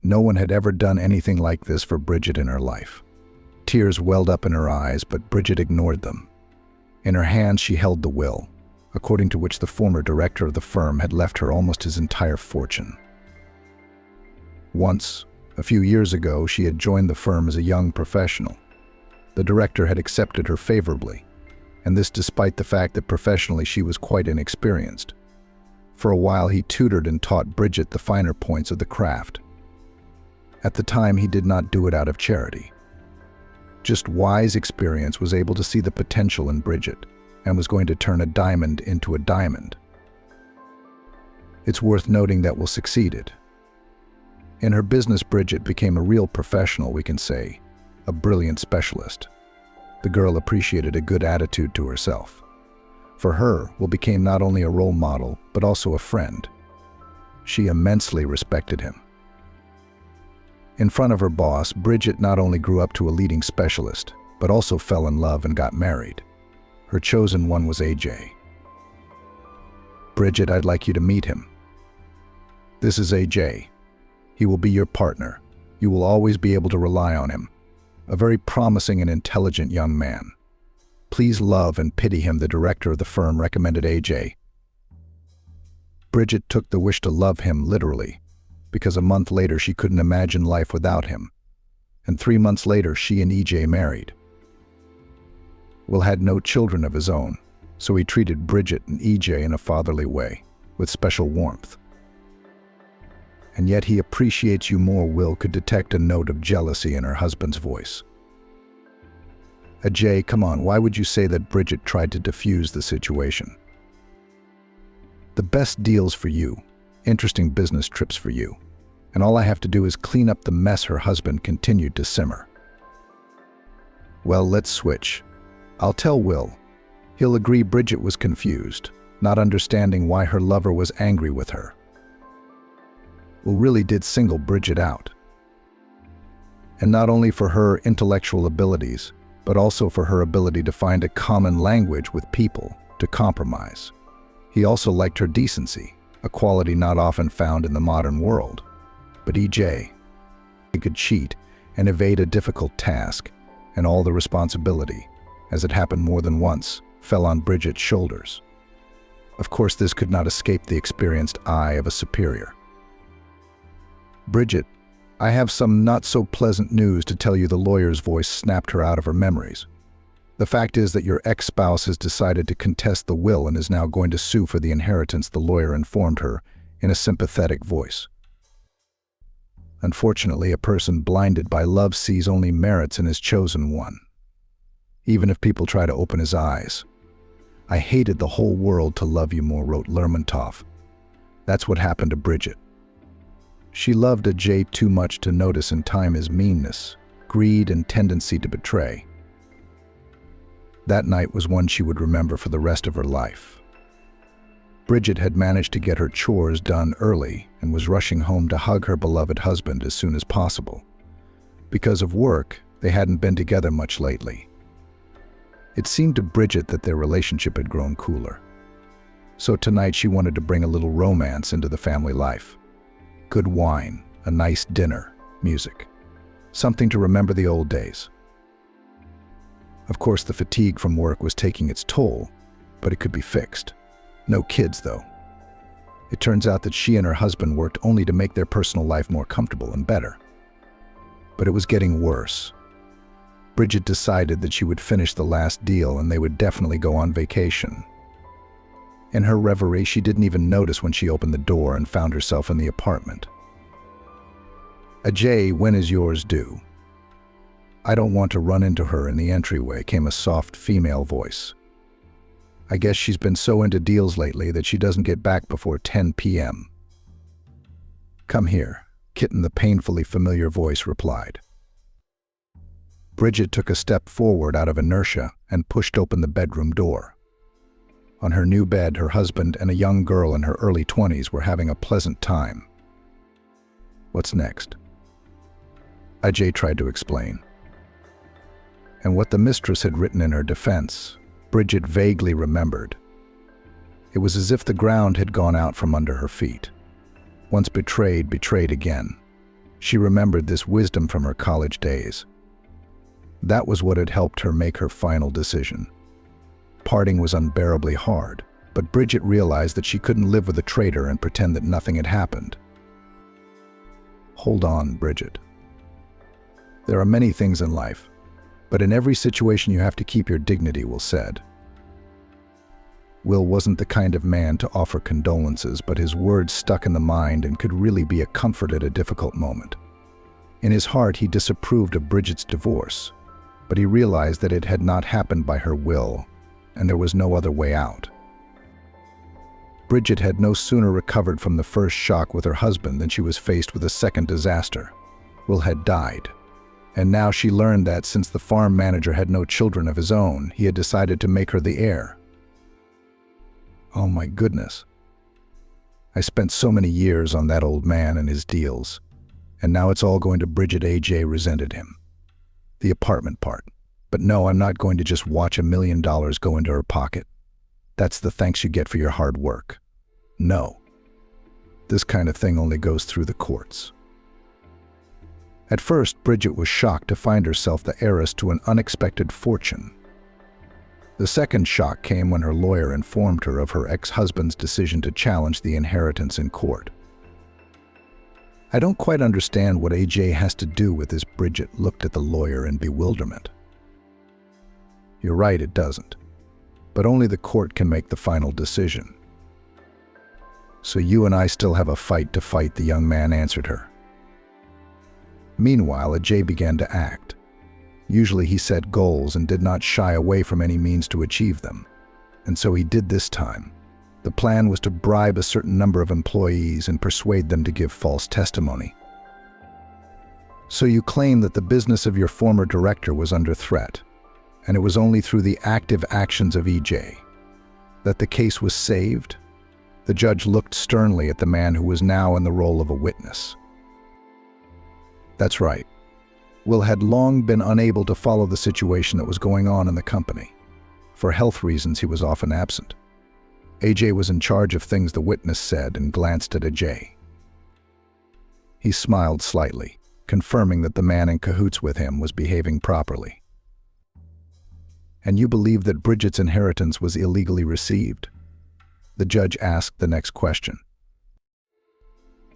No one had ever done anything like this for Bridget in her life. Tears welled up in her eyes, but Bridget ignored them. In her hands she held the will, according to which the former director of the firm had left her almost his entire fortune. Once, a few years ago, she had joined the firm as a young professional. The director had accepted her favorably, and this despite the fact that professionally she was quite inexperienced. For a while he tutored and taught Bridget the finer points of the craft. At the time he did not do it out of charity. Just wise experience was able to see the potential in Bridget and was going to turn a diamond into a diamond. It's worth noting that Will succeeded. In her business, Bridget became a real professional, we can say, a brilliant specialist. The girl appreciated a good attitude to herself. For her, Will became not only a role model, but also a friend. She immensely respected him. In front of her boss, Bridget not only grew up to a leading specialist, but also fell in love and got married. Her chosen one was AJ. "Bridget, I'd like you to meet him. This is AJ. He will be your partner. You will always be able to rely on him. A very promising and intelligent young man. Please love and pity him," the director of the firm recommended AJ. Bridget took the wish to love him literally, because a month later she couldn't imagine life without him. And 3 months later, she and EJ married. Will had no children of his own, so he treated Bridget and EJ in a fatherly way, with special warmth. And yet he appreciates you more. Will could detect a note of jealousy in her husband's voice. "AJ, come on, why would you say that?" Bridget tried to diffuse the situation. "The best deals for you, interesting business trips for you, and all I have to do is clean up the mess." Her husband continued to simmer. "Well, let's switch. I'll tell Will. He'll agree." Bridget was confused, not understanding why her lover was angry with her. Will really did single Bridget out. And not only for her intellectual abilities, but also for her ability to find a common language with people, to compromise. He also liked her decency, a quality not often found in the modern world. But EJ, he could cheat and evade a difficult task, and all the responsibility, as it happened more than once, fell on Bridget's shoulders. Of course, this could not escape the experienced eye of a superior. "Bridget, I have some not-so-pleasant news to tell you." The lawyer's voice snapped her out of her memories. "The fact is that your ex-spouse has decided to contest the will and is now going to sue for the inheritance," the lawyer informed her in a sympathetic voice. "Unfortunately, a person blinded by love sees only merits in his chosen one, even if people try to open his eyes. I hated the whole world to love you more," wrote Lermontov. That's what happened to Bridget. She loved AJ too much to notice in time his meanness, greed, and tendency to betray. That night was one she would remember for the rest of her life. Bridget had managed to get her chores done early and was rushing home to hug her beloved husband as soon as possible. Because of work, they hadn't been together much lately. It seemed to Bridget that their relationship had grown cooler. So tonight she wanted to bring a little romance into the family life. Good wine, a nice dinner, music. Something to remember the old days. Of course, the fatigue from work was taking its toll, but it could be fixed. No kids, though. It turns out that she and her husband worked only to make their personal life more comfortable and better. But it was getting worse. Bridget decided that she would finish the last deal and they would definitely go on vacation. In her reverie, she didn't even notice when she opened the door and found herself in the apartment. "AJ, when is yours due?" "I don't want to run into her in the entryway," came a soft female voice. "I guess she's been so into deals lately that she doesn't get back before 10 p.m. "Come here," Kitten, the painfully familiar voice replied. Bridget took a step forward out of inertia and pushed open the bedroom door. On her new bed, her husband and a young girl in her early 20s were having a pleasant time. "What's next?" AJ tried to explain. And what the mistress had written in her defense, Bridget vaguely remembered. It was as if the ground had gone out from under her feet. Once betrayed, betrayed again. She remembered this wisdom from her college days. That was what had helped her make her final decision. Parting was unbearably hard, but Bridget realized that she couldn't live with a traitor and pretend that nothing had happened. Hold on, Bridget. There are many things in life, but in every situation you have to keep your dignity, Will said. Will wasn't the kind of man to offer condolences, but his words stuck in the mind and could really be a comfort at a difficult moment. In his heart, he disapproved of Bridget's divorce, but he realized that it had not happened by her will, and there was no other way out. Bridget had no sooner recovered from the first shock with her husband than she was faced with a second disaster. Will had died, and now she learned that since the farm manager had no children of his own, he had decided to make her the heir. Oh my goodness. I spent so many years on that old man and his deals, and now it's all going to Bridget. AJ resented him. The apartment part. But no, I'm not going to just watch $1 million go into her pocket. That's the thanks you get for your hard work. No. This kind of thing only goes through the courts. At first, Bridget was shocked to find herself the heiress to an unexpected fortune. The second shock came when her lawyer informed her of her ex-husband's decision to challenge the inheritance in court. I don't quite understand what AJ has to do with this. Bridget looked at the lawyer in bewilderment. You're right, it doesn't. But only the court can make the final decision. So you and I still have a fight to fight, the young man answered her. Meanwhile, AJ began to act. Usually he set goals and did not shy away from any means to achieve them. And so he did this time. The plan was to bribe a certain number of employees and persuade them to give false testimony. So you claim that the business of your former director was under threat, and it was only through the active actions of EJ that the case was saved? The judge looked sternly at the man who was now in the role of a witness. That's right. Will had long been unable to follow the situation that was going on in the company. For health reasons, he was often absent. AJ was in charge of things, the witness said, and glanced at AJ. He smiled slightly, confirming that the man in cahoots with him was behaving properly. And you believe that Bridget's inheritance was illegally received? The judge asked the next question.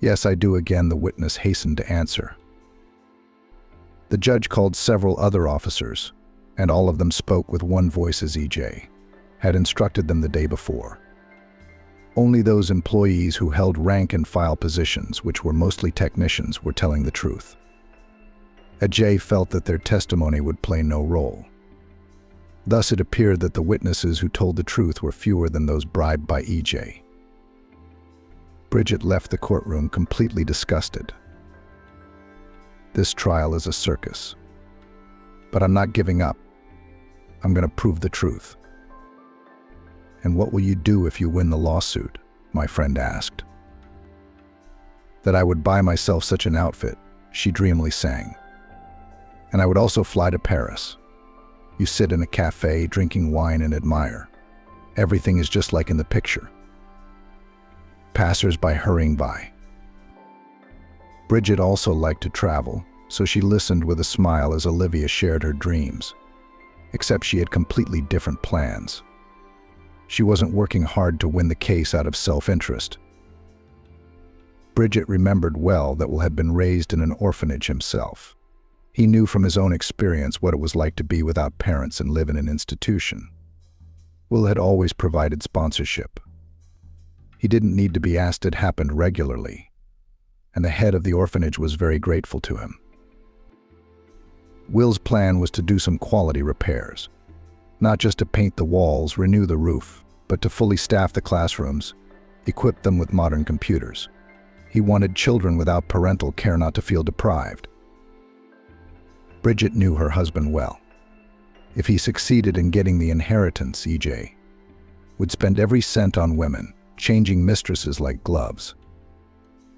Yes, I do. Again, the witness hastened to answer. The judge called several other officers, and all of them spoke with one voice as EJ had instructed them the day before. Only those employees who held rank and file positions, which were mostly technicians, were telling the truth. EJ felt that their testimony would play no role. Thus it appeared that the witnesses who told the truth were fewer than those bribed by EJ. Bridget left the courtroom completely disgusted. This trial is a circus. But I'm not giving up. I'm going to prove the truth. And what will you do if you win the lawsuit? My friend asked. That I would buy myself such an outfit, she dreamily sang. And I would also fly to Paris. You sit in a cafe, drinking wine and admire. Everything is just like in the picture. Passers-by hurrying by. Bridget also liked to travel, so she listened with a smile as Olivia shared her dreams. Except she had completely different plans. She wasn't working hard to win the case out of self-interest. Bridget remembered well that Will had been raised in an orphanage himself. He knew from his own experience what it was like to be without parents and live in an institution. Will had always provided sponsorship. He didn't need to be asked, it happened regularly, and the head of the orphanage was very grateful to him. Will's plan was to do some quality repairs. Not just to paint the walls, renew the roof, but to fully staff the classrooms, equip them with modern computers. He wanted children without parental care not to feel deprived. Bridget knew her husband well. If he succeeded in getting the inheritance, EJ would spend every cent on women, changing mistresses like gloves.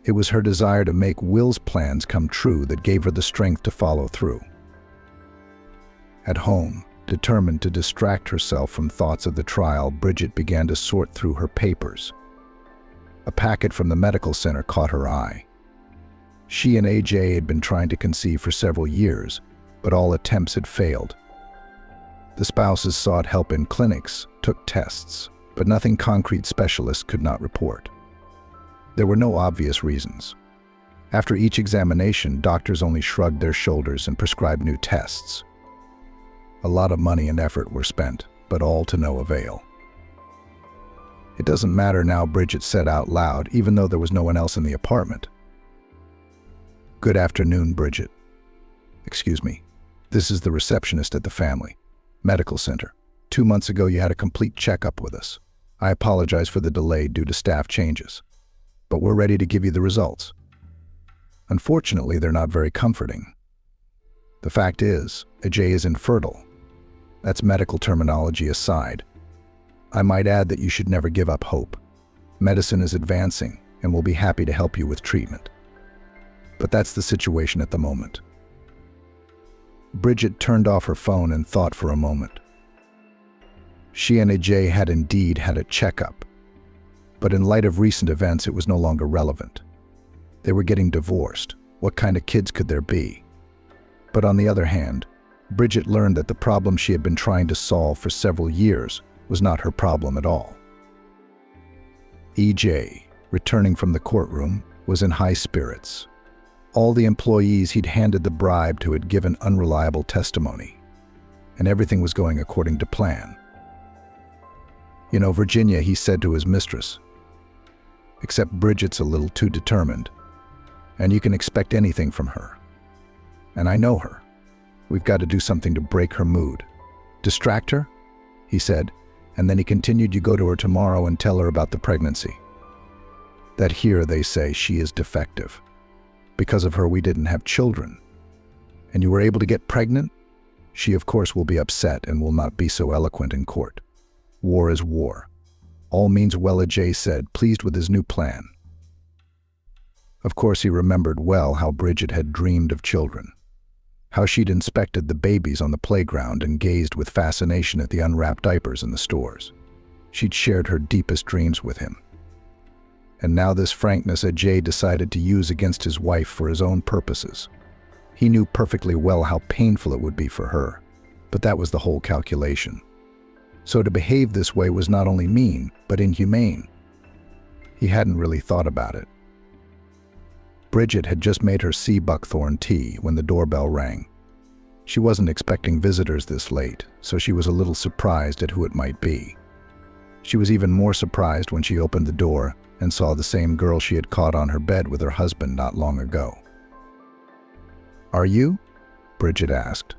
It was her desire to make Will's plans come true that gave her the strength to follow through. At home, determined to distract herself from thoughts of the trial, Bridget began to sort through her papers. A packet from the medical center caught her eye. She and AJ had been trying to conceive for several years, but all attempts had failed. The spouses sought help in clinics, took tests, but nothing concrete specialists could not report. There were no obvious reasons. After each examination, doctors only shrugged their shoulders and prescribed new tests. A lot of money and effort were spent, but all to no avail. "It doesn't matter now," Bridget said out loud, even though there was no one else in the apartment. "Good afternoon, Bridget. Excuse me. This is the receptionist at the family medical center. 2 months ago, you had a complete checkup with us. I apologize for the delay due to staff changes, but we're ready to give you the results. Unfortunately, they're not very comforting. The fact is, AJ is infertile. That's medical terminology aside. I might add that you should never give up hope. Medicine is advancing, and we'll be happy to help you with treatment. But that's the situation at the moment." Bridget turned off her phone and thought for a moment. She and AJ had indeed had a checkup, but in light of recent events, it was no longer relevant. They were getting divorced. What kind of kids could there be? But on the other hand, Bridget learned that the problem she had been trying to solve for several years was not her problem at all. EJ, returning from the courtroom, was in high spirits. All the employees he'd handed the bribe to had given unreliable testimony, and everything was going according to plan. "You know, Virginia," he said to his mistress, "except Bridget's a little too determined, and you can expect anything from her. And I know her. We've got to do something to break her mood. Distract her?" he said, and then he continued, "You go to her tomorrow and tell her about the pregnancy. That here, they say, she is defective. Because of her, we didn't have children. And you were able to get pregnant? She, of course, will be upset and will not be so eloquent in court. War is war. All means well," AJ said, pleased with his new plan. Of course, he remembered well how Bridget had dreamed of children, how she'd inspected the babies on the playground and gazed with fascination at the unwrapped diapers in the stores. She'd shared her deepest dreams with him. And now this frankness AJ decided to use against his wife for his own purposes. He knew perfectly well how painful it would be for her, but that was the whole calculation. So to behave this way was not only mean, but inhumane. He hadn't really thought about it. Bridget had just made her sea buckthorn tea when the doorbell rang. She wasn't expecting visitors this late, so she was a little surprised at who it might be. She was even more surprised when she opened the door and saw the same girl she had caught on her bed with her husband not long ago. "Are you?" Bridget asked.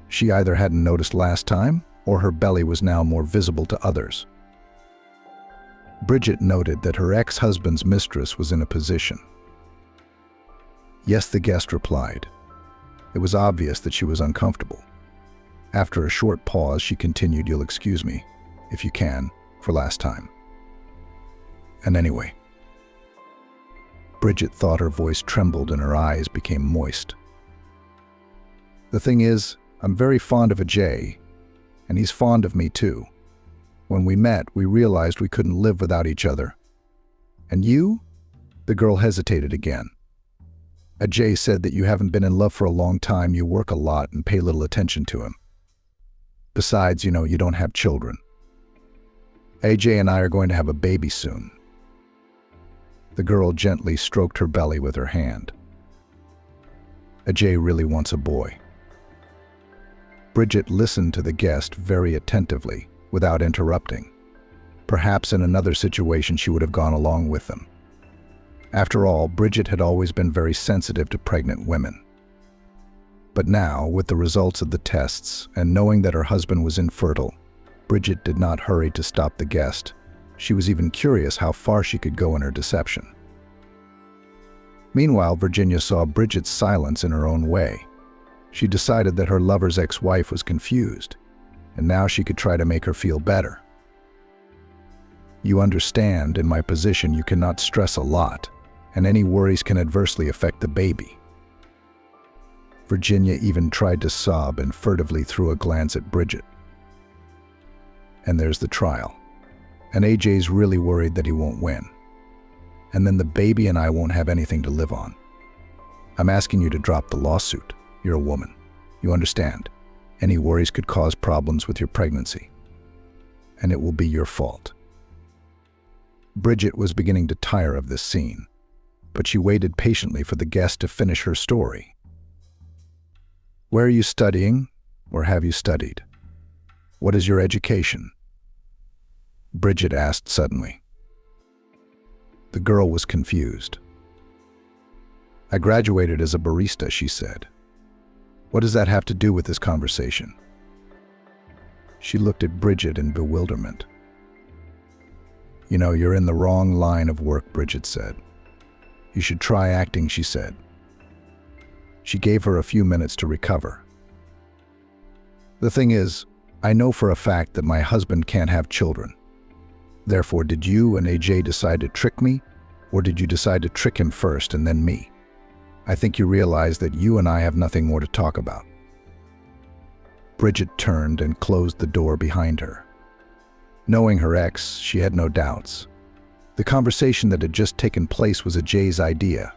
She either hadn't noticed last time, or her belly was now more visible to others. Bridget noted that her ex-husband's mistress was in a position. "Yes," the guest replied. It was obvious that she was uncomfortable. After a short pause, she continued, "You'll excuse me, if you can, for last time. And anyway." Bridget thought her voice trembled and her eyes became moist. "The thing is, I'm very fond of AJ, and he's fond of me too. When we met, we realized we couldn't live without each other. And you?" The girl hesitated again. "AJ said that you haven't been in love for a long time, you work a lot and pay little attention to him. Besides, you know, you don't have children. AJ and I are going to have a baby soon." The girl gently stroked her belly with her hand. "AJ really wants a boy." Bridget listened to the guest very attentively, without interrupting. Perhaps in another situation she would have gone along with them. After all, Bridget had always been very sensitive to pregnant women. But now, with the results of the tests and knowing that her husband was infertile, Bridget did not hurry to stop the guest. She was even curious how far she could go in her deception. Meanwhile, Virginia saw Bridget's silence in her own way. She decided that her lover's ex-wife was confused, and now she could try to make her feel better. "You understand, in my position, you cannot stress a lot, and any worries can adversely affect the baby." Virginia even tried to sob and furtively threw a glance at Bridget. "And there's the trial. And AJ's really worried that he won't win. And then the baby and I won't have anything to live on. I'm asking you to drop the lawsuit. You're a woman. You understand. Any worries could cause problems with your pregnancy. And it will be your fault. Bridget was beginning to tire of this scene, but she waited patiently for the guest to finish her story. Where are you studying, or have you studied? What is your education? Bridget asked suddenly. The girl was confused. I graduated as a barista, she said. What does that have to do with this conversation? She looked at Bridget in bewilderment. You know, you're in the wrong line of work, Bridget said. You should try acting, she said. She gave her a few minutes to recover. The thing is, I know for a fact that my husband can't have children. Therefore, did you and AJ decide to trick me, or did you decide to trick him first and then me? I think you realize that you and I have nothing more to talk about. Bridget turned and closed the door behind her. Knowing her ex, she had no doubts. The conversation that had just taken place was AJ's idea.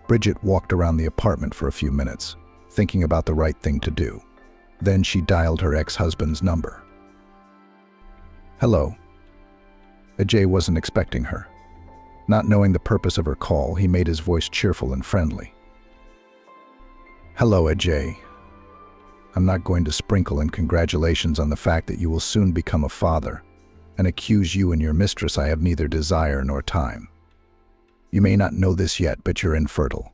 Bridget walked around the apartment for a few minutes, thinking about the right thing to do. Then she dialed her ex-husband's number. Hello. AJ wasn't expecting her. Not knowing the purpose of her call, he made his voice cheerful and friendly. Hello, AJ. I'm not going to sprinkle in congratulations on the fact that you will soon become a father and accuse you and your mistress I have neither desire nor time. You may not know this yet, but you're infertile.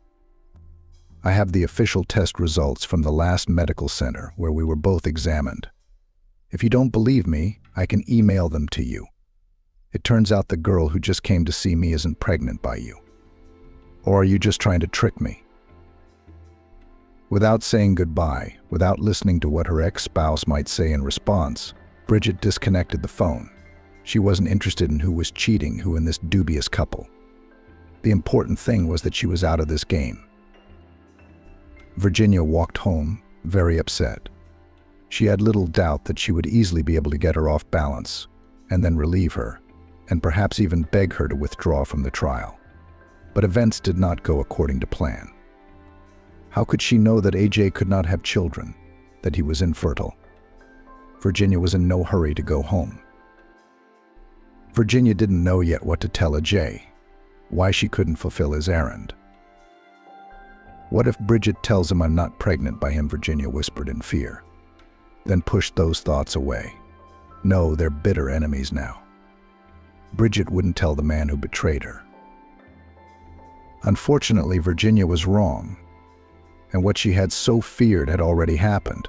I have the official test results from the last medical center where we were both examined. If you don't believe me, I can email them to you. It turns out the girl who just came to see me isn't pregnant by you. Or are you just trying to trick me? Without saying goodbye, without listening to what her ex-spouse might say in response, Bridget disconnected the phone. She wasn't interested in who was cheating who in this dubious couple. The important thing was that she was out of this game. Virginia walked home, very upset. She had little doubt that she would easily be able to get her off balance, and then relieve her, and perhaps even beg her to withdraw from the trial. But events did not go according to plan. How could she know that AJ could not have children, that he was infertile? Virginia was in no hurry to go home. Virginia didn't know yet what to tell AJ, why she couldn't fulfill his errand. What if Bridget tells him I'm not pregnant by him, Virginia whispered in fear. Then pushed those thoughts away. No, they're bitter enemies now. Bridget wouldn't tell the man who betrayed her. Unfortunately, Virginia was wrong, and what she had so feared had already happened,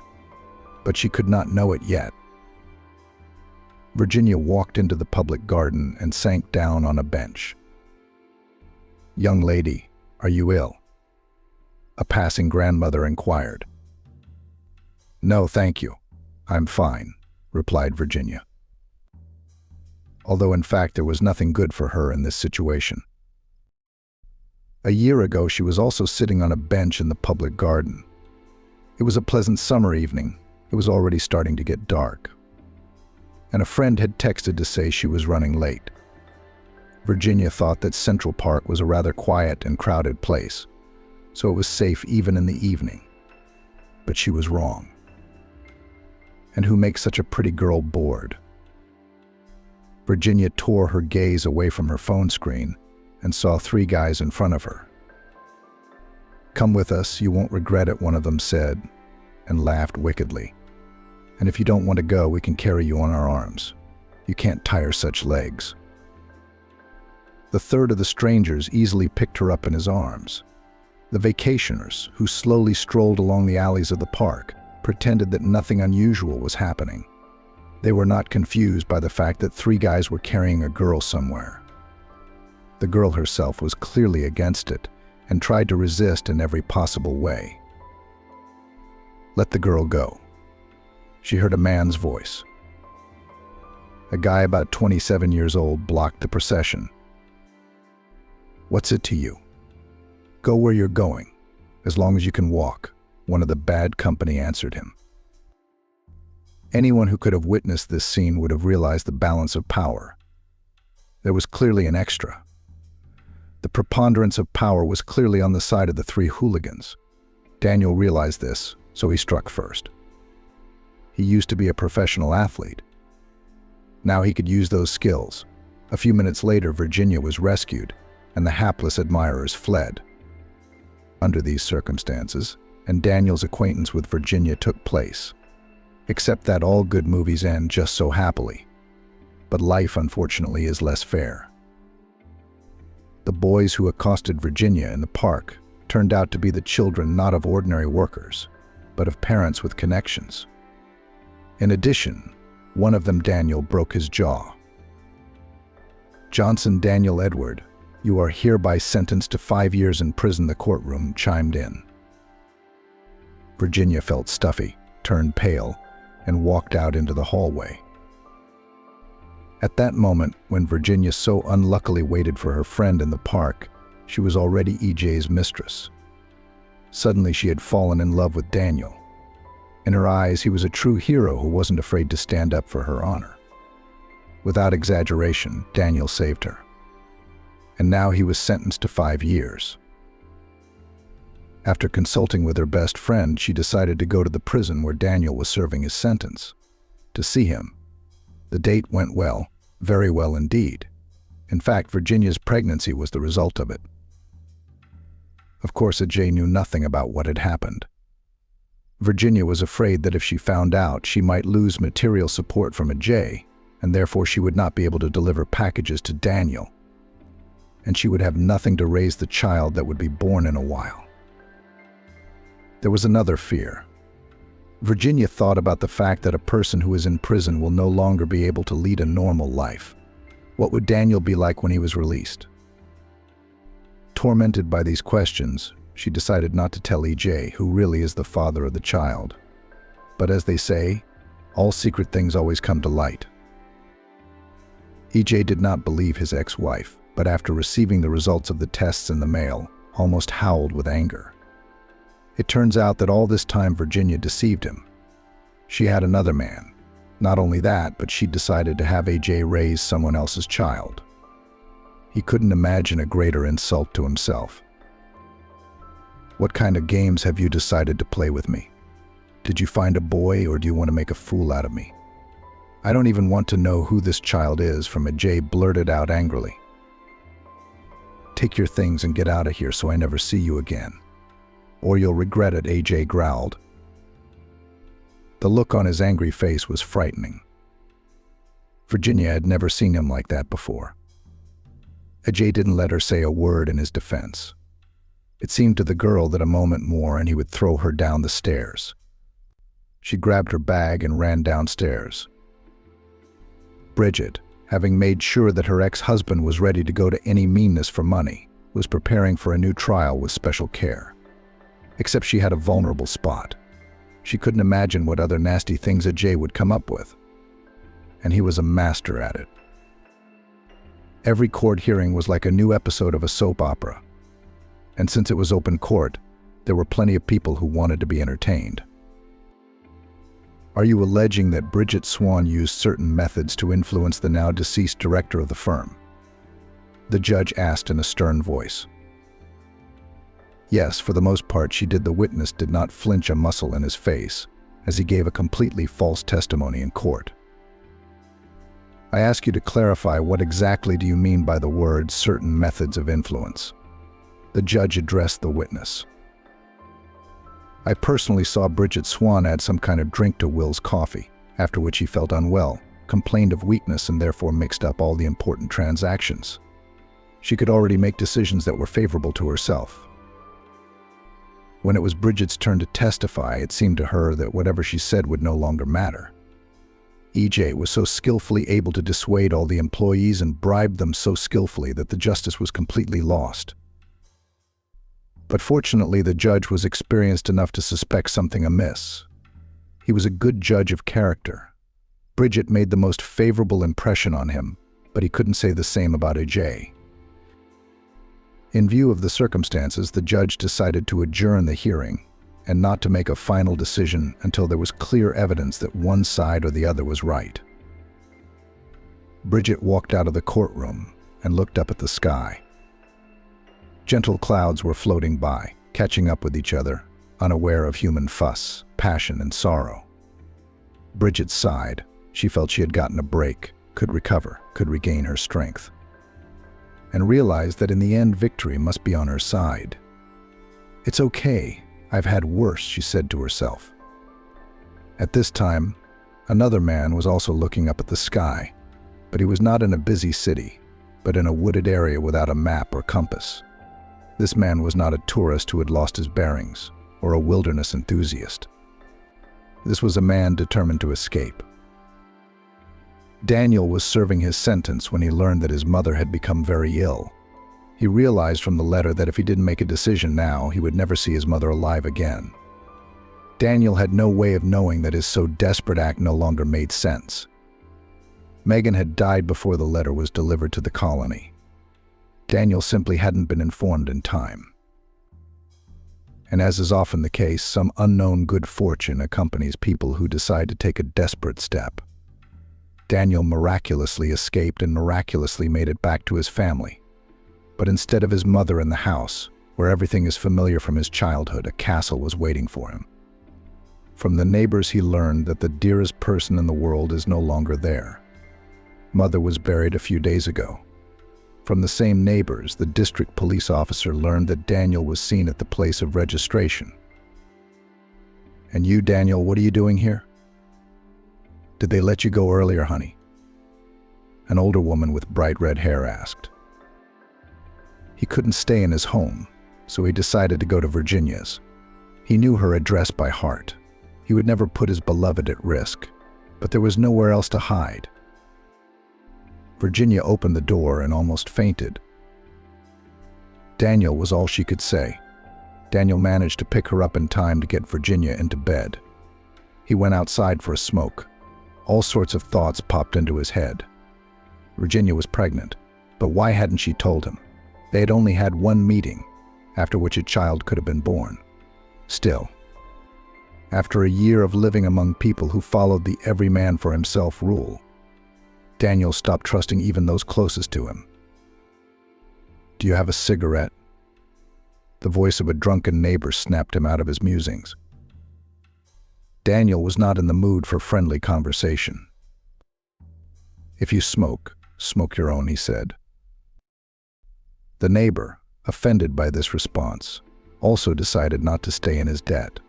but she could not know it yet. Virginia walked into the public garden and sank down on a bench. Young lady, are you ill? A passing grandmother inquired. No, thank you. I'm fine, replied Virginia. Although in fact there was nothing good for her in this situation. A year ago she was also sitting on a bench in the public garden. It was a pleasant summer evening. It was already starting to get dark. And a friend had texted to say she was running late. Virginia thought that Central Park was a rather quiet and crowded place, so it was safe even in the evening. But she was wrong. And who makes such a pretty girl bored? Virginia tore her gaze away from her phone screen and saw 3 guys in front of her. Come with us, you won't regret it, one of them said, and laughed wickedly. And if you don't want to go, we can carry you on our arms. You can't tire such legs. The third of the strangers easily picked her up in his arms. The vacationers, who slowly strolled along the alleys of the park, pretended that nothing unusual was happening. They were not confused by the fact that 3 guys were carrying a girl somewhere. The girl herself was clearly against it and tried to resist in every possible way. Let the girl go. She heard a man's voice. A guy about 27 years old blocked the procession. What's it to you? Go where you're going, as long as you can walk, one of the bad company answered him. Anyone who could have witnessed this scene would have realized the balance of power. There was clearly an extra. The preponderance of power was clearly on the side of the three hooligans. Daniel realized this, so he struck first. He used to be a professional athlete. Now he could use those skills. A few minutes later, Virginia was rescued, and the hapless admirers fled. Under these circumstances, and Daniel's acquaintance with Virginia took place. Except that all good movies end just so happily. But life, unfortunately, is less fair. The boys who accosted Virginia in the park turned out to be the children not of ordinary workers, but of parents with connections. In addition, one of them, Daniel, broke his jaw. Johnson Daniel Edward, you are hereby sentenced to 5 years in prison, the courtroom chimed in. Virginia felt stuffy, turned pale, and walked out into the hallway. At that moment, when Virginia so unluckily waited for her friend in the park, she was already EJ's mistress. Suddenly she had fallen in love with Daniel. In her eyes, he was a true hero who wasn't afraid to stand up for her honor. Without exaggeration, Daniel saved her. And now he was sentenced to 5 years. After consulting with her best friend, she decided to go to the prison where Daniel was serving his sentence, to see him. The date went well, very well indeed. In fact, Virginia's pregnancy was the result of it. Of course, Ajay knew nothing about what had happened. Virginia was afraid that if she found out, she might lose material support from Ajay, and therefore she would not be able to deliver packages to Daniel, and she would have nothing to raise the child that would be born in a while. There was another fear. Virginia thought about the fact that a person who is in prison will no longer be able to lead a normal life. What would Daniel be like when he was released? Tormented by these questions, she decided not to tell EJ, who really is the father of the child. But as they say, all secret things always come to light. EJ did not believe his ex-wife, but after receiving the results of the tests in the mail, almost howled with anger. It turns out that all this time Virginia deceived him. She had another man. Not only that, but she decided to have AJ raise someone else's child. He couldn't imagine a greater insult to himself. What kind of games have you decided to play with me? Did you find a boy, or do you want to make a fool out of me? I don't even want to know who this child is, from Ajay blurted out angrily. Take your things and get out of here so I never see you again. Or you'll regret it, AJ growled. The look on his angry face was frightening. Virginia had never seen him like that before. Ajay didn't let her say a word in his defense. It seemed to the girl that a moment more and he would throw her down the stairs. She grabbed her bag and ran downstairs. Bridget, having made sure that her ex-husband was ready to go to any meanness for money, was preparing for a new trial with special care. Except she had a vulnerable spot. She couldn't imagine what other nasty things Ajay would come up with. And he was a master at it. Every court hearing was like a new episode of a soap opera. And since it was open court, there were plenty of people who wanted to be entertained. Are you alleging that Bridget Swan used certain methods to influence the now deceased director of the firm? The judge asked in a stern voice. Yes, for the most part she did. The witness did not flinch a muscle in his face as he gave a completely false testimony in court. I ask you to clarify, what exactly do you mean by the words certain methods of influence? The judge addressed the witness. I personally saw Bridget Swan add some kind of drink to Will's coffee, after which he felt unwell, complained of weakness, and therefore mixed up all the important transactions. She could already make decisions that were favorable to herself. When it was Bridget's turn to testify, it seemed to her that whatever she said would no longer matter. EJ was so skillfully able to dissuade all the employees and bribed them so skillfully that the justice was completely lost. But fortunately, the judge was experienced enough to suspect something amiss. He was a good judge of character. Bridget made the most favorable impression on him, but he couldn't say the same about Ajay. In view of the circumstances, the judge decided to adjourn the hearing and not to make a final decision until there was clear evidence that one side or the other was right. Bridget walked out of the courtroom and looked up at the sky. Gentle clouds were floating by, catching up with each other, unaware of human fuss, passion, and sorrow. Bridget sighed. She felt she had gotten a break, could recover, could regain her strength, and realized that in the end victory must be on her side. "It's okay. I've had worse," she said to herself. At this time, another man was also looking up at the sky, but he was not in a busy city, but in a wooded area without a map or compass. This man was not a tourist who had lost his bearings, or a wilderness enthusiast. This was a man determined to escape. Daniel was serving his sentence when he learned that his mother had become very ill. He realized from the letter that if he didn't make a decision now, he would never see his mother alive again. Daniel had no way of knowing that his so desperate act no longer made sense. Megan had died before the letter was delivered to the colony. Daniel simply hadn't been informed in time. And as is often the case, some unknown good fortune accompanies people who decide to take a desperate step. Daniel miraculously escaped and miraculously made it back to his family. But instead of his mother in the house, where everything is familiar from his childhood, a castle was waiting for him. From the neighbors he learned that the dearest person in the world is no longer there. Mother was buried a few days ago. From the same neighbors, the district police officer learned that Daniel was seen at the place of registration. "And you, Daniel, what are you doing here?" "Did they let you go earlier, honey?" An older woman with bright red hair asked. He couldn't stay in his home, so he decided to go to Virginia's. He knew her address by heart. He would never put his beloved at risk, but there was nowhere else to hide. Virginia opened the door and almost fainted. Daniel was all she could say. Daniel managed to pick her up in time to get Virginia into bed. He went outside for a smoke. All sorts of thoughts popped into his head. Virginia was pregnant, but why hadn't she told him? They had only had one meeting, after which a child could have been born. Still, after a year of living among people who followed the every man for himself rule, Daniel stopped trusting even those closest to him. "Do you have a cigarette?" The voice of a drunken neighbor snapped him out of his musings. Daniel was not in the mood for friendly conversation. "If you smoke, smoke your own," he said. The neighbor, offended by this response, also decided not to stay in his debt.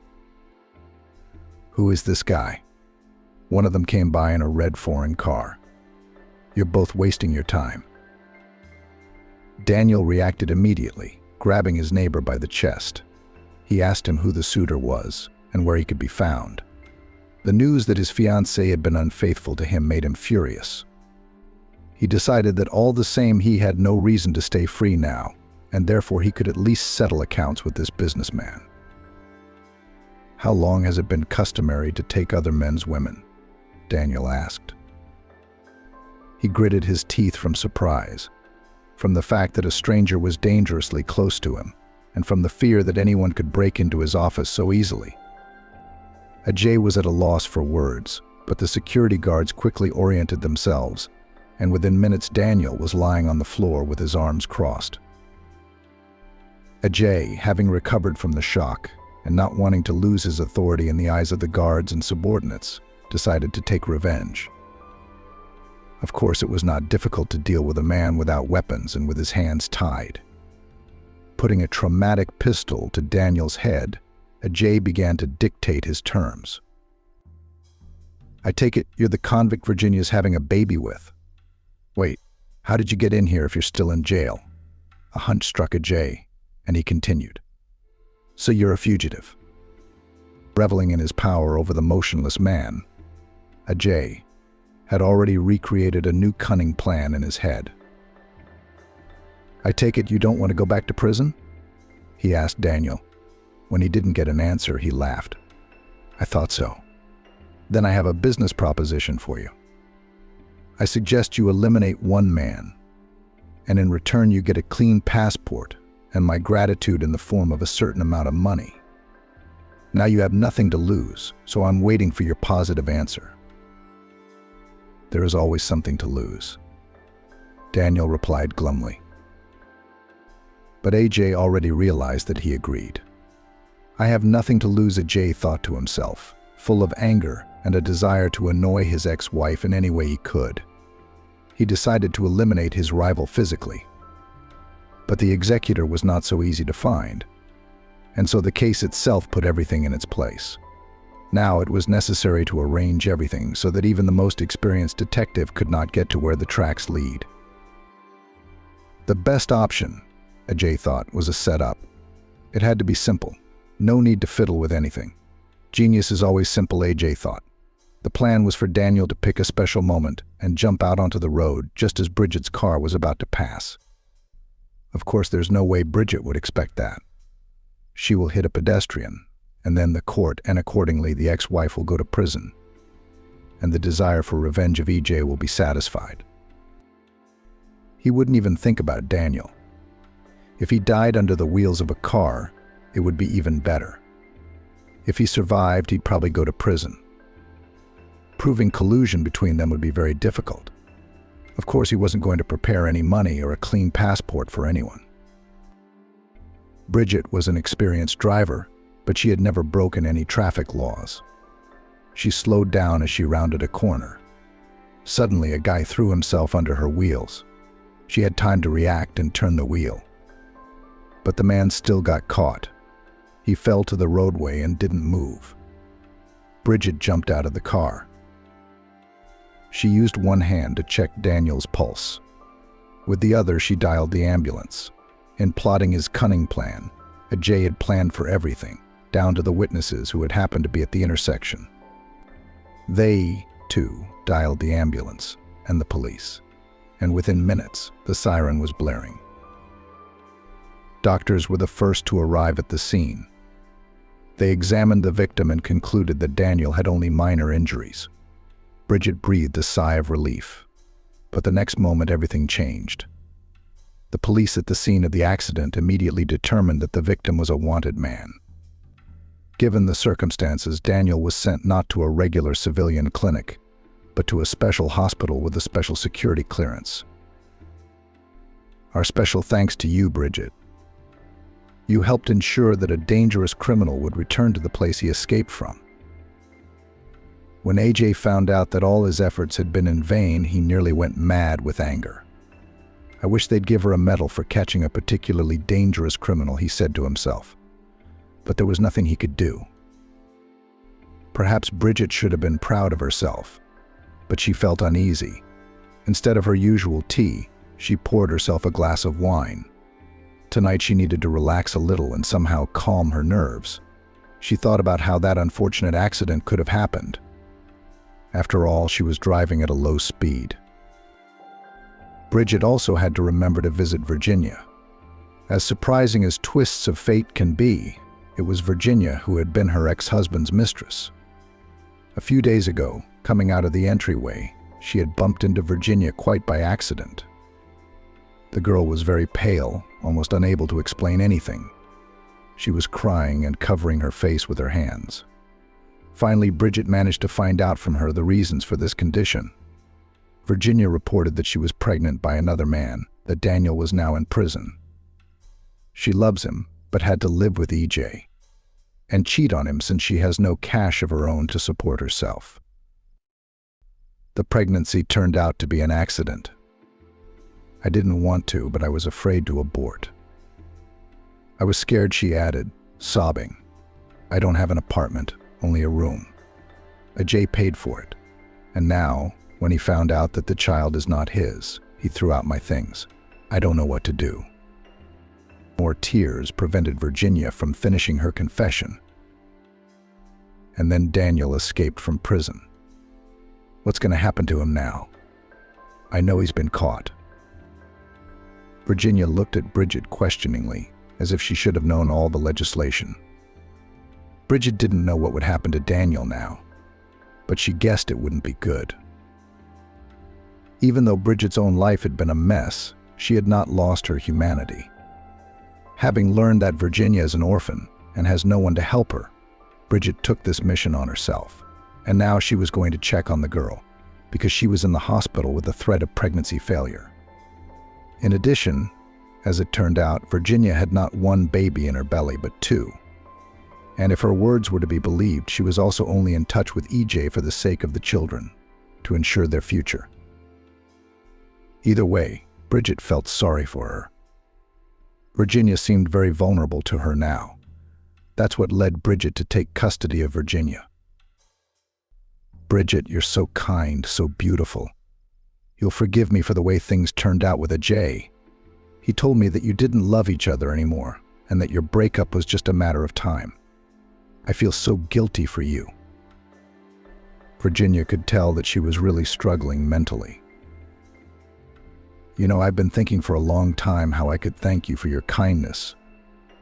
"Who is this guy?" One of them came by in a red foreign car. "You're both wasting your time." Daniel reacted immediately, grabbing his neighbor by the chest. He asked him who the suitor was and where he could be found. The news that his fiancée had been unfaithful to him made him furious. He decided that all the same he had no reason to stay free now, and therefore he could at least settle accounts with this businessman. "How long has it been customary to take other men's women?" Daniel asked. He gritted his teeth from surprise, from the fact that a stranger was dangerously close to him, and from the fear that anyone could break into his office so easily. Ajay was at a loss for words, but the security guards quickly oriented themselves, and within minutes Daniel was lying on the floor with his arms crossed. Ajay, having recovered from the shock, and not wanting to lose his authority in the eyes of the guards and subordinates, decided to take revenge. Of course, it was not difficult to deal with a man without weapons and with his hands tied. Putting a traumatic pistol to Daniel's head, Ajay began to dictate his terms. "I take it you're the convict Virginia's having a baby with. Wait, how did you get in here if you're still in jail?" A hunch struck Ajay, and he continued. "So you're a fugitive." Reveling in his power over the motionless man, Ajay had already recreated a new cunning plan in his head. "I take it you don't want to go back to prison?" he asked Daniel. When he didn't get an answer, he laughed. "I thought so. Then I have a business proposition for you. I suggest you eliminate one man, and in return you get a clean passport and my gratitude in the form of a certain amount of money. Now you have nothing to lose, so I'm waiting for your positive answer." "There is always something to lose," Daniel replied glumly. But AJ already realized that he agreed. I have nothing to lose, AJ thought to himself, full of anger and a desire to annoy his ex-wife in any way he could. He decided to eliminate his rival physically. But the executor was not so easy to find, and so the case itself put everything in its place. Now it was necessary to arrange everything so that even the most experienced detective could not get to where the tracks lead. The best option, AJ thought, was a setup. It had to be simple. No need to fiddle with anything. Genius is always simple, AJ thought. The plan was for Daniel to pick a special moment and jump out onto the road just as Bridget's car was about to pass. Of course, there's no way Bridget would expect that. She will hit a pedestrian, and then the court, and accordingly the ex-wife will go to prison, and the desire for revenge of EJ will be satisfied. He wouldn't even think about Daniel. If he died under the wheels of a car, it would be even better. If he survived, he'd probably go to prison. Proving collusion between them would be very difficult. Of course, he wasn't going to prepare any money or a clean passport for anyone. Bridget was an experienced driver, but she had never broken any traffic laws. She slowed down as she rounded a corner. Suddenly, a guy threw himself under her wheels. She had time to react and turn the wheel. But the man still got caught. He fell to the roadway and didn't move. Bridget jumped out of the car. She used one hand to check Daniel's pulse. With the other, she dialed the ambulance. In plotting his cunning plan, Ajay had planned for everything, down to the witnesses who had happened to be at the intersection. They, too, dialed the ambulance and the police, and within minutes, the siren was blaring. Doctors were the first to arrive at the scene. They examined the victim and concluded that Daniel had only minor injuries. Bridget breathed a sigh of relief, but the next moment everything changed. The police at the scene of the accident immediately determined that the victim was a wanted man. Given the circumstances, Daniel was sent not to a regular civilian clinic, but to a special hospital with a special security clearance. Our special thanks to you, Bridget. You helped ensure that a dangerous criminal would return to the place he escaped from. When AJ found out that all his efforts had been in vain, he nearly went mad with anger. I wish they'd give her a medal for catching a particularly dangerous criminal, he said to himself. But there was nothing he could do. Perhaps Bridget should have been proud of herself, but she felt uneasy. Instead of her usual tea, she poured herself a glass of wine. Tonight she needed to relax a little and somehow calm her nerves. She thought about how that unfortunate accident could have happened. After all, she was driving at a low speed. Bridget also had to remember to visit Virginia. As surprising as twists of fate can be, it was Virginia who had been her ex-husband's mistress. A few days ago, coming out of the entryway, she had bumped into Virginia quite by accident. The girl was very pale, almost unable to explain anything. She was crying and covering her face with her hands. Finally, Bridget managed to find out from her the reasons for this condition. Virginia reported that she was pregnant by another man, that Daniel was now in prison. She loves him, but had to live with EJ, and cheat on him since she has no cash of her own to support herself. The pregnancy turned out to be an accident. I didn't want to, but I was afraid to abort. I was scared, she added, sobbing. I don't have an apartment, only a room. Ajay paid for it, and now, when he found out that the child is not his, he threw out my things. I don't know what to do. More tears prevented Virginia from finishing her confession. And then Daniel escaped from prison. What's going to happen to him now? I know he's been caught. Virginia looked at Bridget questioningly, as if she should have known all the legislation. Bridget didn't know what would happen to Daniel now, but she guessed it wouldn't be good. Even though Bridget's own life had been a mess, she had not lost her humanity. Having learned that Virginia is an orphan and has no one to help her, Bridget took this mission on herself, and now she was going to check on the girl, because she was in the hospital with the threat of pregnancy failure. In addition, As it turned out, Virginia had not one baby in her belly, but two. And if her words were to be believed, she was also only in touch with EJ for the sake of the children, to ensure their future. Either way, Bridget felt sorry for her. Virginia seemed very vulnerable to her now. That's what led Bridget to take custody of Virginia. "Bridget, you're so kind, so beautiful. You'll forgive me for the way things turned out with AJ. He told me that you didn't love each other anymore, and that your breakup was just a matter of time. I feel so guilty for you." Virginia could tell that she was really struggling mentally. "You know, I've been thinking for a long time how I could thank you for your kindness,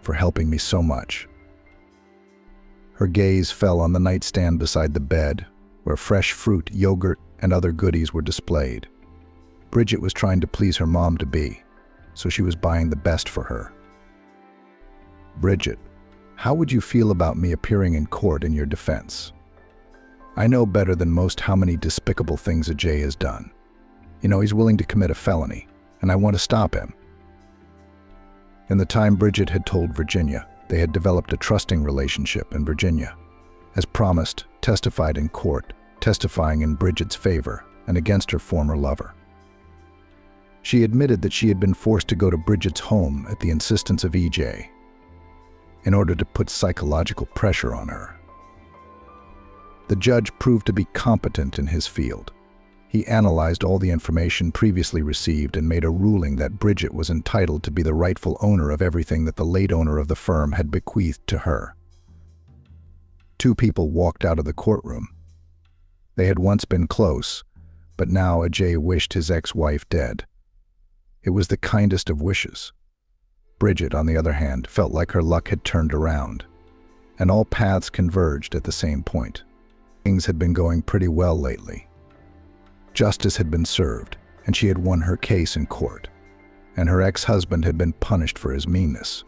for helping me so much." Her gaze fell on the nightstand beside the bed, where fresh fruit, yogurt, and other goodies were displayed. Bridget was trying to please her mom-to-be, so she was buying the best for her. "Bridget, how would you feel about me appearing in court in your defense? I know better than most how many despicable things AJ has done. You know, he's willing to commit a felony, and I want to stop him." In the time Bridget had told Virginia, they had developed a trusting relationship, and Virginia, as promised, testified in court, testifying in Bridget's favor and against her former lover. She admitted that she had been forced to go to Bridget's home at the insistence of EJ in order to put psychological pressure on her. The judge proved to be competent in his field. He analyzed all the information previously received and made a ruling that Bridget was entitled to be the rightful owner of everything that the late owner of the firm had bequeathed to her. Two people walked out of the courtroom. They had once been close, but now AJ wished his ex-wife dead. It was the kindest of wishes. Bridget, on the other hand, felt like her luck had turned around, and all paths converged at the same point. Things had been going pretty well lately. Justice had been served, and she had won her case in court, and her ex-husband had been punished for his meanness.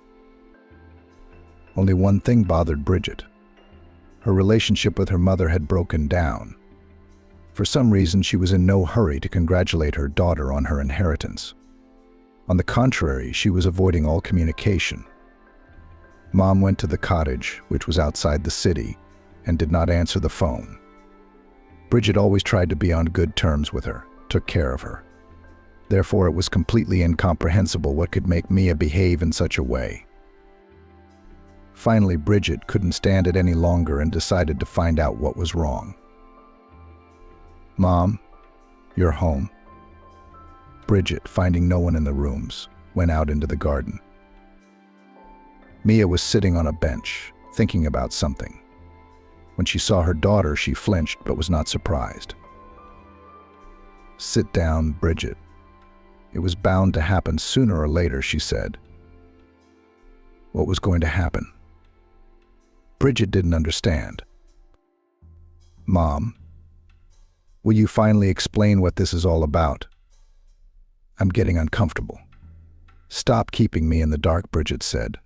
Only one thing bothered Bridget. Her relationship with her mother had broken down. For some reason, she was in no hurry to congratulate her daughter on her inheritance. On the contrary, she was avoiding all communication. Mom went to the cottage, which was outside the city, and did not answer the phone. Bridget always tried to be on good terms with her, took care of her. Therefore, it was completely incomprehensible what could make Mia behave in such a way. Finally, Bridget couldn't stand it any longer and decided to find out what was wrong. "Mom, you're home." Bridget, finding no one in the rooms, went out into the garden. Mia was sitting on a bench, thinking about something. When she saw her daughter, she flinched but was not surprised. "Sit down, Bridget. It was bound to happen sooner or later," she said. What was going to happen? Bridget didn't understand. "Mom, will you finally explain what this is all about? I'm getting uncomfortable." "Stop keeping me in the dark," Bridget said.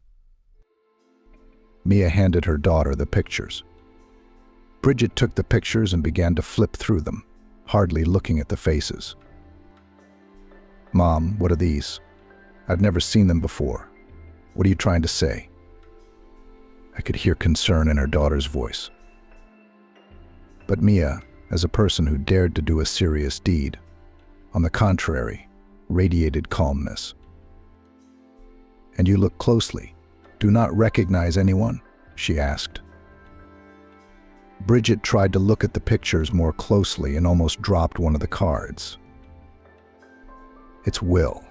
Mia handed her daughter the pictures. Bridget took the pictures and began to flip through them, hardly looking at the faces. "Mom, what are these? I've never seen them before. What are you trying to say?" I could hear concern in her daughter's voice. But Mia, as a person who dared to do a serious deed, on the contrary, radiated calmness. "And you look closely. Do not recognize anyone?" she asked. Bridget tried to look at the pictures more closely and almost dropped one of the cards. "It's Will.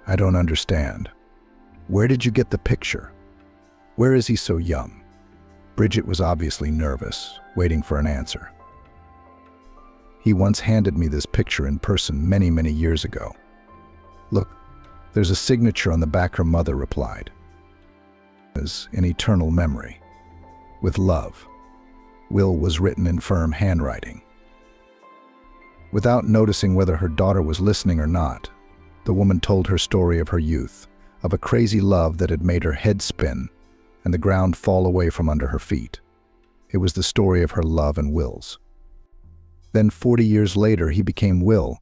I don't understand. Where did you get the picture? Where is he so young?" Bridget was obviously nervous, waiting for an answer. "He once handed me this picture in person many, many years ago. Look, there's a signature on the back," her mother replied. "As in eternal memory. With love." Will was written in firm handwriting. Without noticing whether her daughter was listening or not, the woman told her story of her youth, of a crazy love that had made her head spin and the ground fall away from under her feet. It was the story of her love and Will's. Then 40 years later, he became Will,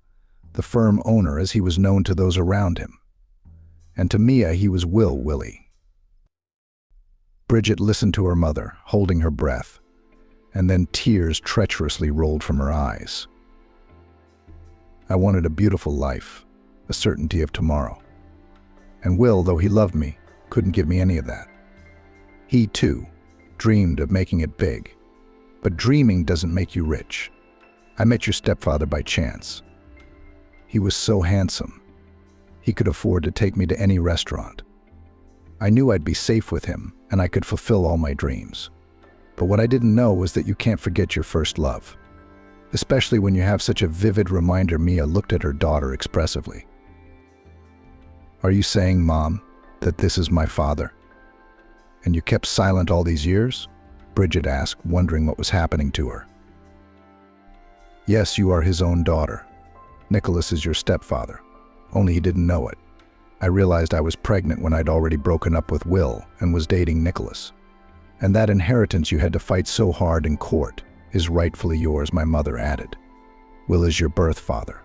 the firm owner as he was known to those around him. and to Mia he was Willie. Bridget listened to her mother, holding her breath, and then tears treacherously rolled from her eyes. I wanted a beautiful life, a certainty of tomorrow. And Will, though he loved me, couldn't give me any of that. He, too, dreamed of making it big. But dreaming doesn't make you rich. I met your stepfather by chance. He was so handsome. He could afford to take me to any restaurant. I knew I'd be safe with him, and I could fulfill all my dreams. But what I didn't know was that you can't forget your first love, especially when you have such a vivid reminder. Mia looked at her daughter expressively. Are you saying, Mom, that this is my father? And you kept silent all these years? Bridget asked, wondering what was happening to her. Yes, you are his own daughter. Nicholas is your stepfather, only he didn't know it. I realized I was pregnant when I'd already broken up with Will and was dating Nicholas. And that inheritance you had to fight so hard in court is rightfully yours, my mother added. Will is your birth father.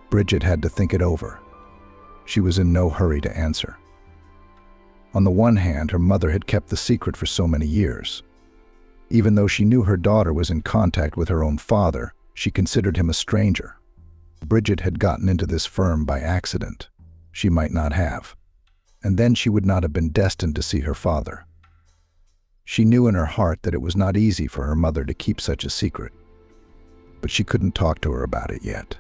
Bridget had to think it over. She was in no hurry to answer. On the one hand, her mother had kept the secret for so many years. Even though she knew her daughter was in contact with her own father, she considered him a stranger. Bridget had gotten into this firm by accident. She might not have. And then she would not have been destined to see her father. She knew in her heart that it was not easy for her mother to keep such a secret. But she couldn't talk to her about it yet.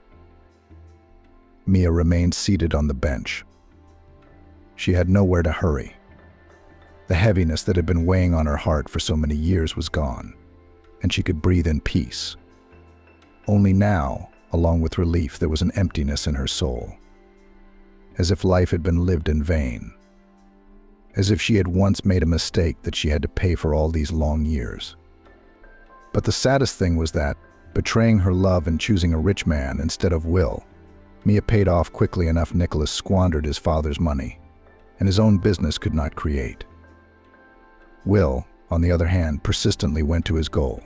Mia remained seated on the bench. She had nowhere to hurry. The heaviness that had been weighing on her heart for so many years was gone, and she could breathe in peace. Only now, along with relief, there was an emptiness in her soul, as if life had been lived in vain, as if she had once made a mistake that she had to pay for all these long years. But the saddest thing was that, betraying her love and choosing a rich man instead of Will, Mia paid off quickly enough. Nicholas squandered his father's money, and his own business could not create. Will, on the other hand, persistently went to his goal.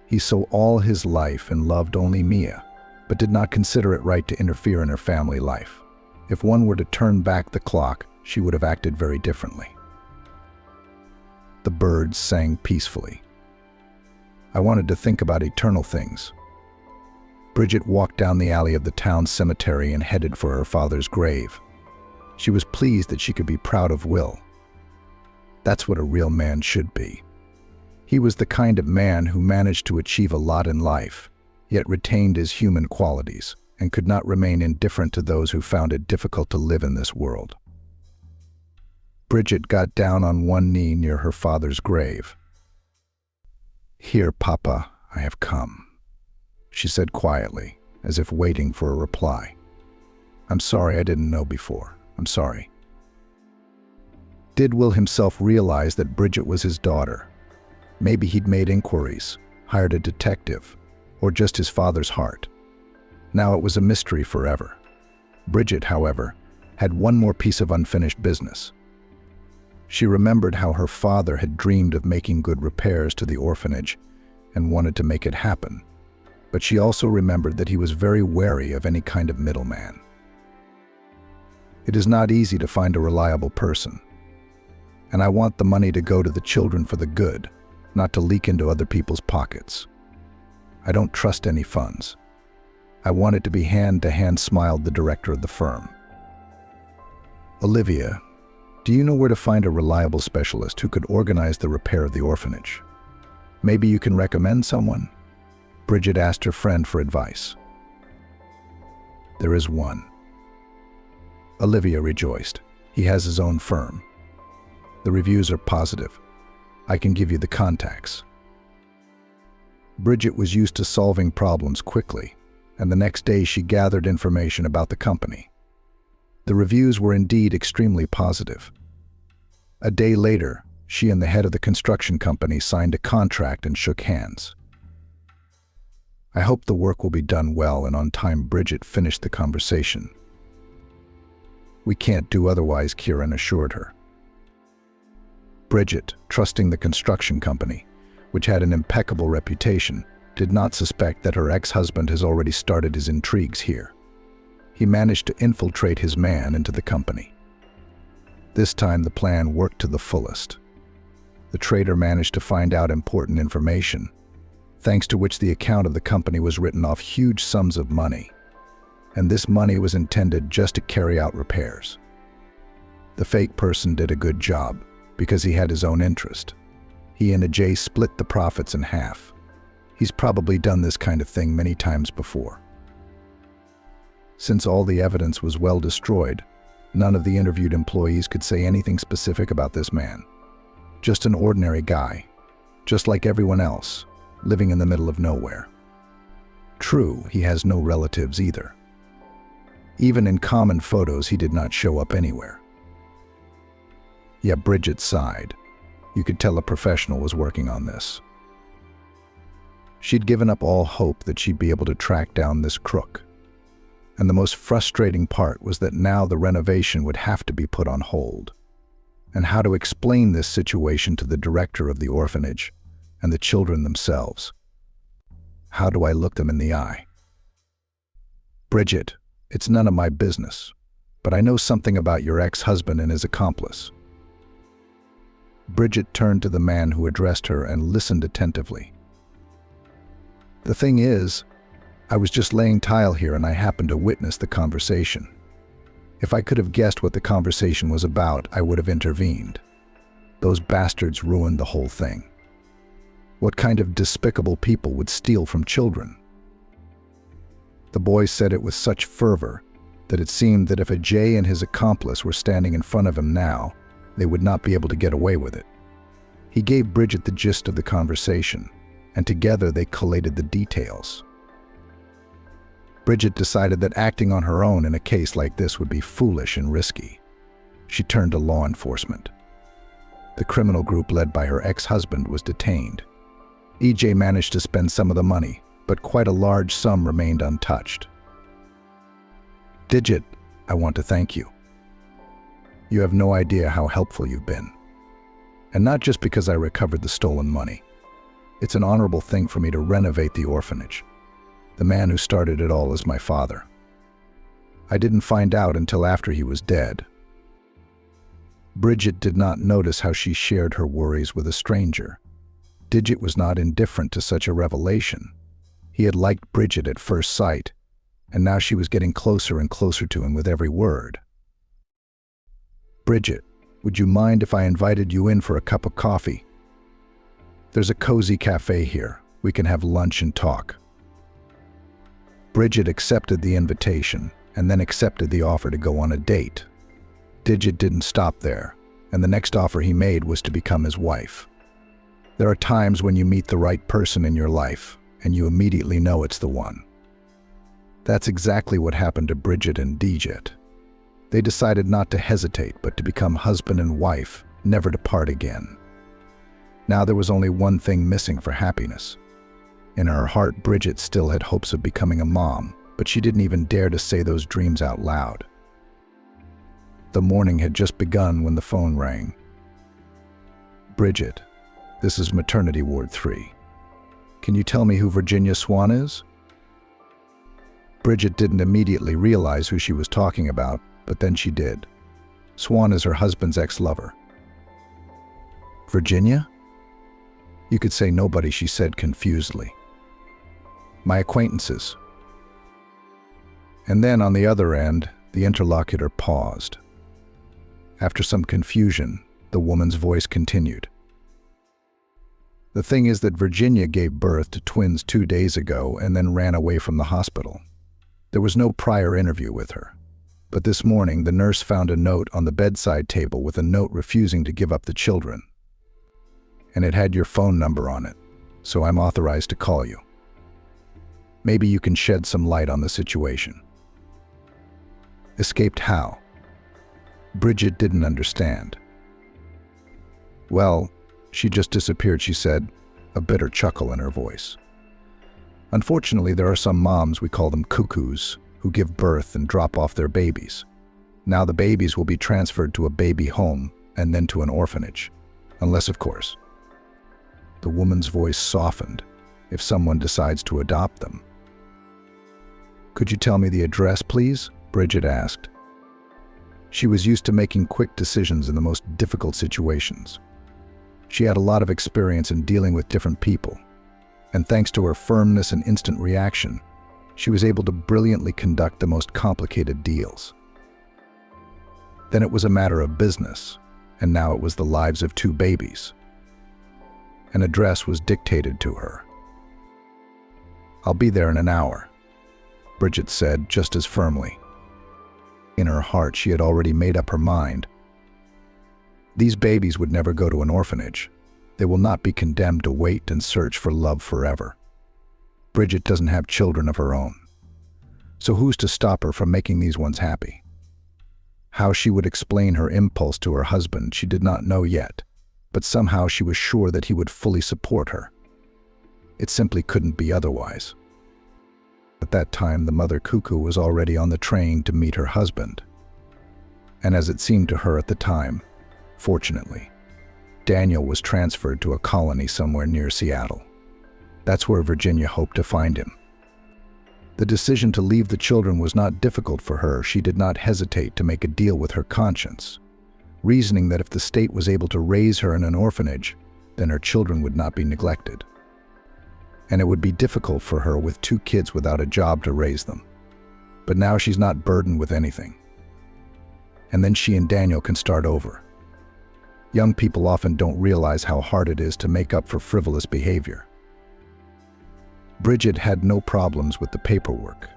He saw all his life and loved only Mia, but did not consider it right to interfere in her family life. If one were to turn back the clock, she would have acted very differently. The birds sang peacefully. I wanted to think about eternal things. Bridget walked down the alley of the town cemetery and headed for her father's grave. She was pleased that she could be proud of Will. That's what a real man should be. He was the kind of man who managed to achieve a lot in life, yet retained his human qualities and could not remain indifferent to those who found it difficult to live in this world. Bridget got down on one knee near her father's grave. "Here, Papa, I have come," she said quietly, as if waiting for a reply. "I'm sorry I didn't know before. I'm sorry." Did Will himself realize that Bridget was his daughter? Maybe he'd made inquiries, hired a detective, or just his father's heart. Now it was a mystery forever. Bridget, however, had one more piece of unfinished business. She remembered how her father had dreamed of making good repairs to the orphanage and wanted to make it happen. But she also remembered that he was very wary of any kind of middleman. It is not easy to find a reliable person. And I want the money to go to the children for the good, not to leak into other people's pockets. I don't trust any funds. I want it to be hand-to-hand, smiled the director of the firm. Olivia, do you know where to find a reliable specialist who could organize the repair of the orphanage? Maybe you can recommend someone? Bridget asked her friend for advice. There is one. Olivia rejoiced. He has his own firm. The reviews are positive. I can give you the contacts. Bridget was used to solving problems quickly, and the next day she gathered information about the company. The reviews were indeed extremely positive. A day later, she and the head of the construction company signed a contract and shook hands. I hope the work will be done well and on time, Bridget finished the conversation. We can't do otherwise, Kieran assured her. Bridget, trusting the construction company, which had an impeccable reputation, did not suspect that her ex-husband has already started his intrigues here. He managed to infiltrate his man into the company. This time the plan worked to the fullest. The traitor managed to find out important information, thanks to which the account of the company was written off huge sums of money. And this money was intended just to carry out repairs. The fake person did a good job because he had his own interest. He and Ajay split the profits in half. He's probably done this kind of thing many times before. Since all the evidence was well destroyed, none of the interviewed employees could say anything specific about this man. Just an ordinary guy, just like everyone else, living in the middle of nowhere. True, he has no relatives either. Even in common photos, he did not show up anywhere. Yet Bridget sighed. You could tell a professional was working on this. She'd given up all hope that she'd be able to track down this crook. And the most frustrating part was that now the renovation would have to be put on hold. And how to explain this situation to the director of the orphanage and the children themselves? How do I look them in the eye? Bridget, it's none of my business, but I know something about your ex-husband and his accomplice. Bridget turned to the man who addressed her and listened attentively. The thing is, I was just laying tile here and I happened to witness the conversation. If I could have guessed what the conversation was about, I would have intervened. Those bastards ruined the whole thing. What kind of despicable people would steal from children? The boy said it with such fervor that it seemed that if Ajay and his accomplice were standing in front of him now, they would not be able to get away with it. He gave Bridget the gist of the conversation, and together they collated the details. Bridget decided that acting on her own in a case like this would be foolish and risky. She turned to law enforcement. The criminal group led by her ex-husband was detained. EJ managed to spend some of the money, but quite a large sum remained untouched. Digit, I want to thank you. You have no idea how helpful you've been. And not just because I recovered the stolen money. It's an honorable thing for me to renovate the orphanage. The man who started it all is my father. I didn't find out until after he was dead. Bridget did not notice how she shared her worries with a stranger. Digit was not indifferent to such a revelation. He had liked Bridget at first sight, and now she was getting closer and closer to him with every word. Bridget, would you mind if I invited you in for a cup of coffee? There's a cozy cafe here. We can have lunch and talk. Bridget accepted the invitation and then accepted the offer to go on a date. Digit didn't stop there, and the next offer he made was to become his wife. There are times when you meet the right person in your life, and you immediately know it's the one. That's exactly what happened to Bridget and Digit. They decided not to hesitate, but to become husband and wife, never to part again. Now there was only one thing missing for happiness. In her heart, Bridget still had hopes of becoming a mom, but she didn't even dare to say those dreams out loud. The morning had just begun when the phone rang. Bridget, this is Maternity Ward 3. Can you tell me who Virginia Swan is? Bridget didn't immediately realize who she was talking about, but then she did. Swan is her husband's ex-lover. Virginia? You could say nobody, she said confusedly. My acquaintances. And then on the other end, the interlocutor paused. After some confusion, the woman's voice continued. The thing is that Virginia gave birth to twins 2 days ago and then ran away from the hospital. There was no prior interview with her. But this morning, the nurse found a note on the bedside table with a note refusing to give up the children. And it had your phone number on it, so I'm authorized to call you. Maybe you can shed some light on the situation. Escaped how? Bridget didn't understand. Well, she just disappeared, she said, a bitter chuckle in her voice. Unfortunately, there are some moms, we call them cuckoos, who give birth and drop off their babies. Now the babies will be transferred to a baby home and then to an orphanage. Unless, of course. The woman's voice softened. If someone decides to adopt them. Could you tell me the address, please? Bridget asked. She was used to making quick decisions in the most difficult situations. She had a lot of experience in dealing with different people, and thanks to her firmness and instant reaction, she was able to brilliantly conduct the most complicated deals. Then it was a matter of business, and now it was the lives of 2 babies. An address was dictated to her. "I'll be there in an hour," Bridget said just as firmly. In her heart, she had already made up her mind. These babies would never go to an orphanage. They will not be condemned to wait and search for love forever. Bridget doesn't have children of her own. So who's to stop her from making these ones happy? How she would explain her impulse to her husband, she did not know yet, but somehow she was sure that he would fully support her. It simply couldn't be otherwise. At that time, the mother cuckoo was already on the train to meet her husband. And as it seemed to her at the time, fortunately, Daniel was transferred to a colony somewhere near Seattle. That's where Virginia hoped to find him. The decision to leave the children was not difficult for her. She did not hesitate to make a deal with her conscience, reasoning that if the state was able to raise her in an orphanage, then her children would not be neglected. And it would be difficult for her with 2 kids without a job to raise them. But now she's not burdened with anything. And then she and Daniel can start over. Young people often don't realize how hard it is to make up for frivolous behavior. Bridget had no problems with the paperwork.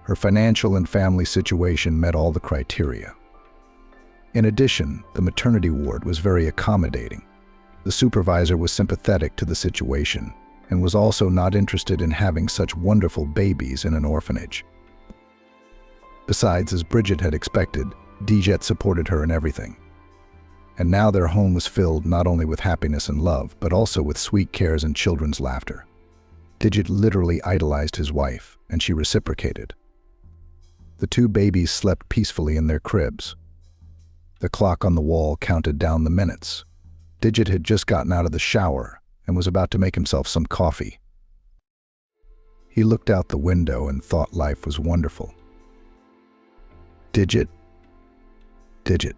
Her financial and family situation met all the criteria. In addition, the maternity ward was very accommodating. The supervisor was sympathetic to the situation and was also not interested in having such wonderful babies in an orphanage. Besides, as Bridget had expected, Digit supported her in everything. And now their home was filled not only with happiness and love, but also with sweet cares and children's laughter. Digit literally idolized his wife, and she reciprocated. The 2 babies slept peacefully in their cribs. The clock on the wall counted down the minutes. Digit had just gotten out of the shower and was about to make himself some coffee. He looked out the window and thought life was wonderful. Digit. Digit.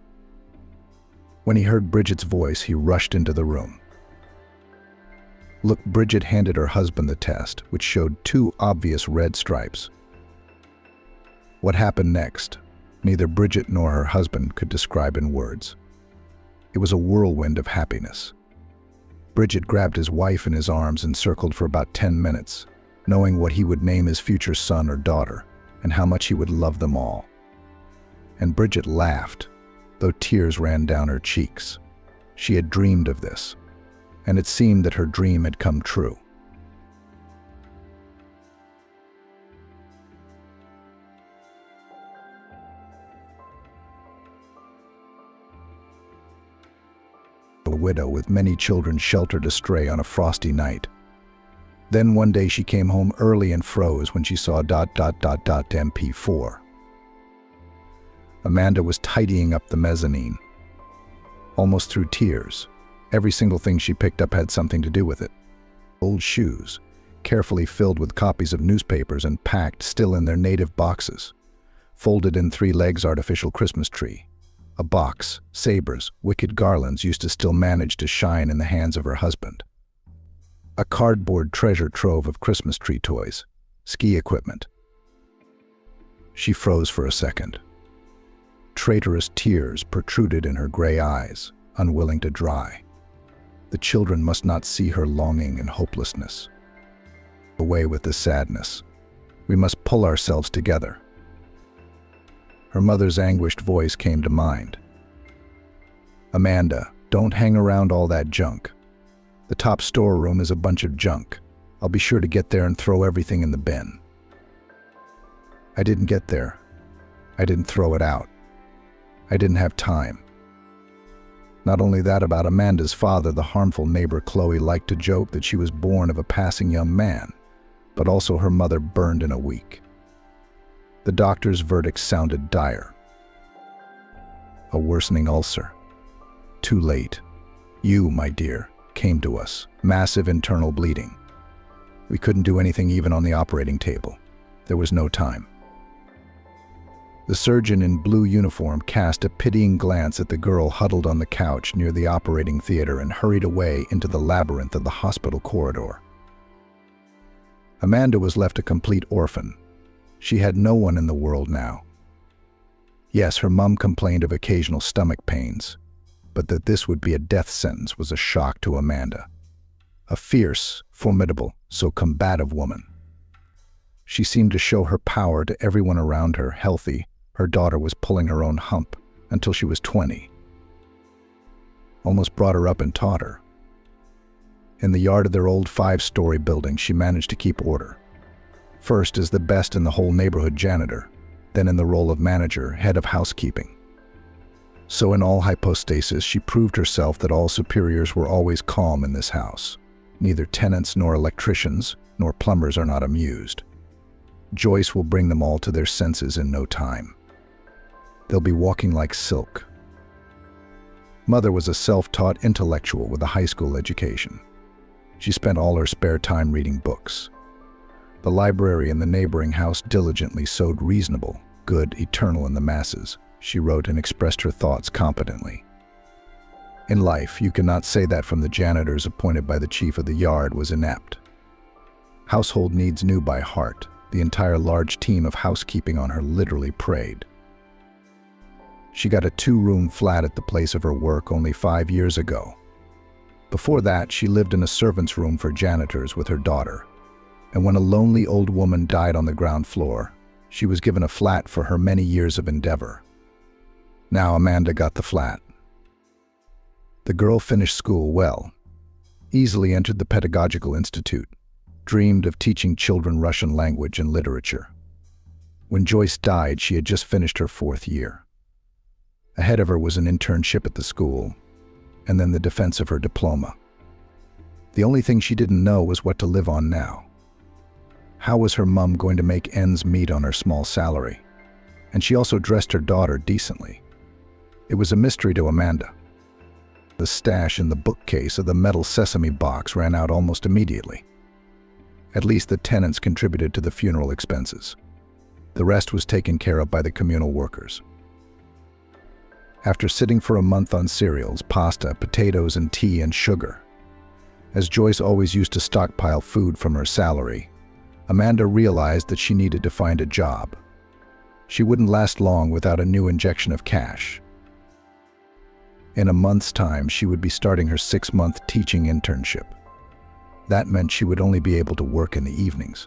When he heard Bridget's voice, he rushed into the room. Look, Bridget handed her husband the test, which showed 2 obvious red stripes. What happened next, neither Bridget nor her husband could describe in words. It was a whirlwind of happiness. Bridget grabbed his wife in his arms and circled for about 10 minutes, knowing what he would name his future son or daughter, and how much he would love them all. And Bridget laughed, though tears ran down her cheeks. She had dreamed of this, and it seemed that her dream had come true. A widow with many children sheltered astray on a frosty night. Then one day she came home early and froze when she saw ... MP4. Amanda was tidying up the mezzanine. Almost through tears, every single thing she picked up had something to do with it. Old shoes, carefully filled with copies of newspapers and packed still in their native boxes. Folded in 3 legs artificial Christmas tree. A box, sabers, wicked garlands used to still manage to shine in the hands of her husband. A cardboard treasure trove of Christmas tree toys, ski equipment. She froze for a second. Traitorous tears protruded in her gray eyes, unwilling to dry. The children must not see her longing and hopelessness. Away with the sadness. We must pull ourselves together. Her mother's anguished voice came to mind. Amanda, don't hang around all that junk. The top storeroom is a bunch of junk. I'll be sure to get there and throw everything in the bin. I didn't get there. I didn't throw it out. I didn't have time. Not only that, about Amanda's father, the harmful neighbor Chloe liked to joke that she was born of a passing young man, but also her mother burned in a week. The doctor's verdict sounded dire. A worsening ulcer. Too late. You, my dear, came to us. Massive internal bleeding. We couldn't do anything even on the operating table. There was no time. The surgeon in blue uniform cast a pitying glance at the girl huddled on the couch near the operating theater and hurried away into the labyrinth of the hospital corridor. Amanda was left a complete orphan. She had no one in the world now. Yes, her mom complained of occasional stomach pains, but that this would be a death sentence was a shock to Amanda. A fierce, formidable, so combative woman. She seemed to show her power to everyone around her. Healthy, her daughter was pulling her own hump until she was 20. Almost brought her up and taught her. In the yard of their old 5-story building, she managed to keep order. First as the best in the whole neighborhood janitor, then in the role of manager, head of housekeeping. So in all hypostasis, she proved herself that all superiors were always calm in this house. Neither tenants nor electricians nor plumbers are not amused. Joyce will bring them all to their senses in no time. They'll be walking like silk. Mother was a self-taught intellectual with a high school education. She spent all her spare time reading books. The library in the neighboring house diligently sowed reasonable, good, eternal in the masses. She wrote and expressed her thoughts competently. In life, you cannot say that from the janitors appointed by the chief of the yard was inept. Household needs knew by heart. The entire large team of housekeeping on her literally prayed. She got a 2-room flat at the place of her work only 5 years ago. Before that, she lived in a servant's room for janitors with her daughter. And when a lonely old woman died on the ground floor, she was given a flat for her many years of endeavor. Now Amanda got the flat. The girl finished school well, easily entered the Pedagogical Institute, dreamed of teaching children Russian language and literature. When Joyce died, she had just finished her 4th year. Ahead of her was an internship at the school, and then the defense of her diploma. The only thing she didn't know was what to live on now. How was her mom going to make ends meet on her small salary? And she also dressed her daughter decently. It was a mystery to Amanda. The stash in the bookcase of the metal sesame box ran out almost immediately. At least the tenants contributed to the funeral expenses. The rest was taken care of by the communal workers. After sitting for a month on cereals, pasta, potatoes, and tea and sugar, as Joyce always used to stockpile food from her salary, Amanda realized that she needed to find a job. She wouldn't last long without a new injection of cash. In a month's time, she would be starting her 6-month teaching internship. That meant she would only be able to work in the evenings.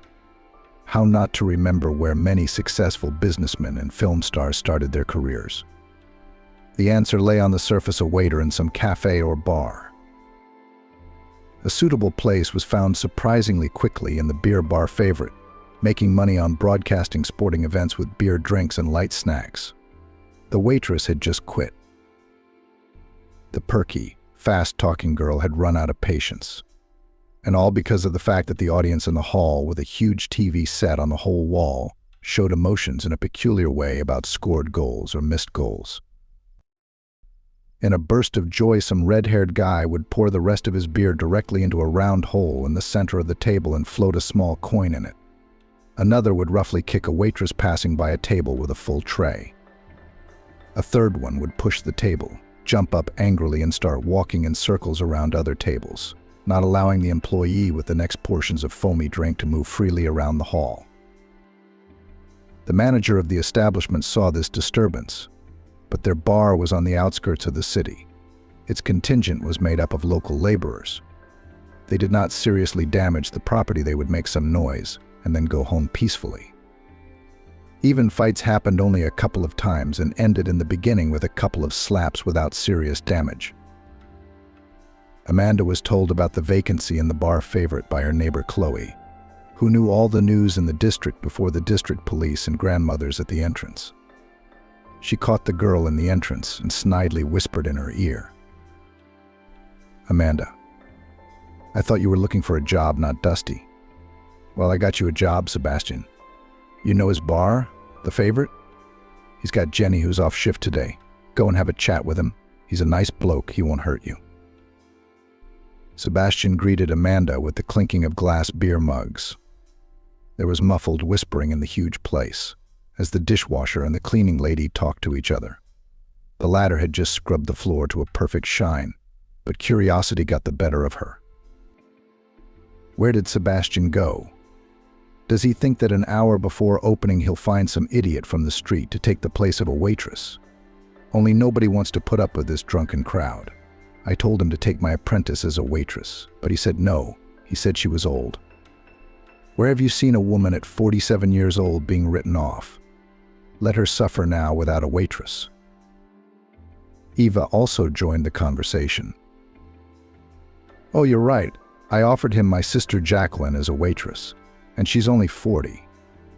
How not to remember where many successful businessmen and film stars started their careers? The answer lay on the surface: a waiter in some cafe or bar. A suitable place was found surprisingly quickly in the beer bar favorite, making money on broadcasting sporting events with beer drinks and light snacks. The waitress had just quit. The perky, fast-talking girl had run out of patience. And all because of the fact that the audience in the hall, with a huge TV set on the whole wall, showed emotions in a peculiar way about scored goals or missed goals. In a burst of joy, some red-haired guy would pour the rest of his beer directly into a round hole in the center of the table and float a small coin in it. Another would roughly kick a waitress passing by a table with a full tray. A third one would push the table, jump up angrily, and start walking in circles around other tables, not allowing the employee with the next portions of foamy drink to move freely around the hall. The manager of the establishment saw this disturbance, but their bar was on the outskirts of the city. Its contingent was made up of local laborers. They did not seriously damage the property. They would make some noise and then go home peacefully. Even fights happened only a couple of times and ended in the beginning with a couple of slaps without serious damage. Amanda was told about the vacancy in the bar favorite by her neighbor Chloe, who knew all the news in the district before the district police and grandmothers at the entrance. She caught the girl in the entrance and snidely whispered in her ear, "Amanda, I thought you were looking for a job, not Dusty." "Well, I got you a job, Sebastian. You know his bar, the favorite? He's got Jenny, who's off shift today. Go and have a chat with him. He's a nice bloke. He won't hurt you." Sebastian greeted Amanda with the clinking of glass beer mugs. There was muffled whispering in the huge place, as the dishwasher and the cleaning lady talked to each other. The latter had just scrubbed the floor to a perfect shine, but curiosity got the better of her. Where did Sebastian go? Does he think that an hour before opening he'll find some idiot from the street to take the place of a waitress? Only nobody wants to put up with this drunken crowd. I told him to take my apprentice as a waitress, but he said no. He said she was old. Where have you seen a woman at 47 years old being written off? Let her suffer now without a waitress. Eva also joined the conversation. Oh, you're right. I offered him my sister Jacqueline as a waitress, and she's only 40.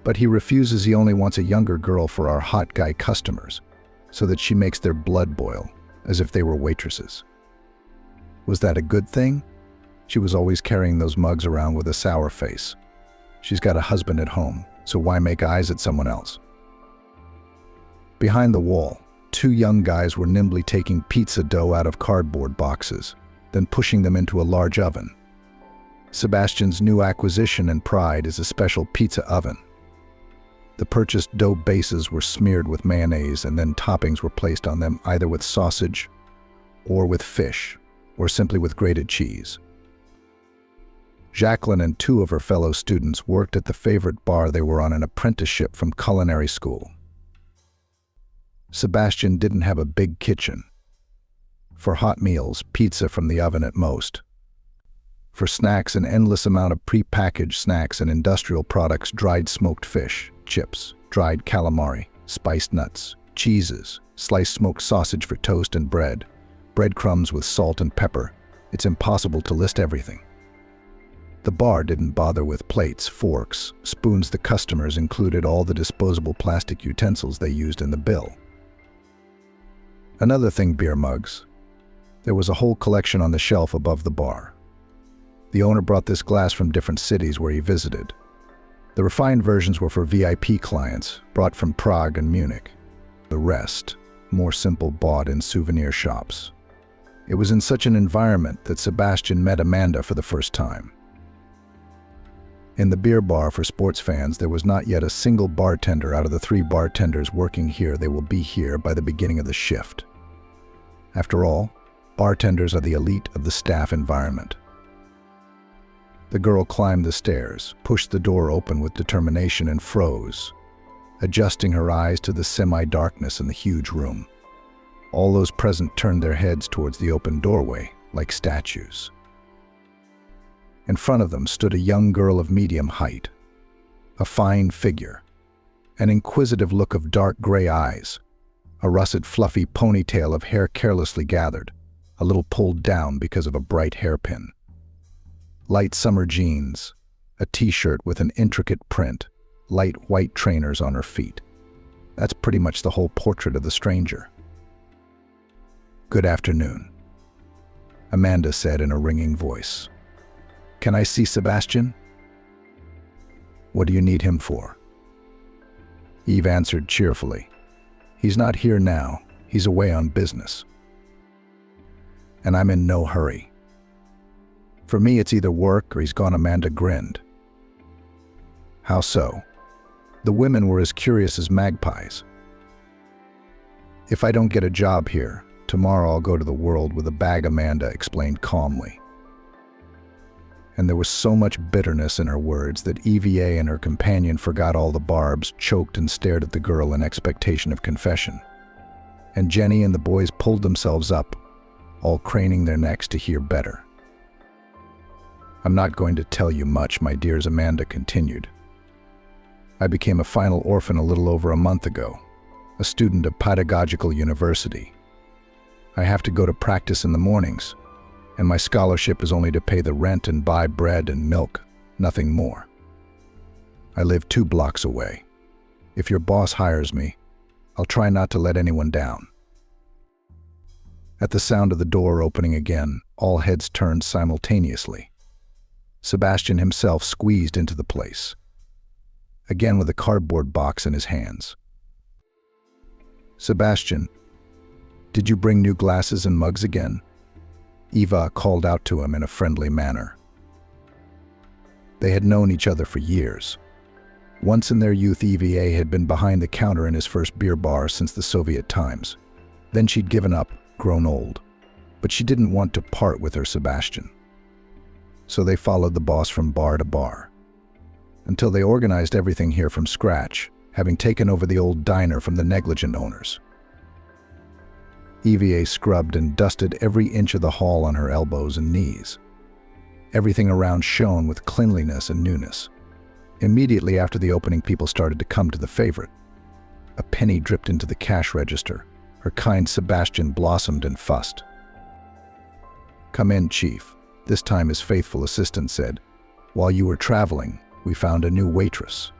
But he refuses. He only wants a younger girl for our hot guy customers, so that she makes their blood boil, as if they were waitresses. Was that a good thing? She was always carrying those mugs around with a sour face. She's got a husband at home, so why make eyes at someone else? Behind the wall, two young guys were nimbly taking pizza dough out of cardboard boxes, then pushing them into a large oven. Sebastian's new acquisition and pride is a special pizza oven. The purchased dough bases were smeared with mayonnaise, and then toppings were placed on them either with sausage or with fish, or simply with grated cheese. Jacqueline and two of her fellow students worked at the favorite bar. They were on an apprenticeship from culinary school. Sebastian didn't have a big kitchen. For hot meals, pizza from the oven at most. For snacks, an endless amount of pre-packaged snacks and industrial products: dried smoked fish, chips, dried calamari, spiced nuts, cheeses, sliced smoked sausage for toast and bread, breadcrumbs with salt and pepper. It's impossible to list everything. The bar didn't bother with plates, forks, spoons. The customers included all the disposable plastic utensils they used in the bill. Another thing, beer mugs. There was a whole collection on the shelf above the bar. The owner brought this glass from different cities where he visited. The refined versions were for VIP clients, brought from Prague and Munich. The rest, more simple, bought in souvenir shops. It was in such an environment that Sebastian met Amanda for the first time. In the beer bar for sports fans, there was not yet a single bartender out of the 3 bartenders working here. They will be here by the beginning of the shift. After all, bartenders are the elite of the staff environment. The girl climbed the stairs, pushed the door open with determination, and froze, adjusting her eyes to the semi-darkness in the huge room. All those present turned their heads towards the open doorway, like statues. In front of them stood a young girl of medium height, a fine figure, an inquisitive look of dark gray eyes, a russet fluffy ponytail of hair carelessly gathered, a little pulled down because of a bright hairpin. Light summer jeans, a t-shirt with an intricate print, light white trainers on her feet. That's pretty much the whole portrait of the stranger. "Good afternoon," Amanda said in a ringing voice. "Can I see Sebastian?" "What do you need him for?" Eve answered cheerfully. "He's not here now. He's away on business. And I'm in no hurry. For me, it's either work or he's gone." Amanda grinned. "How so?" The women were as curious as magpies. "If I don't get a job here, tomorrow I'll go to the world with a bag," Amanda explained calmly. And there was so much bitterness in her words that EVA and her companion forgot all the barbs, choked and stared at the girl in expectation of confession. And Jenny and the boys pulled themselves up, all craning their necks to hear better. "I'm not going to tell you much, my dears," Amanda continued. "I became a final orphan a little over a month ago, a student of pedagogical university. I have to go to practice in the mornings, and my scholarship is only to pay the rent and buy bread and milk, nothing more. I live 2 blocks away. If your boss hires me, I'll try not to let anyone down." At the sound of the door opening again, all heads turned simultaneously. Sebastian himself squeezed into the place, again with a cardboard box in his hands. "Sebastian, did you bring new glasses and mugs again?" Eva called out to him in a friendly manner. They had known each other for years. Once in their youth, EVA had been behind the counter in his first beer bar since the Soviet times. Then she'd given up, grown old. But she didn't want to part with her Sebastian. So they followed the boss from bar to bar, until they organized everything here from scratch, having taken over the old diner from the negligent owners. EVA scrubbed and dusted every inch of the hall on her elbows and knees. Everything around shone with cleanliness and newness. Immediately after the opening, people started to come to the favorite. A penny dripped into the cash register. Her kind Sebastian blossomed and fussed. "Come in, Chief," this time his faithful assistant said. "While you were traveling, we found a new waitress.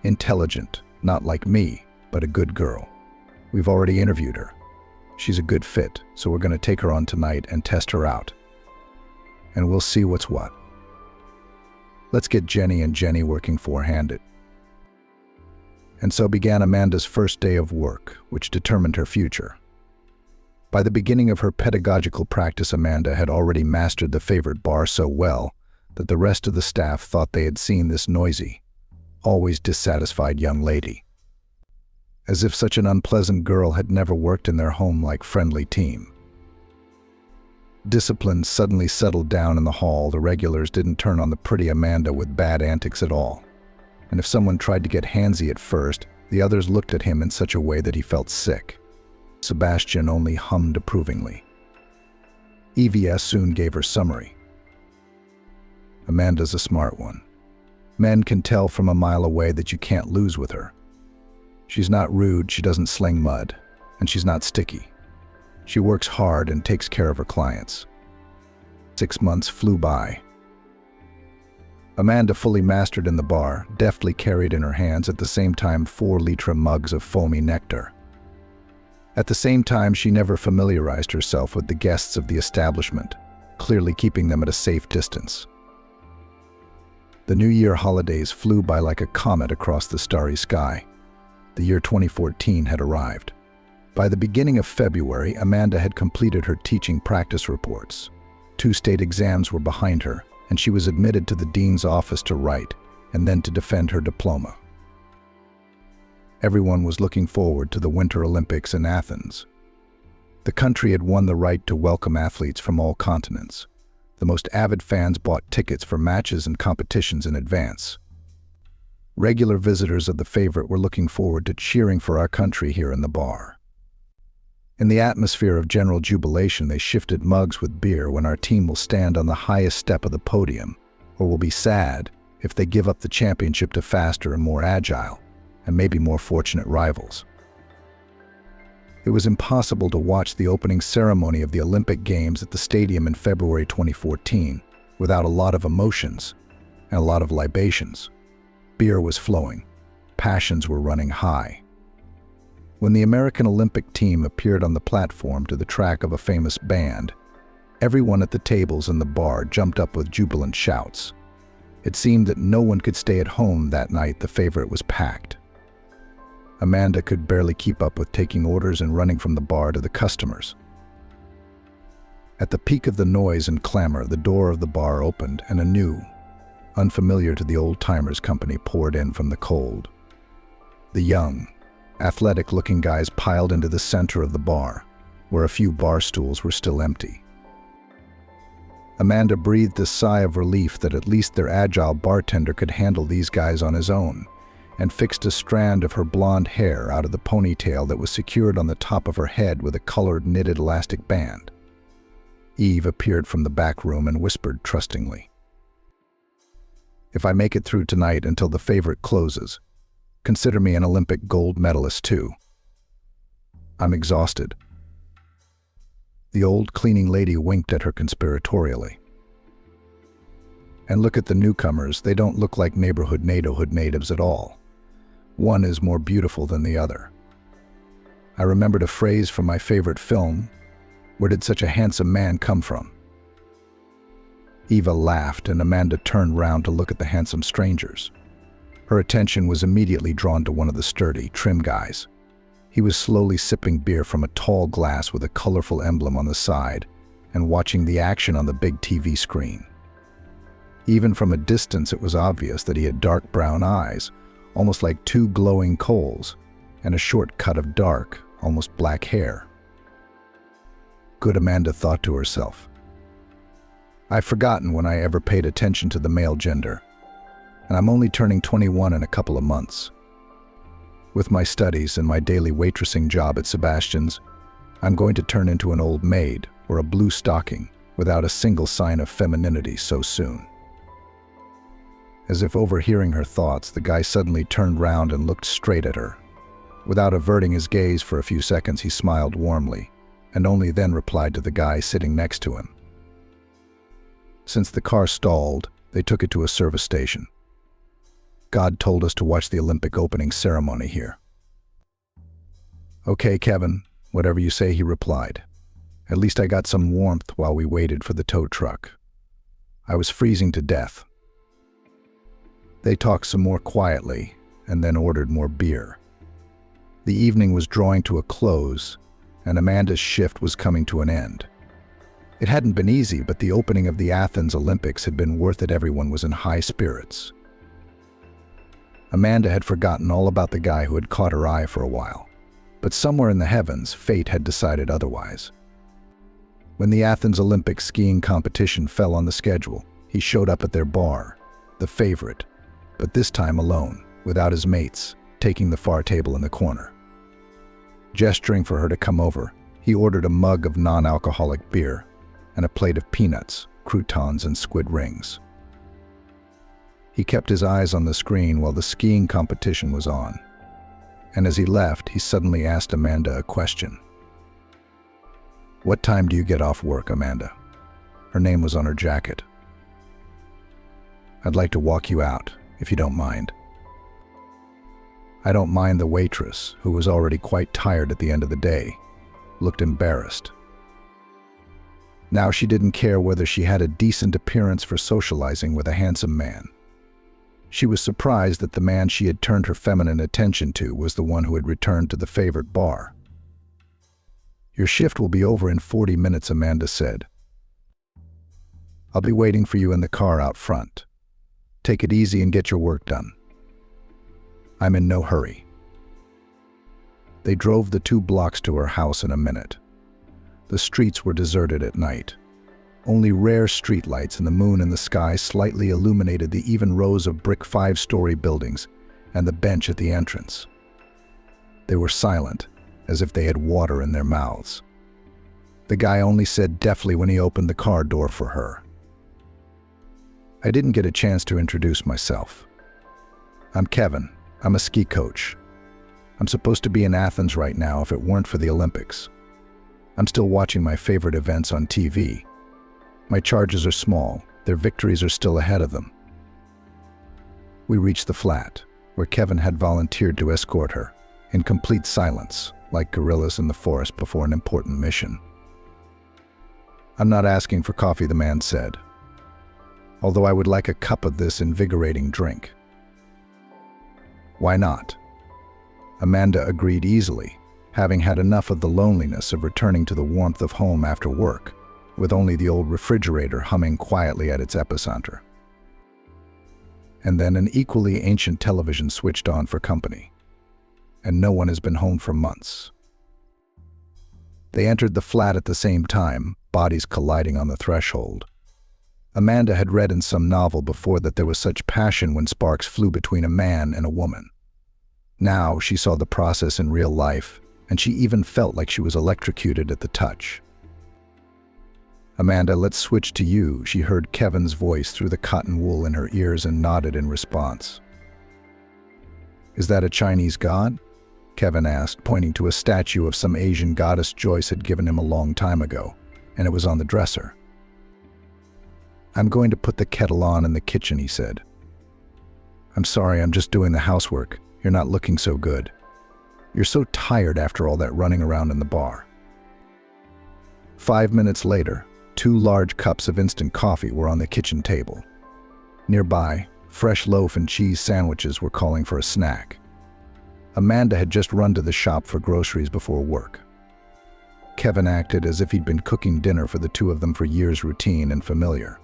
Intelligent, not like me, but a good girl. We've already interviewed her. She's a good fit, so we're going to take her on tonight and test her out. And we'll see what's what. Let's get Jenny and Jenny working four-handed." And so began Amanda's first day of work, which determined her future. By the beginning of her pedagogical practice, Amanda had already mastered the favorite bar so well that the rest of the staff thought they had seen this noisy, always dissatisfied young lady. As if such an unpleasant girl had never worked in their home-like friendly team. Discipline suddenly settled down in the hall. The regulars didn't turn on the pretty Amanda with bad antics at all. And if someone tried to get handsy at first, the others looked at him in such a way that he felt sick. Sebastian only hummed approvingly. EVS soon gave her summary. "Amanda's a smart one. Men can tell from a mile away that you can't lose with her. She's not rude, she doesn't sling mud, and she's not sticky. She works hard and takes care of her clients." 6 months flew by. Amanda fully mastered in the bar, deftly carried in her hands at the same time 4-liter mugs of foamy nectar. At the same time, she never familiarized herself with the guests of the establishment, clearly keeping them at a safe distance. The New Year holidays flew by like a comet across the starry sky. The year 2014 had arrived. By the beginning of February, Amanda had completed her teaching practice reports. 2 state exams were behind her, and she was admitted to the dean's office to write and then to defend her diploma. Everyone was looking forward to the Winter Olympics in Athens. The country had won the right to welcome athletes from all continents. The most avid fans bought tickets for matches and competitions in advance. Regular visitors of the favorite were looking forward to cheering for our country here in the bar. In the atmosphere of general jubilation, they shifted mugs with beer when our team will stand on the highest step of the podium, or will be sad if they give up the championship to faster and more agile, and maybe more fortunate rivals. It was impossible to watch the opening ceremony of the Olympic Games at the stadium in February 2014 without a lot of emotions and a lot of libations. Beer was flowing. Passions were running high. When the American Olympic team appeared on the platform to the track of a famous band, everyone at the tables in the bar jumped up with jubilant shouts. It seemed that no one could stay at home that night. The favorite was packed. Amanda could barely keep up with taking orders and running from the bar to the customers. At the peak of the noise and clamor, the door of the bar opened and a new, unfamiliar to the old-timers company poured in from the cold. The young, athletic-looking guys piled into the center of the bar, where a few bar stools were still empty. Amanda breathed a sigh of relief that at least their agile bartender could handle these guys on his own, and fixed a strand of her blonde hair out of the ponytail that was secured on the top of her head with a colored knitted elastic band. Eve appeared from the back room and whispered trustingly, "If I make it through tonight until the favorite closes, consider me an Olympic gold medalist too. I'm exhausted." The old cleaning lady winked at her conspiratorially. "And look at the newcomers, they don't look like neighborhood natives at all. One is more beautiful than the other. I remembered a phrase from my favorite film, 'Where did such a handsome man come from?'" Eva laughed and Amanda turned round to look at the handsome strangers. Her attention was immediately drawn to one of the sturdy, trim guys. He was slowly sipping beer from a tall glass with a colorful emblem on the side and watching the action on the big TV screen. Even from a distance, it was obvious that he had dark brown eyes, almost like two glowing coals, and a short cut of dark, almost black hair. Good, Amanda thought to herself. I've forgotten when I ever paid attention to the male gender, and I'm only turning 21 in a couple of months. With my studies and my daily waitressing job at Sebastian's, I'm going to turn into an old maid or a blue stocking without a single sign of femininity so soon. As if overhearing her thoughts, the guy suddenly turned round and looked straight at her. Without averting his gaze for a few seconds, he smiled warmly, and only then replied to the guy sitting next to him. Since the car stalled, they took it to a service station. God told us to watch the Olympic opening ceremony here. Okay, Kevin, whatever you say, he replied. At least I got some warmth while we waited for the tow truck. I was freezing to death. They talked some more quietly, and then ordered more beer. The evening was drawing to a close, and Amanda's shift was coming to an end. It hadn't been easy, but the opening of the Athens Olympics had been worth it. Everyone was in high spirits. Amanda had forgotten all about the guy who had caught her eye for a while, but somewhere in the heavens, fate had decided otherwise. When the Athens Olympic skiing competition fell on the schedule, he showed up at their bar, the favorite, but this time alone, without his mates, taking the far table in the corner. Gesturing for her to come over, he ordered a mug of non-alcoholic beer and a plate of peanuts, croutons, and squid rings. He kept his eyes on the screen while the skiing competition was on, and as he left, he suddenly asked Amanda a question. "What time do you get off work, Amanda?" Her name was on her jacket. "I'd like to walk you out, if you don't mind." "I don't mind." The waitress, who was already quite tired at the end of the day, looked embarrassed. Now she didn't care whether she had a decent appearance for socializing with a handsome man. She was surprised that the man she had turned her feminine attention to was the one who had returned to the favorite bar. "Your shift will be over in 40 minutes, Amanda said. "I'll be waiting for you in the car out front. Take it easy and get your work done." "I'm in no hurry." They drove the 2 blocks to her house in a minute. The streets were deserted at night. Only rare streetlights and the moon in the sky slightly illuminated the even rows of brick 5-story buildings and the bench at the entrance. They were silent, as if they had water in their mouths. The guy only said deftly when he opened the car door for her. "I didn't get a chance to introduce myself. I'm Kevin. I'm a ski coach. I'm supposed to be in Athens right now if it weren't for the Olympics. I'm still watching my favorite events on TV. My charges are small. Their victories are still ahead of them." We reached the flat, where Kevin had volunteered to escort her, in complete silence, like gorillas in the forest before an important mission. "I'm not asking for coffee," the man said, "although I would like a cup of this invigorating drink." "Why not?" Amanda agreed easily, having had enough of the loneliness of returning to the warmth of home after work, with only the old refrigerator humming quietly at its epicenter. And then an equally ancient television switched on for company. And no one has been home for months. They entered the flat at the same time, bodies colliding on the threshold. Amanda had read in some novel before that there was such passion when sparks flew between a man and a woman. Now she saw the process in real life, and she even felt like she was electrocuted at the touch. "Amanda, let's switch to you," she heard Kevin's voice through the cotton wool in her ears and nodded in response. "Is that a Chinese god?" Kevin asked, pointing to a statue of some Asian goddess Joyce had given him a long time ago, and it was on the dresser. "I'm going to put the kettle on in the kitchen," he said. "I'm sorry, I'm just doing the housework. You're not looking so good. You're so tired after all that running around in the bar." 5 minutes later, 2 large cups of instant coffee were on the kitchen table. Nearby, fresh loaf and cheese sandwiches were calling for a snack. Amanda had just run to the shop for groceries before work. Kevin acted as if he'd been cooking dinner for the 2 of them for years, routine and familiar.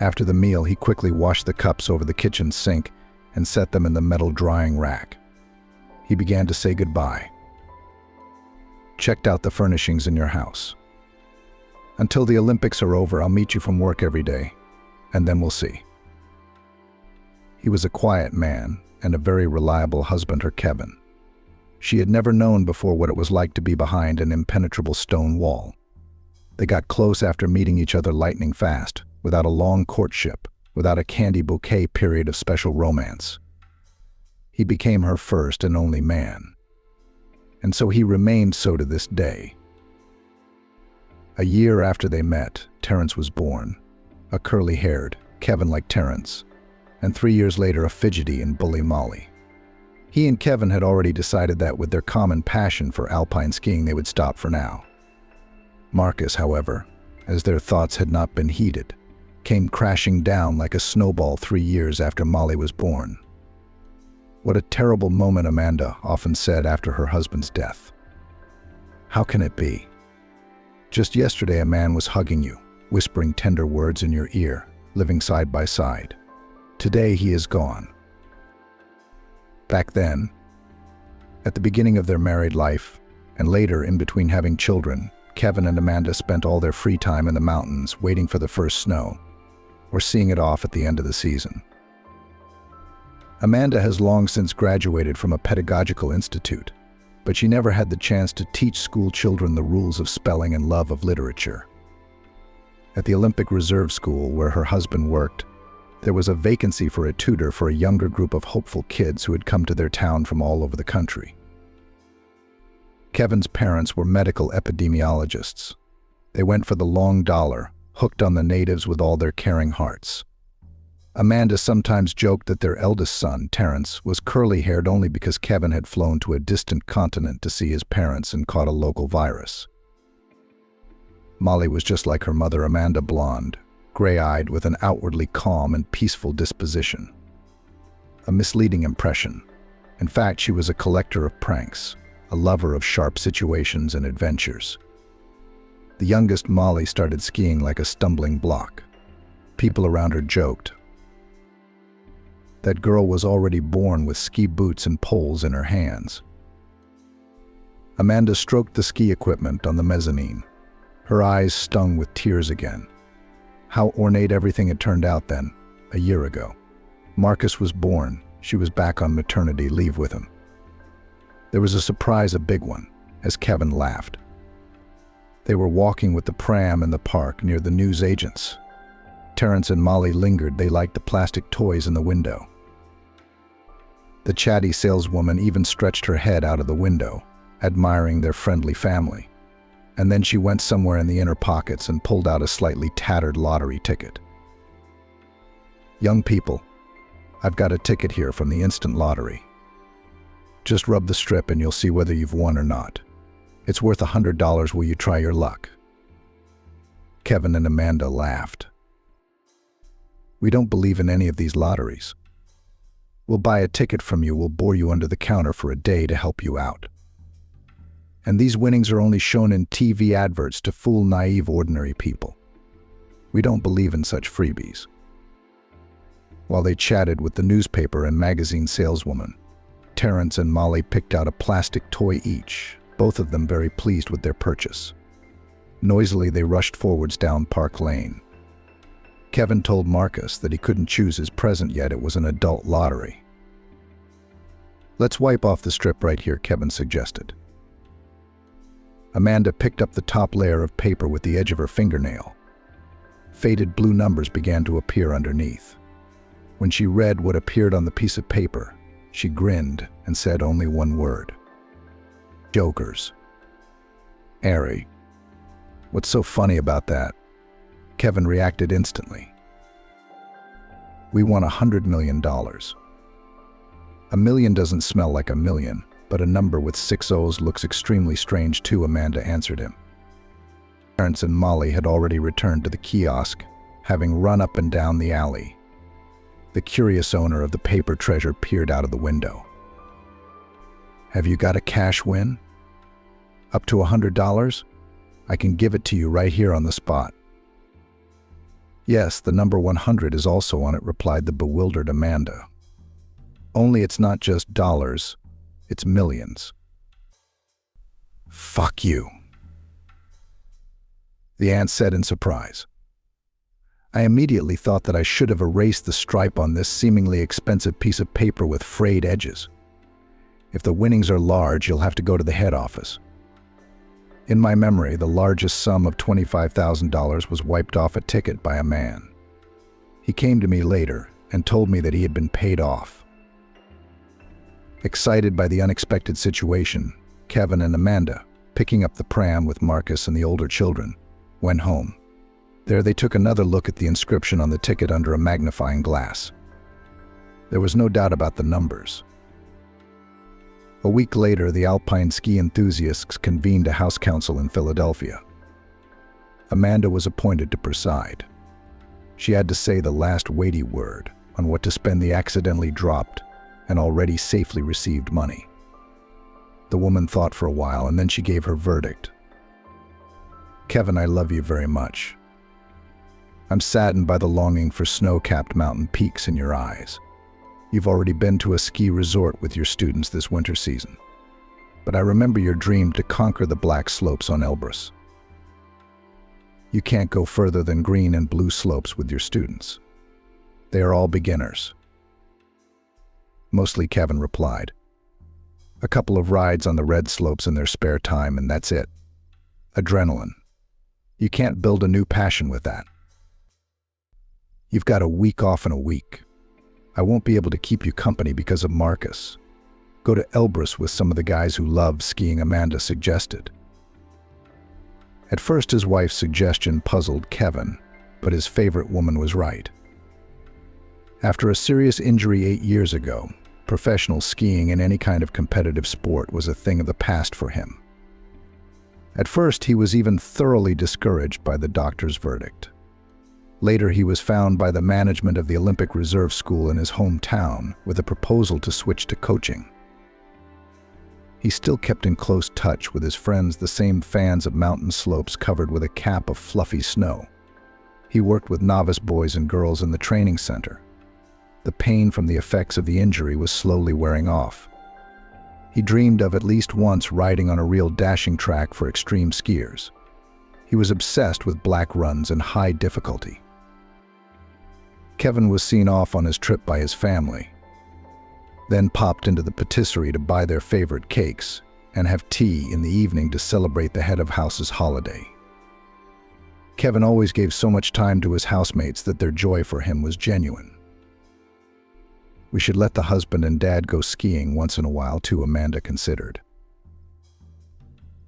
After the meal, he quickly washed the cups over the kitchen sink and set them in the metal drying rack. He began to say goodbye. Checked out the furnishings in your house. Until the Olympics are over, I'll meet you from work every day, and then we'll see. He was a quiet man and a very reliable husband to Kevin. She had never known before what it was like to be behind an impenetrable stone wall. They got close after meeting each other lightning fast, without a long courtship, without a candy bouquet period of special romance. He became her first and only man. And so he remained so to this day. A year after they met, Terence was born, a curly-haired, Kevin like Terence, and 3 years later a fidgety and bully Molly. He and Kevin had already decided that with their common passion for alpine skiing they would stop for now. Marcus, however, as their thoughts had not been heeded, came crashing down like a snowball 3 years after Molly was born. What a terrible moment, Amanda often said after her husband's death. How can it be? Just yesterday a man was hugging you, whispering tender words in your ear, living side by side. Today he is gone. Back then, at the beginning of their married life, and later in between having children, Kevin and Amanda spent all their free time in the mountains waiting for the first snow, or seeing it off at the end of the season. Amanda has long since graduated from a pedagogical institute, but she never had the chance to teach school children the rules of spelling and love of literature. At the Olympic Reserve School, where her husband worked, there was a vacancy for a tutor for a younger group of hopeful kids who had come to their town from all over the country. Kevin's parents were medical epidemiologists. They went for the long dollar, hooked on the natives with all their caring hearts. Amanda sometimes joked that their eldest son, Terence, was curly-haired only because Kevin had flown to a distant continent to see his parents and caught a local virus. Molly was just like her mother Amanda, blonde, gray-eyed with an outwardly calm and peaceful disposition. A misleading impression. In fact, she was a collector of pranks, a lover of sharp situations and adventures. The youngest, Molly, started skiing like a stumbling block. People around her joked. That girl was already born with ski boots and poles in her hands. Amanda stroked the ski equipment on the mezzanine. Her eyes stung with tears again. How ornate everything had turned out then, a year ago. Marcus was born. She was back on maternity leave with him. There was a surprise, a big one, as Kevin laughed. They were walking with the pram in the park near the newsagents. Terence and Molly lingered. They liked the plastic toys in the window. The chatty saleswoman even stretched her head out of the window, admiring their friendly family. And then she went somewhere in the inner pockets and pulled out a slightly tattered lottery ticket. Young people, I've got a ticket here from the instant lottery. Just rub the strip and you'll see whether you've won or not. It's worth $100. Will you try your luck? Kevin and Amanda laughed. We don't believe in any of these lotteries. We'll buy a ticket from you. We'll bore you under the counter for a day to help you out. And these winnings are only shown in TV adverts to fool naive, ordinary people. We don't believe in such freebies. While they chatted with the newspaper and magazine saleswoman, Terence and Molly picked out a plastic toy each, both of them very pleased with their purchase. Noisily, they rushed forwards down Park Lane. Kevin told Marcus that he couldn't choose his present yet. It was an adult lottery. Let's wipe off the strip right here, Kevin suggested. Amanda picked up the top layer of paper with the edge of her fingernail. Faded blue numbers began to appear underneath. When she read what appeared on the piece of paper, she grinned and said only one word. Jokers. Airy. What's so funny about that? Kevin reacted instantly. We won $100 million. $1 million doesn't smell like $1 million, but a number with 6 O's looks extremely strange too, Amanda answered him. Terence and Molly had already returned to the kiosk, having run up and down the alley. The curious owner of the paper treasure peered out of the window. Have you got a cash win? Up to $100? I can give it to you right here on the spot. Yes, the number 100 is also on it, replied the bewildered Amanda. Only it's not just dollars, it's millions. Fuck you, the aunt said in surprise. I immediately thought that I should have erased the stripe on this seemingly expensive piece of paper with frayed edges. If the winnings are large, you'll have to go to the head office. In my memory, the largest sum of $25,000 was wiped off a ticket by a man. He came to me later and told me that he had been paid off. Excited by the unexpected situation, Kevin and Amanda, picking up the pram with Marcus and the older children, went home. There they took another look at the inscription on the ticket under a magnifying glass. There was no doubt about the numbers. A week later, the alpine ski enthusiasts convened a house council in Philadelphia. Amanda was appointed to preside. She had to say the last weighty word on what to spend the accidentally dropped and already safely received money. The woman thought for a while, and then she gave her verdict. Kevin, I love you very much. I'm saddened by the longing for snow-capped mountain peaks in your eyes. You've already been to a ski resort with your students this winter season. But I remember your dream to conquer the black slopes on Elbrus. You can't go further than green and blue slopes with your students. They are all beginners. Mostly, Kevin replied. A couple of rides on the red slopes in their spare time, and that's it. Adrenaline. You can't build a new passion with that. You've got a week off in a week. I won't be able to keep you company because of Marcus. Go to Elbrus with some of the guys who love skiing, Amanda suggested. At first, his wife's suggestion puzzled Kevin, but his favorite woman was right. After a serious injury 8 years ago, professional skiing in any kind of competitive sport was a thing of the past for him. At first, he was even thoroughly discouraged by the doctor's verdict. Later, he was found by the management of the Olympic Reserve School in his hometown with a proposal to switch to coaching. He still kept in close touch with his friends, the same fans of mountain slopes covered with a cap of fluffy snow. He worked with novice boys and girls in the training center. The pain from the effects of the injury was slowly wearing off. He dreamed of at least once riding on a real dashing track for extreme skiers. He was obsessed with black runs and high difficulty. Kevin was seen off on his trip by his family, then popped into the patisserie to buy their favorite cakes and have tea in the evening to celebrate the head of house's holiday. Kevin always gave so much time to his housemates that their joy for him was genuine. We should let the husband and dad go skiing once in a while too, Amanda considered.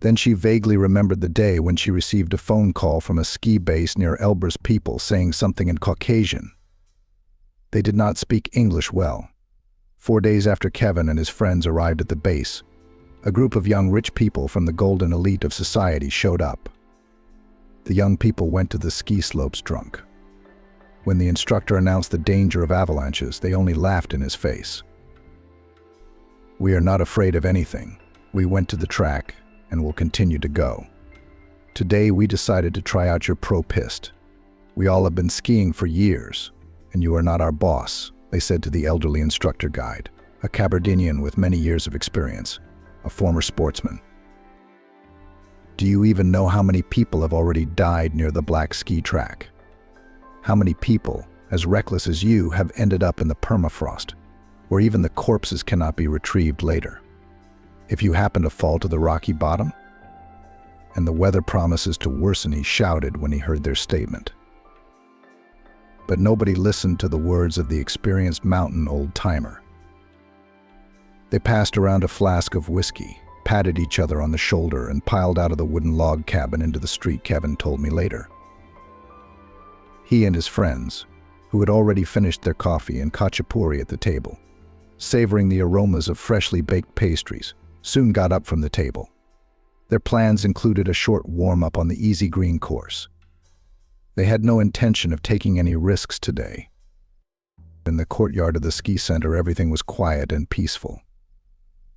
Then she vaguely remembered the day when she received a phone call from a ski base near Elbrus people saying something in Caucasian. They did not speak English well. 4 days after Kevin and his friends arrived at the base, a group of young rich people from the golden elite of society showed up. The young people went to the ski slopes drunk. When the instructor announced the danger of avalanches, they only laughed in his face. We are not afraid of anything. We went to the track and will continue to go. Today we decided to try out your pro pist. We all have been skiing for years, and you are not our boss, they said to the elderly instructor guide, a Cabardinian with many years of experience, a former sportsman. Do you even know how many people have already died near the black ski track? How many people, as reckless as you, have ended up in the permafrost, where even the corpses cannot be retrieved later? If you happen to fall to the rocky bottom? And the weather promises to worsen, he shouted when he heard their statement. But nobody listened to the words of the experienced mountain old-timer. They passed around a flask of whiskey, patted each other on the shoulder, and piled out of the wooden log cabin into the street, Kevin told me later. He and his friends, who had already finished their coffee and khachapuri at the table, savoring the aromas of freshly baked pastries, soon got up from the table. Their plans included a short warm-up on the easy green course. They had no intention of taking any risks today. In the courtyard of the ski center, everything was quiet and peaceful.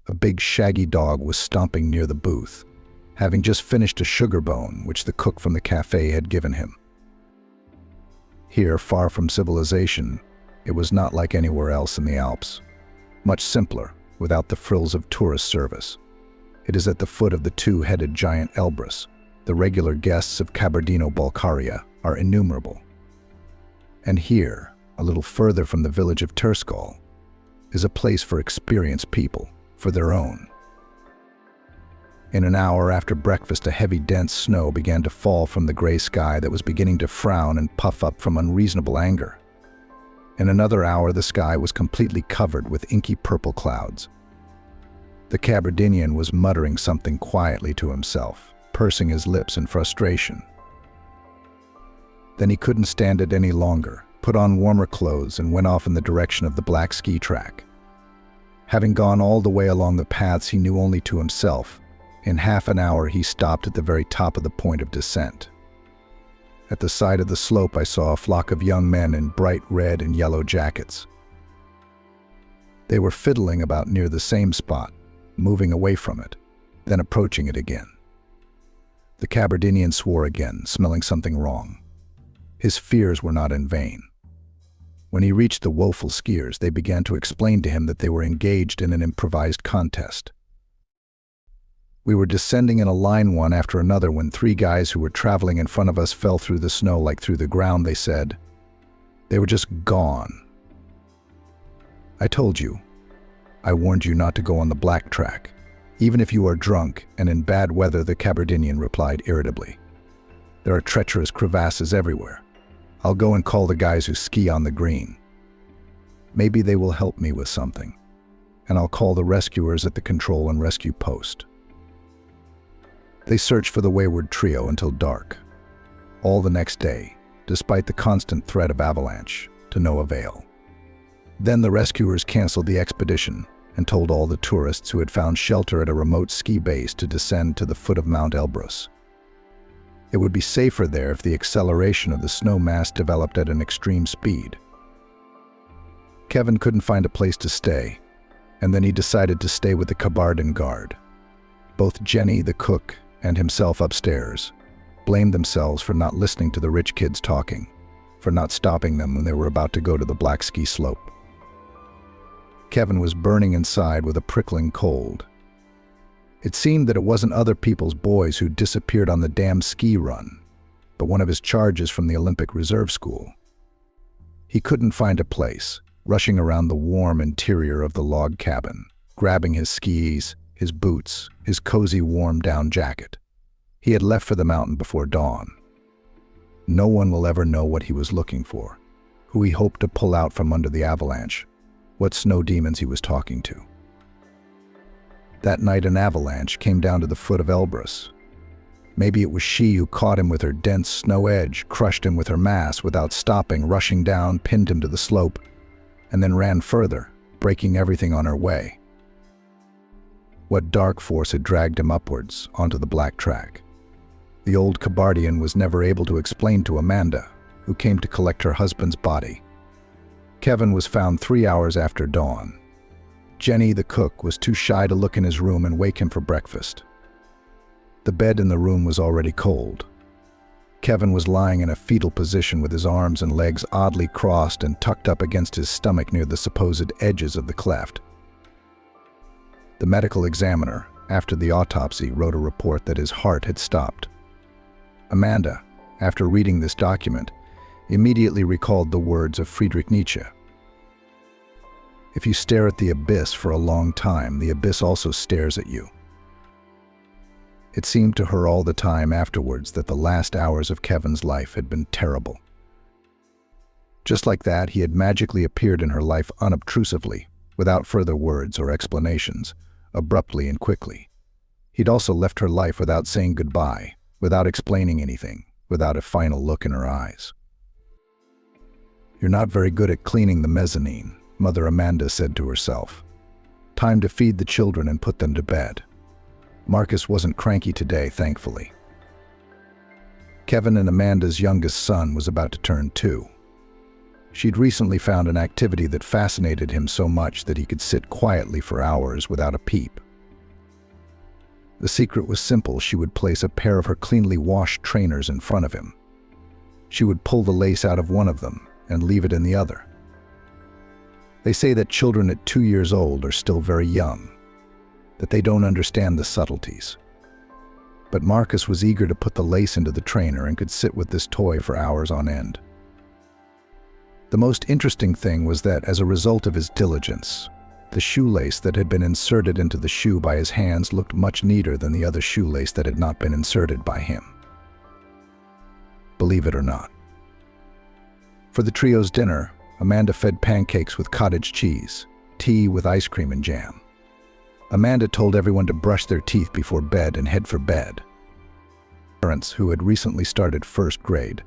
A big shaggy dog was stomping near the booth, having just finished a sugar bone which the cook from the cafe had given him. Here, far from civilization, it was not like anywhere else in the Alps. Much simpler, without the frills of tourist service. It is at the foot of the two-headed giant Elbrus. The regular guests of Kabardino-Balkaria are innumerable. And here, a little further from the village of Terskal, is a place for experienced people, for their own. In an hour after breakfast, a heavy, dense snow began to fall from the gray sky that was beginning to frown and puff up from unreasonable anger. In another hour, the sky was completely covered with inky purple clouds. The Kabardinian was muttering something quietly to himself, pursing his lips in frustration. Then he couldn't stand it any longer, put on warmer clothes, and went off in the direction of the black ski track. Having gone all the way along the paths he knew only to himself, in half an hour he stopped at the very top of the point of descent. At the side of the slope I saw a flock of young men in bright red and yellow jackets. They were fiddling about near the same spot, moving away from it, then approaching it again. The Kabardinian swore again, smelling something wrong. His fears were not in vain. When he reached the woeful skiers, they began to explain to him that they were engaged in an improvised contest. We were descending in a line one after another when three guys who were traveling in front of us fell through the snow like through the ground, they said. They were just gone. I told you. I warned you not to go on the black track. Even if you are drunk and in bad weather, the Kabardinian replied irritably. There are treacherous crevasses everywhere. I'll go and call the guys who ski on the green. Maybe they will help me with something. And I'll call the rescuers at the control and rescue post. They searched for the wayward trio until dark. All the next day, despite the constant threat of avalanche, to no avail. Then the rescuers canceled the expedition and told all the tourists who had found shelter at a remote ski base to descend to the foot of Mount Elbrus. It would be safer there if the acceleration of the snow mass developed at an extreme speed. Kevin couldn't find a place to stay, and then he decided to stay with the Kabardan guard. Both Jenny, the cook, and himself upstairs blamed themselves for not listening to the rich kids talking, for not stopping them when they were about to go to the black ski slope. Kevin was burning inside with a prickling cold. It seemed that it wasn't other people's boys who disappeared on the damn ski run, but one of his charges from the Olympic Reserve School. He couldn't find a place, rushing around the warm interior of the log cabin, grabbing his skis, his boots, his cozy warm down jacket. He had left for the mountain before dawn. No one will ever know what he was looking for, who he hoped to pull out from under the avalanche, what snow demons he was talking to. That night an avalanche came down to the foot of Elbrus. Maybe it was she who caught him with her dense snow edge, crushed him with her mass without stopping, rushing down, pinned him to the slope, and then ran further, breaking everything on her way. What dark force had dragged him upwards onto the black track? The old Kabardian was never able to explain to Amanda, who came to collect her husband's body. Kevin was found 3 hours after dawn. Jenny, the cook, was too shy to look in his room and wake him for breakfast. The bed in the room was already cold. Kevin was lying in a fetal position with his arms and legs oddly crossed and tucked up against his stomach near the supposed edges of the cleft. The medical examiner, after the autopsy, wrote a report that his heart had stopped. Amanda, after reading this document, immediately recalled the words of Friedrich Nietzsche. If you stare at the abyss for a long time, the abyss also stares at you. It seemed to her all the time afterwards that the last hours of Kevin's life had been terrible. Just like that, he had magically appeared in her life unobtrusively, without further words or explanations, abruptly and quickly. He'd also left her life without saying goodbye, without explaining anything, without a final look in her eyes. You're not very good at cleaning the mezzanine, Mother Amanda said to herself. Time to feed the children and put them to bed. Marcus wasn't cranky today, thankfully. Kevin and Amanda's youngest son was about to turn 2. She'd recently found an activity that fascinated him so much that he could sit quietly for hours without a peep. The secret was simple. She would place a pair of her cleanly washed trainers in front of him. She would pull the lace out of one of them and leave it in the other. They say that children at 2 years old are still very young, that they don't understand the subtleties. But Marcus was eager to put the lace into the trainer and could sit with this toy for hours on end. The most interesting thing was that, as a result of his diligence, the shoelace that had been inserted into the shoe by his hands looked much neater than the other shoelace that had not been inserted by him. Believe it or not. For the trio's dinner, Amanda fed pancakes with cottage cheese, tea with ice cream and jam. Amanda told everyone to brush their teeth before bed and head for bed. Parents who had recently started first grade,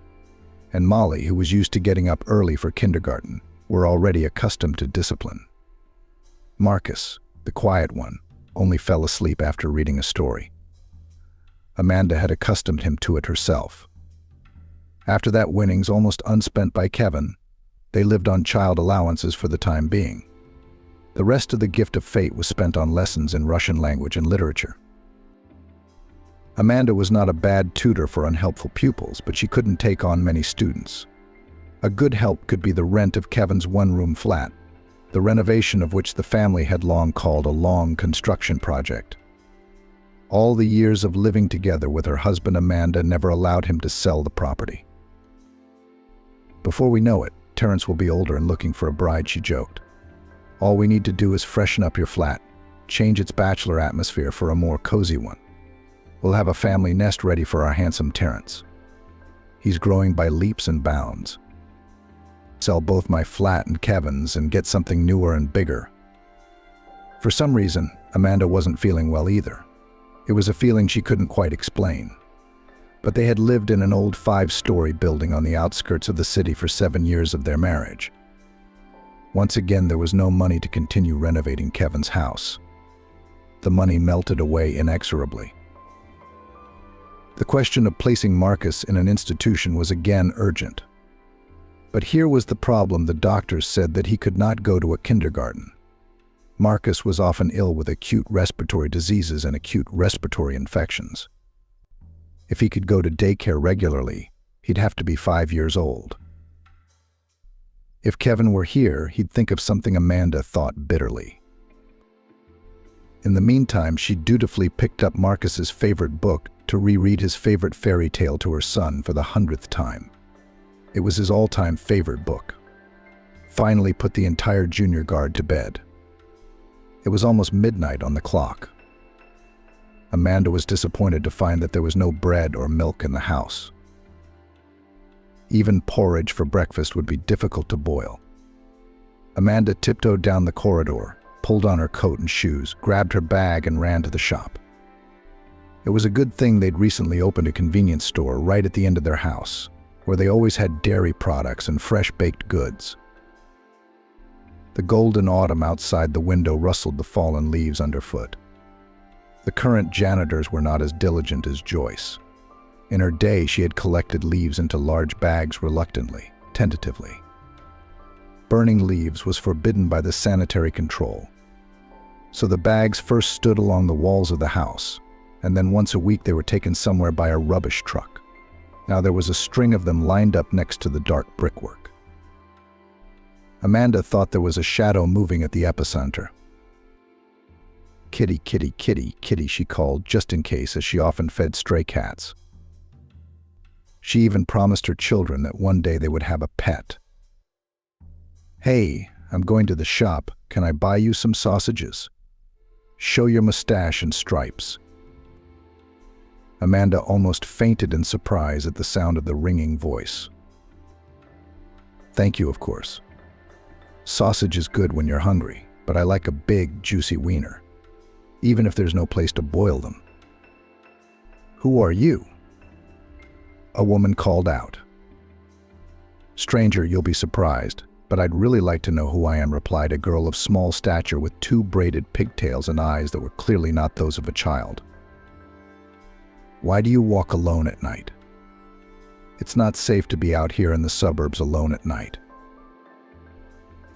and Molly, who was used to getting up early for kindergarten, were already accustomed to discipline. Marcus, the quiet one, only fell asleep after reading a story. Amanda had accustomed him to it herself. After that winnings almost unspent by Kevin, they lived on child allowances for the time being. The rest of the gift of fate was spent on lessons in Russian language and literature. Amanda was not a bad tutor for unhelpful pupils, but she couldn't take on many students. A good help could be the rent of Kevin's one-room flat, the renovation of which the family had long called a long construction project. All the years of living together with her husband Amanda never allowed him to sell the property. Before we know it, Terrence will be older and looking for a bride, she joked. All we need to do is freshen up your flat, change its bachelor atmosphere for a more cozy one. We'll have a family nest ready for our handsome Terrence. He's growing by leaps and bounds. Sell both my flat and Kevin's and get something newer and bigger. For some reason, Amanda wasn't feeling well either. It was a feeling she couldn't quite explain. But they had lived in an old 5-story building on the outskirts of the city for 7 years of their marriage. Once again, there was no money to continue renovating Kevin's house. The money melted away inexorably. The question of placing Marcus in an institution was again urgent. But here was the problem: the doctors said that he could not go to a kindergarten. Marcus was often ill with acute respiratory diseases and acute respiratory infections. If he could go to daycare regularly, he'd have to be 5 years old. If Kevin were here, he'd think of something. Amanda thought bitterly. In the meantime, she dutifully picked up Marcus's favorite book to reread his favorite fairy tale to her son for the 100th time. It was his all-time favorite book. Finally put the entire junior guard to bed. It was almost midnight on the clock. Amanda was disappointed to find that there was no bread or milk in the house. Even porridge for breakfast would be difficult to boil. Amanda tiptoed down the corridor, pulled on her coat and shoes, grabbed her bag and ran to the shop. It was a good thing they'd recently opened a convenience store right at the end of their house, where they always had dairy products and fresh baked goods. The golden autumn outside the window rustled the fallen leaves underfoot. The current janitors were not as diligent as Joyce. In her day, she had collected leaves into large bags reluctantly, tentatively. Burning leaves was forbidden by the sanitary control. So the bags first stood along the walls of the house, and then once a week they were taken somewhere by a rubbish truck. Now there was a string of them lined up next to the dark brickwork. Amanda thought there was a shadow moving at the epicenter. "Kitty, kitty, kitty, kitty," she called, just in case, as she often fed stray cats. She even promised her children that one day they would have a pet. "Hey, I'm going to the shop. Can I buy you some sausages? Show your mustache and stripes." Amanda almost fainted in surprise at the sound of the ringing voice. "Thank you, of course. Sausage is good when you're hungry, but I like a big, juicy wiener, even if there's no place to boil them." "Who are you?" a woman called out. "Stranger, you'll be surprised, but I'd really like to know who I am," replied a girl of small stature with 2 braided pigtails and eyes that were clearly not those of a child. "Why do you walk alone at night? It's not safe to be out here in the suburbs alone at night."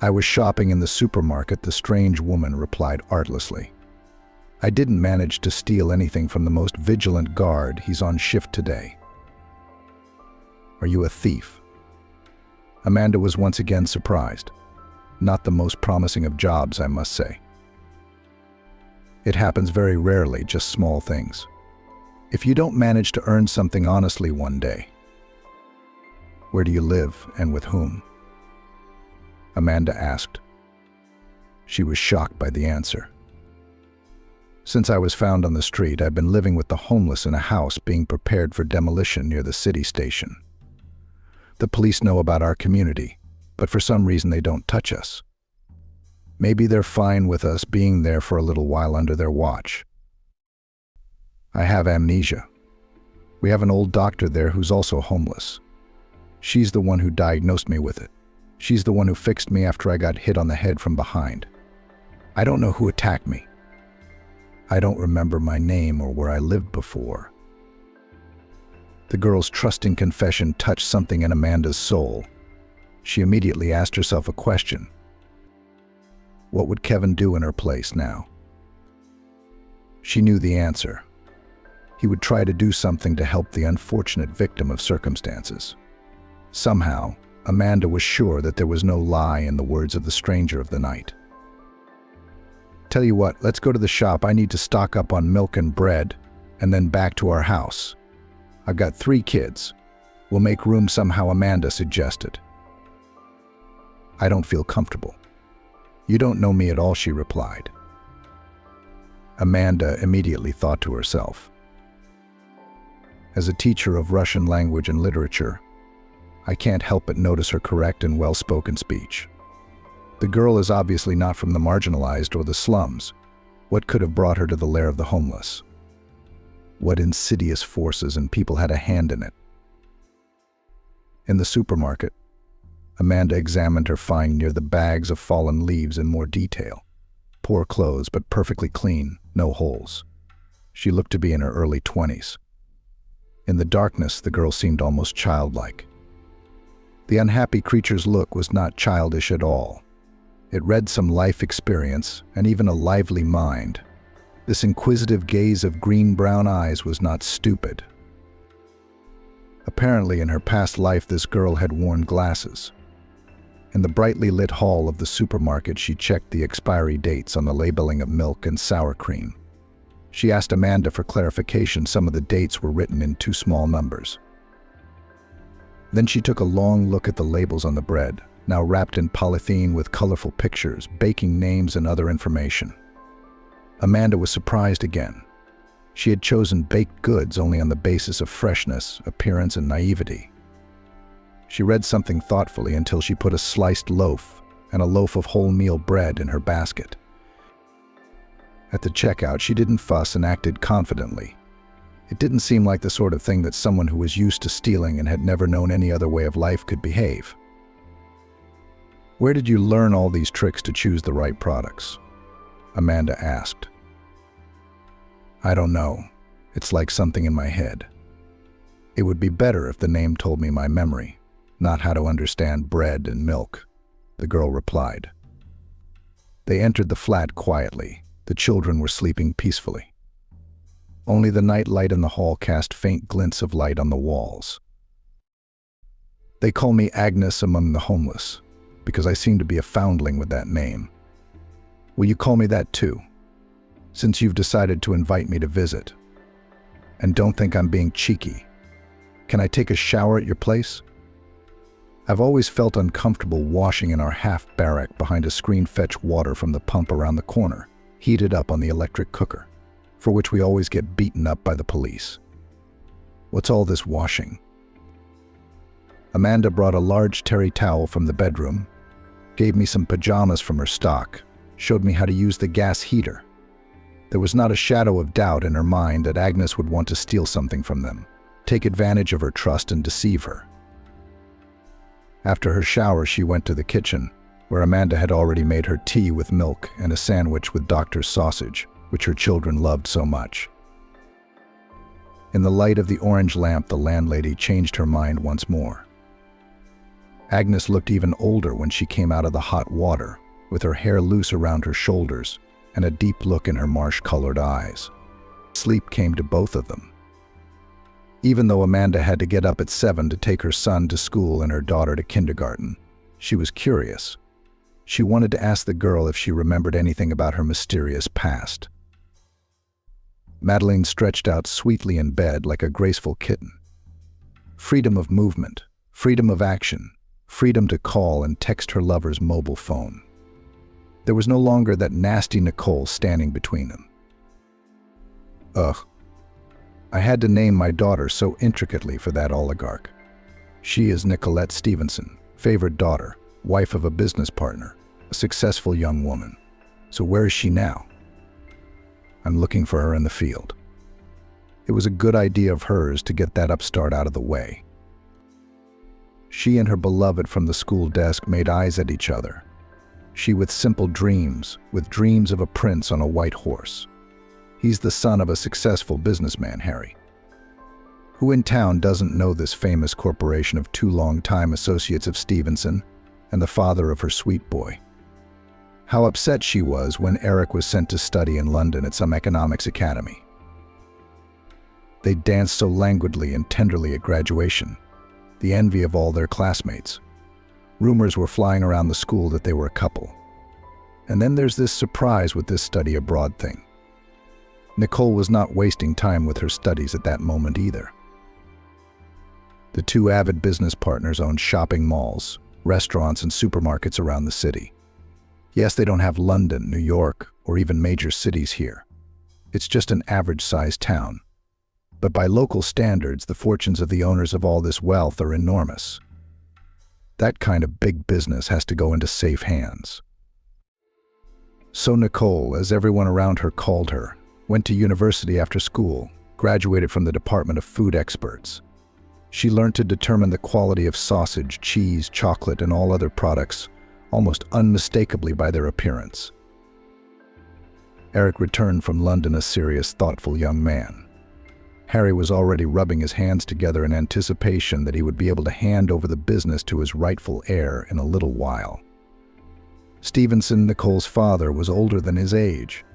"I was shopping in the supermarket," the strange woman replied artlessly. "I didn't manage to steal anything from the most vigilant guard. He's on shift today." Are you a thief?" Amanda was once again surprised. Not the most promising of jobs, I must say. It happens very rarely, just small things. If you don't manage to earn something honestly one day, where do you live and with whom? Amanda asked. She was shocked by the answer. Since I was found on the street, I've been living with the homeless in a house being prepared for demolition near the city station. The police know about our community, but for some reason they don't touch us. Maybe they're fine with us being there for a little while under their watch. I have amnesia. We have an old doctor there who's also homeless. She's the one who diagnosed me with it. She's the one who fixed me after I got hit on the head from behind. I don't know who attacked me. I don't remember my name or where I lived before. The girl's trusting confession touched something in Amanda's soul. She immediately asked herself a question. What would Kevin do in her place now? She knew the answer. He would try to do something to help the unfortunate victim of circumstances. Somehow, Amanda was sure that there was no lie in the words of the stranger of the night. Tell you what, let's go to the shop. I need to stock up on milk and bread, and then back to our house. I've got 3 kids. We'll make room somehow, Amanda suggested. I don't feel comfortable. You don't know me at all, she replied. Amanda immediately thought to herself. As a teacher of Russian language and literature, I can't help but notice her correct and well-spoken speech. The girl is obviously not from the marginalized or the slums. What could have brought her to the lair of the homeless? What insidious forces and people had a hand in it? In the supermarket, Amanda examined her find near the bags of fallen leaves in more detail. Poor clothes, but perfectly clean, no holes. She looked to be in her early 20s. In the darkness, the girl seemed almost childlike. The unhappy creature's look was not childish at all. It read some life experience and even a lively mind. This inquisitive gaze of green-brown eyes was not stupid. Apparently, in her past life, this girl had worn glasses. In the brightly lit hall of the supermarket, she checked the expiry dates on the labeling of milk and sour cream. She asked Amanda for clarification. Some of the dates were written in too small numbers. Then she took a long look at the labels on the bread, now wrapped in polythene with colorful pictures, baking names, and other information. Amanda was surprised again. She had chosen baked goods only on the basis of freshness, appearance, and naivety. She read something thoughtfully until she put a sliced loaf and a loaf of wholemeal bread in her basket. At the checkout, she didn't fuss and acted confidently. It didn't seem like the sort of thing that someone who was used to stealing and had never known any other way of life could behave. Where did you learn all these tricks to choose the right products? Amanda asked. I don't know. It's like something in my head. It would be better if the name told me my memory, not how to understand bread and milk, the girl replied. They entered the flat quietly. The children were sleeping peacefully. Only the night light in the hall cast faint glints of light on the walls. They call me Agnes among the homeless, because I seem to be a foundling with that name. Will you call me that too, since you've decided to invite me to visit? And don't think I'm being cheeky. Can I take a shower at your place? I've always felt uncomfortable washing in our half-barrack behind a screen. Fetch water from the pump around the corner, heated up on the electric cooker, for which we always get beaten up by the police. What's all this washing? Amanda brought a large terry towel from the bedroom, gave me some pajamas from her stock, showed me how to use the gas heater. There was not a shadow of doubt in her mind that Agnes would want to steal something from them, take advantage of her trust and deceive her. After her shower, she went to the kitchen, where Amanda had already made her tea with milk and a sandwich with doctor's sausage, which her children loved so much. In the light of the orange lamp, the landlady changed her mind once more. Agnes looked even older when she came out of the hot water, with her hair loose around her shoulders and a deep look in her marsh-colored eyes. Sleep came to both of them. Even though Amanda had to get up at 7 to take her son to school and her daughter to kindergarten, she was curious. She wanted to ask the girl if she remembered anything about her mysterious past. Madeline stretched out sweetly in bed like a graceful kitten. Freedom of movement, freedom of action, freedom to call and text her lover's mobile phone. There was no longer that nasty Nicole standing between them. Ugh. I had to name my daughter so intricately for that oligarch. She is Nicolette Stevenson, favored daughter, wife of a business partner, a successful young woman. So where is she now? I'm looking for her in the field. It was a good idea of hers to get that upstart out of the way. She and her beloved from the school desk made eyes at each other. She with simple dreams, with dreams of a prince on a white horse. He's the son of a successful businessman, Harry. Who in town doesn't know this famous corporation of 2 long-time associates of Stevenson and the father of her sweet boy? How upset she was when Eric was sent to study in London at some economics academy. They danced so languidly and tenderly at graduation, the envy of all their classmates. Rumors were flying around the school that they were a couple. And then there's this surprise with this study abroad thing. Nicole was not wasting time with her studies at that moment either. The 2 avid business partners owned shopping malls, restaurants, and supermarkets around the city. Yes, they don't have London, New York, or even major cities here. It's just an average-sized town. But by local standards, the fortunes of the owners of all this wealth are enormous. That kind of big business has to go into safe hands. So Nicole, as everyone around her called her, went to university after school, graduated from the Department of Food Experts. She learned to determine the quality of sausage, cheese, chocolate, and all other products almost unmistakably by their appearance. Eric returned from London a serious, thoughtful young man. Harry was already rubbing his hands together in anticipation that he would be able to hand over the business to his rightful heir in a little while. Stevenson, Nicole's father, was older than his age.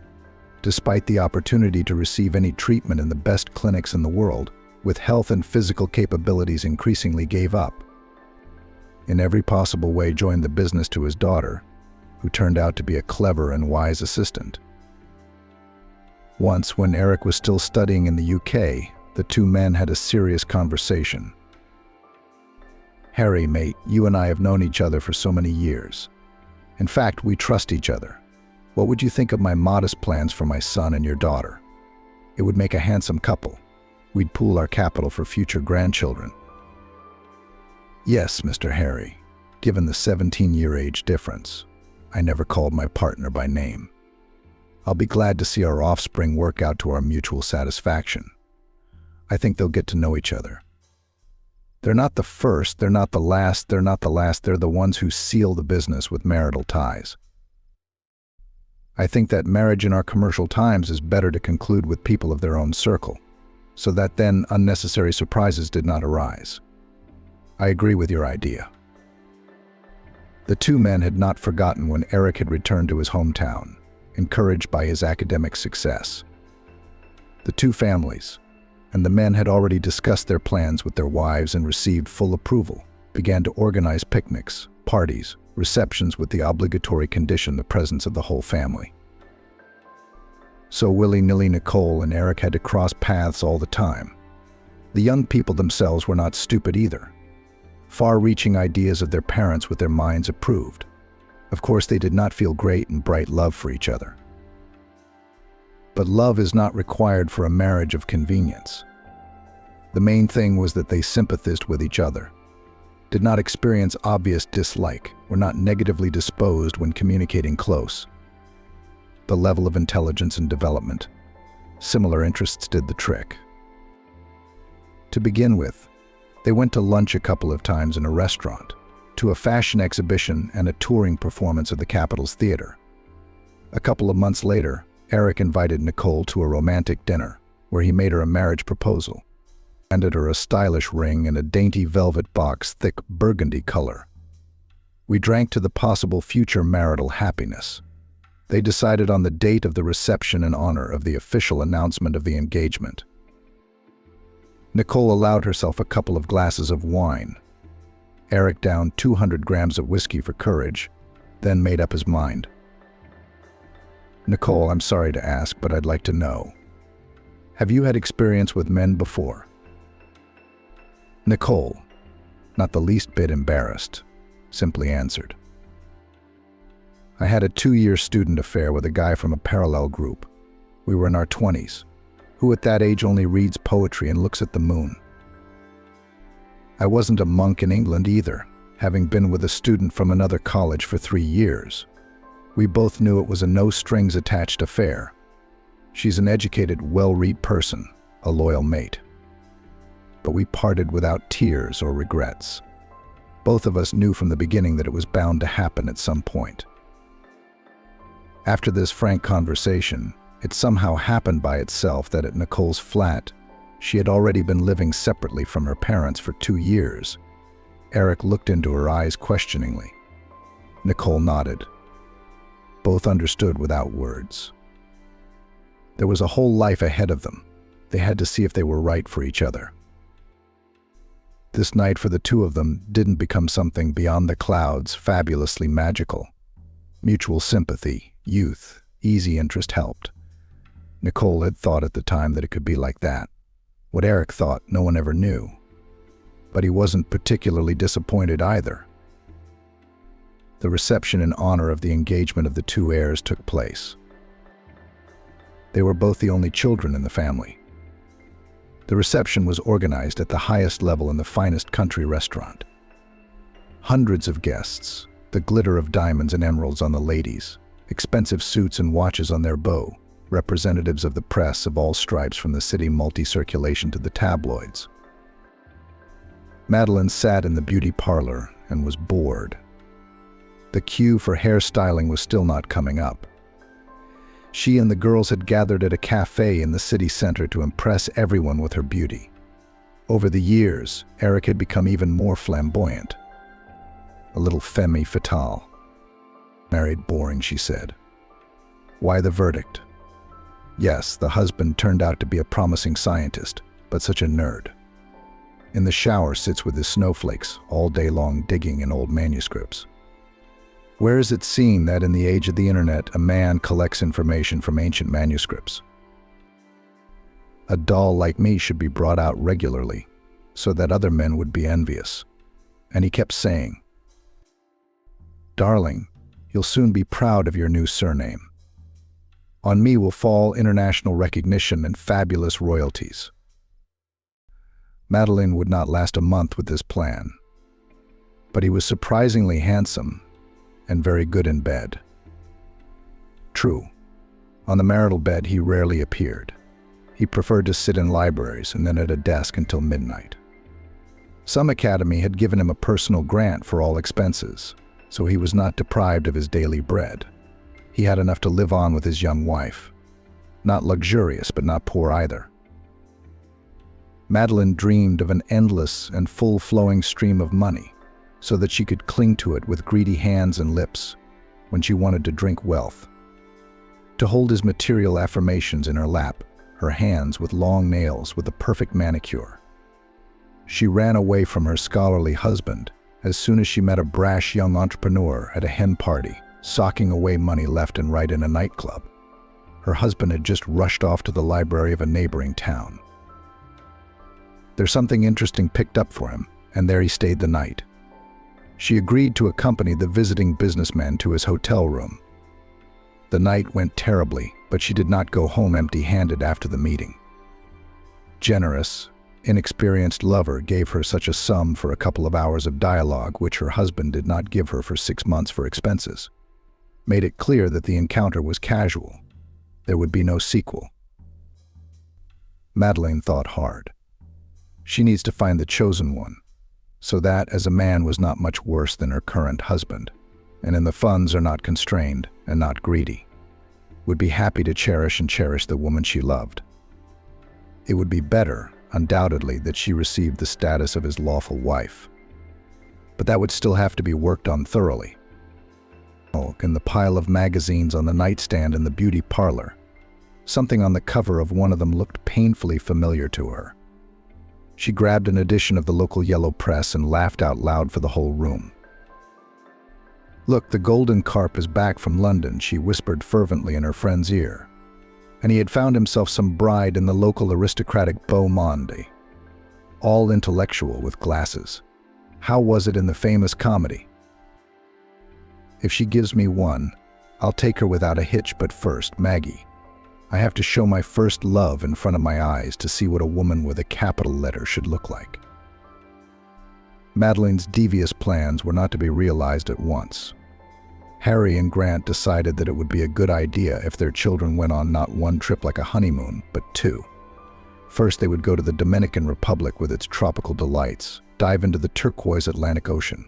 Despite the opportunity to receive any treatment in the best clinics in the world, with health and physical capabilities increasingly gave up. In every possible way joined the business to his daughter, who turned out to be a clever and wise assistant. Once, when Eric was still studying in the UK, the 2 men had a serious conversation. "Harry, mate, you and I have known each other for so many years. In fact, we trust each other. What would you think of my modest plans for my son and your daughter? It would make a handsome couple. We'd pool our capital for future grandchildren." "Yes, Mr. Harry, given the 17-year age difference. I never called my partner by name. I'll be glad to see our offspring work out to our mutual satisfaction. I think they'll get to know each other. They're not the first, they're not the last, they're the ones who seal the business with marital ties. I think that marriage in our commercial times is better to conclude with people of their own circle, so that then unnecessary surprises did not arise. I agree with your idea." The 2 men had not forgotten when Eric had returned to his hometown, encouraged by his academic success. The 2 families, and the men had already discussed their plans with their wives and received full approval, began to organize picnics, parties, receptions with the obligatory condition the presence of the whole family. So willy-nilly Nicole and Eric had to cross paths all the time. The young people themselves were not stupid either. Far-reaching ideas of their parents with their minds approved. Of course, they did not feel great and bright love for each other. But love is not required for a marriage of convenience. The main thing was that they sympathized with each other, did not experience obvious dislike, were not negatively disposed when communicating close. The level of intelligence and development, similar interests did the trick. To begin with, they went to lunch a couple of times in a restaurant, to a fashion exhibition and a touring performance of the capital's theater. A couple of months later, Eric invited Nicole to a romantic dinner, where he made her a marriage proposal, handed her a stylish ring and a dainty velvet box thick burgundy color. We drank to the possible future marital happiness. They decided on the date of the reception in honor of the official announcement of the engagement. Nicole allowed herself a couple of glasses of wine. Eric downed 200 grams of whiskey for courage, then made up his mind. Nicole, I'm sorry to ask, but I'd like to know. Have you had experience with men before? Nicole, not the least bit embarrassed, simply answered. I had a 2-year student affair with a guy from a parallel group. We were in our 20s, who at that age only reads poetry and looks at the moon. I wasn't a monk in England either, having been with a student from another college for 3 years. We both knew it was a no-strings-attached affair. She's an educated, well-read person, a loyal mate. But we parted without tears or regrets. Both of us knew from the beginning that it was bound to happen at some point. After this frank conversation, it somehow happened by itself that at Nicole's flat, she had already been living separately from her parents for 2 years. Eric looked into her eyes questioningly. Nicole nodded. Both understood without words. There was a whole life ahead of them. They had to see if they were right for each other. This night for the two of them didn't become something beyond the clouds, fabulously magical. Mutual sympathy, youth, easy interest helped. Nicole had thought at the time that it could be like that. What Eric thought, no one ever knew. But he wasn't particularly disappointed either. The reception in honor of the engagement of the two heirs took place. They were both the only children in the family. The reception was organized at the highest level in the finest country restaurant. Hundreds of guests, the glitter of diamonds and emeralds on the ladies, expensive suits and watches on their bow, representatives of the press of all stripes from the city multi-circulation to the tabloids. Madeline sat in the beauty parlor and was bored. The queue for hairstyling was still not coming up. She and the girls had gathered at a cafe in the city center to impress everyone with her beauty. Over the years, Eric had become even more flamboyant. A little femme fatale. Married boring, she said. Why the verdict? Yes, the husband turned out to be a promising scientist, but such a nerd. In the shower sits with his snowflakes, all day long digging in old manuscripts. Where is it seen that in the age of the internet, a man collects information from ancient manuscripts? A doll like me should be brought out regularly, so that other men would be envious. And he kept saying, "Darling, you'll soon be proud of your new surname. On me will fall international recognition and fabulous royalties." Madeline would not last a month with this plan. But he was surprisingly handsome and very good in bed. True, on the marital bed he rarely appeared. He preferred to sit in libraries and then at a desk until midnight. Some academy had given him a personal grant for all expenses, so he was not deprived of his daily bread. He had enough to live on with his young wife. Not luxurious, but not poor either. Madeline dreamed of an endless and full-flowing stream of money, so that she could cling to it with greedy hands and lips when she wanted to drink wealth. To hold his material affirmations in her lap, her hands with long nails with a perfect manicure. She ran away from her scholarly husband as soon as she met a brash young entrepreneur at a hen party, socking away money left and right in a nightclub. Her husband had just rushed off to the library of a neighboring town. There's something interesting picked up for him, and there he stayed the night. She agreed to accompany the visiting businessman to his hotel room. The night went terribly, but she did not go home empty-handed after the meeting. Generous, inexperienced lover gave her such a sum for a couple of hours of dialogue which her husband did not give her for 6 months for expenses. Made it clear that the encounter was casual. There would be no sequel. Madeline thought hard. She needs to find the chosen one, so that as a man was not much worse than her current husband, and in the funds are not constrained and not greedy, would be happy to cherish the woman she loved. It would be better, undoubtedly, that she received the status of his lawful wife. But that would still have to be worked on thoroughly. In the pile of magazines on the nightstand in the beauty parlor, something on the cover of one of them looked painfully familiar to her. She grabbed an edition of the local yellow press and laughed out loud for the whole room. "Look, the golden carp is back from London," she whispered fervently in her friend's ear. And he had found himself some bride in the local aristocratic beau monde, all intellectual with glasses. How was it in the famous comedy? "If she gives me one, I'll take her without a hitch, but first, Maggie, I have to show my first love in front of my eyes to see what a woman with a capital letter should look like." Madeline's devious plans were not to be realized at once. Harry and Grant decided that it would be a good idea if their children went on not one trip like a honeymoon, but two. First, they would go to the Dominican Republic with its tropical delights, dive into the turquoise Atlantic Ocean.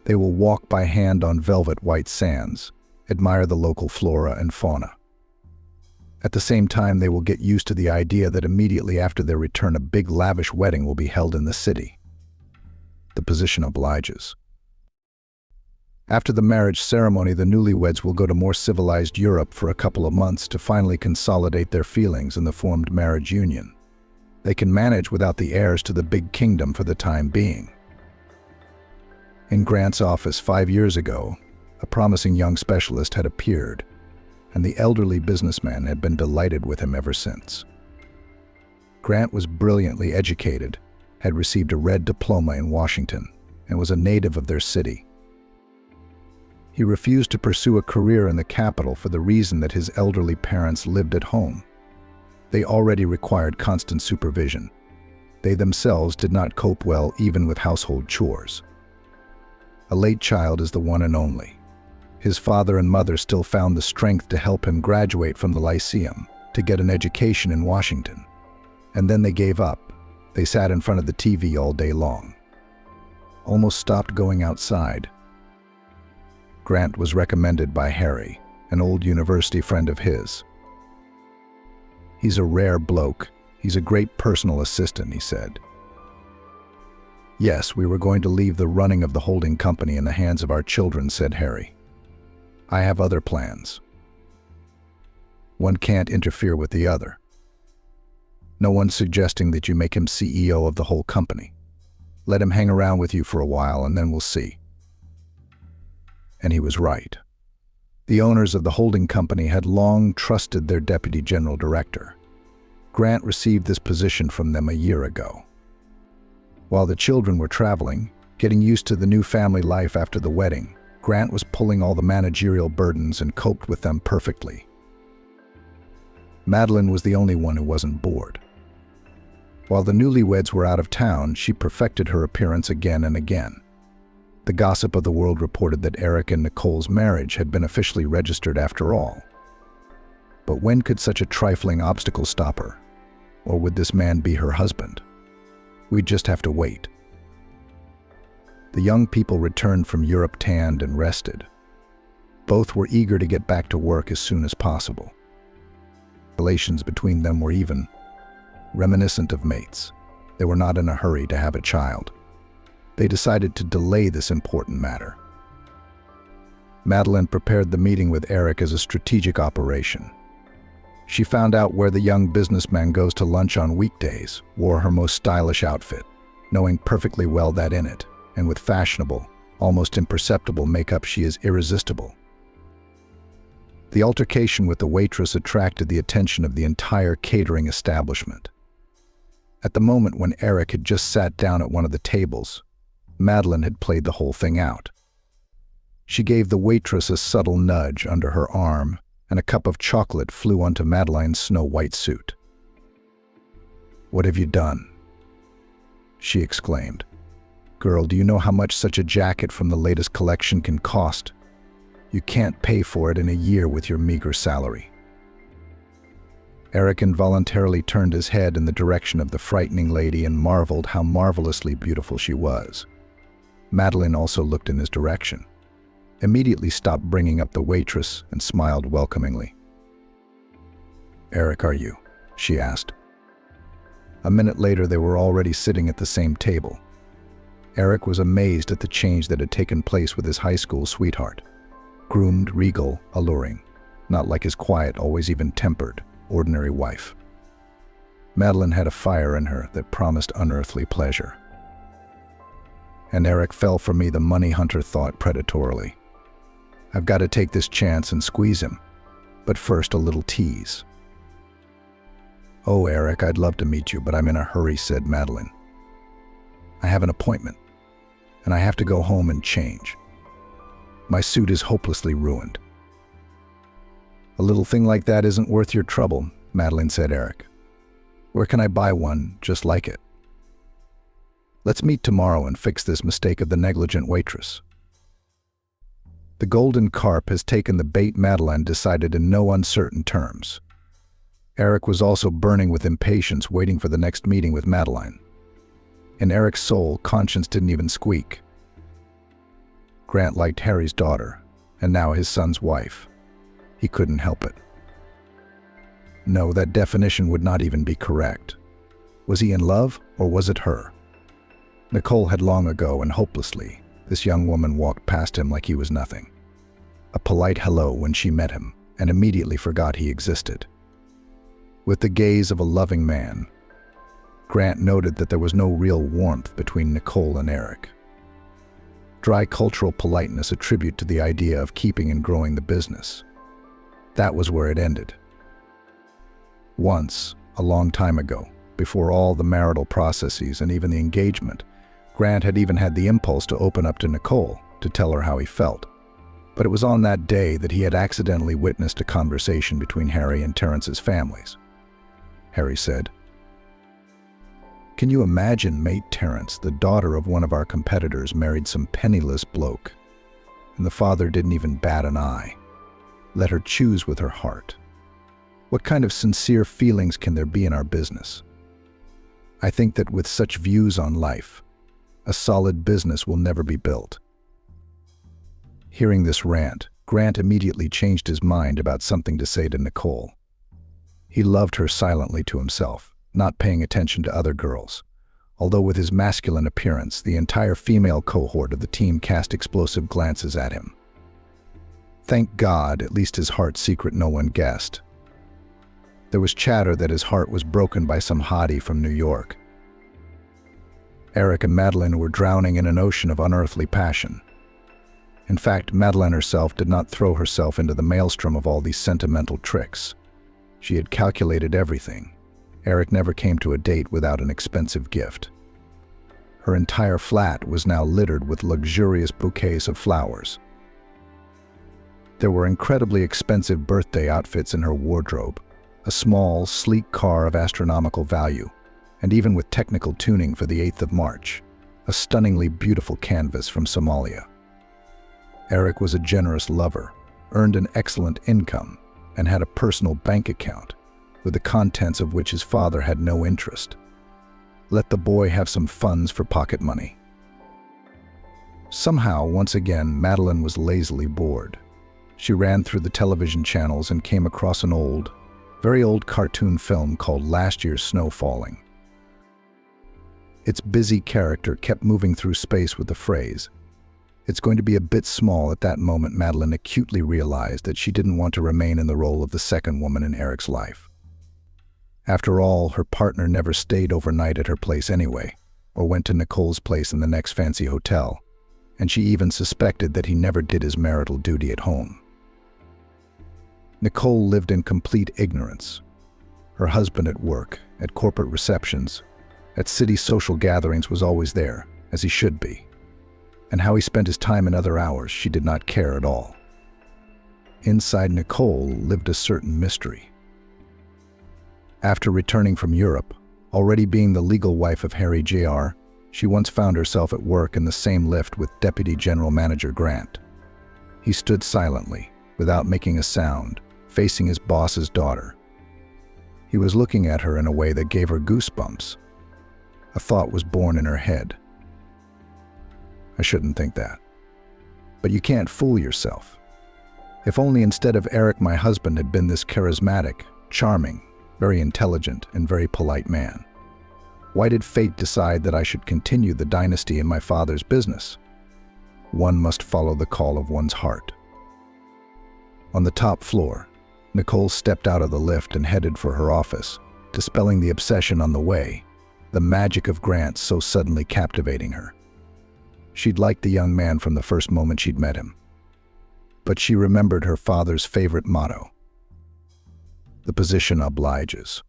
They will walk by hand on velvet white sands, admire the local flora and fauna. At the same time, they will get used to the idea that immediately after their return, a big lavish wedding will be held in the city. The position obliges. After the marriage ceremony, the newlyweds will go to more civilized Europe for a couple of months to finally consolidate their feelings in the formed marriage union. They can manage without the heirs to the big kingdom for the time being. In Grant's office 5 years ago, a promising young specialist had appeared, and the elderly businessman had been delighted with him ever since. Grant was brilliantly educated, had received a red diploma in Washington, and was a native of their city. He refused to pursue a career in the capital for the reason that his elderly parents lived at home. They already required constant supervision. They themselves did not cope well even with household chores. A late child is the one and only. His father and mother still found the strength to help him graduate from the Lyceum, to get an education in Washington. And then they gave up. They sat in front of the TV all day long. Almost stopped going outside. Grant was recommended by Harry, an old university friend of his. "He's a rare bloke. He's a great personal assistant," he said. "Yes, we were going to leave the running of the holding company in the hands of our children," said Harry. "I have other plans. One can't interfere with the other. No one's suggesting that you make him CEO of the whole company. Let him hang around with you for a while and then we'll see." And he was right. The owners of the holding company had long trusted their deputy general director. Grant received this position from them a year ago. While the children were traveling, getting used to the new family life after the wedding, Grant was pulling all the managerial burdens and coped with them perfectly. Madeline was the only one who wasn't bored. While the newlyweds were out of town, she perfected her appearance again and again. The gossip of the world reported that Eric and Nicole's marriage had been officially registered after all. But when could such a trifling obstacle stop her? Or would this man be her husband? We'd just have to wait. The young people returned from Europe tanned and rested. Both were eager to get back to work as soon as possible. Relations between them were even reminiscent of mates. They were not in a hurry to have a child. They decided to delay this important matter. Madeline prepared the meeting with Eric as a strategic operation. She found out where the young businessman goes to lunch on weekdays, wore her most stylish outfit, knowing perfectly well that in it, and with fashionable, almost imperceptible makeup, she is irresistible. The altercation with the waitress attracted the attention of the entire catering establishment. At the moment when Eric had just sat down at one of the tables, Madeline had played the whole thing out. She gave the waitress a subtle nudge under her arm, and a cup of chocolate flew onto Madeline's snow-white suit. "What have you done?" she exclaimed. "Girl, do you know how much such a jacket from the latest collection can cost? You can't pay for it in a year with your meager salary." Eric involuntarily turned his head in the direction of the frightening lady and marveled how marvelously beautiful she was. Madeline also looked in his direction, immediately stopped bringing up the waitress, and smiled welcomingly. "Eric, are you?" she asked. A minute later, they were already sitting at the same table. Eric was amazed at the change that had taken place with his high school sweetheart. Groomed, regal, alluring, not like his quiet, always even-tempered, ordinary wife. Madeline had a fire in her that promised unearthly pleasure. And Eric fell for me, the money hunter thought predatorily. I've got to take this chance and squeeze him. But first, a little tease. Oh, Eric, I'd love to meet you, but I'm in a hurry, said Madeline. I have an appointment, and I have to go home and change. My suit is hopelessly ruined. A little thing like that isn't worth your trouble, Madeline said. Eric, where can I buy one just like it? Let's meet tomorrow and fix this mistake of the negligent waitress. The golden carp has taken the bait, Madeline decided in no uncertain terms. Eric was also burning with impatience, waiting for the next meeting with Madeline. In Eric's soul, conscience didn't even squeak. Grant liked Harry's daughter, and now his son's wife. He couldn't help it. No, that definition would not even be correct. Was he in love, or was it her? Nicole had long ago and hopelessly. This young woman walked past him like he was nothing. A polite hello when she met him, and immediately forgot he existed. With the gaze of a loving man, Grant noted that there was no real warmth between Nicole and Eric. Dry cultural politeness, a tribute to the idea of keeping and growing the business. That was where it ended. Once, a long time ago, before all the marital processes and even the engagement, Grant had even had the impulse to open up to Nicole, to tell her how he felt. But it was on that day that he had accidentally witnessed a conversation between Harry and Terrence's families. Harry said, "Can you imagine, mate, Terrence, the daughter of one of our competitors married some penniless bloke, and the father didn't even bat an eye. Let her choose with her heart. What kind of sincere feelings can there be in our business? I think that with such views on life, a solid business will never be built." Hearing this rant, Grant immediately changed his mind about something to say to Nicole. He loved her silently to himself, not paying attention to other girls. Although with his masculine appearance, the entire female cohort of the team cast explosive glances at him. Thank God, at least his heart's secret no one guessed. There was chatter that his heart was broken by some hottie from New York. Eric and Madeline were drowning in an ocean of unearthly passion. In fact, Madeline herself did not throw herself into the maelstrom of all these sentimental tricks. She had calculated everything. Eric never came to a date without an expensive gift. Her entire flat was now littered with luxurious bouquets of flowers. There were incredibly expensive birthday outfits in her wardrobe, a small, sleek car of astronomical value, and even with technical tuning for the 8th of March, a stunningly beautiful canvas from Somalia. Eric was a generous lover, earned an excellent income, and had a personal bank account, with the contents of which his father had no interest. Let the boy have some funds for pocket money. Somehow, once again, Madeline was lazily bored. She ran through the television channels and came across an old, very old cartoon film called Last Year's Snow Falling. Its busy character kept moving through space with the phrase, "It's going to be a bit small." At that moment, Madeline acutely realized that she didn't want to remain in the role of the second woman in Eric's life. After all, her partner never stayed overnight at her place anyway, or went to Nicole's place in the next fancy hotel, and she even suspected that he never did his marital duty at home. Nicole lived in complete ignorance. Her husband at work, at corporate receptions, at city social gatherings was always there, as he should be. And how he spent his time in other hours, she did not care at all. Inside Nicole lived a certain mystery. After returning from Europe, already being the legal wife of Harry Jr., she once found herself at work in the same lift with Deputy General Manager Grant. He stood silently, without making a sound, facing his boss's daughter. He was looking at her in a way that gave her goosebumps. A thought was born in her head. I shouldn't think that. But you can't fool yourself. If only instead of Eric, my husband had been this charismatic, charming, very intelligent, and very polite man. Why did fate decide that I should continue the dynasty in my father's business? One must follow the call of one's heart. On the top floor, Nicole stepped out of the lift and headed for her office, dispelling the obsession on the way, the magic of Grant so suddenly captivating her. She'd liked the young man from the first moment she'd met him. But she remembered her father's favorite motto: "The position obliges."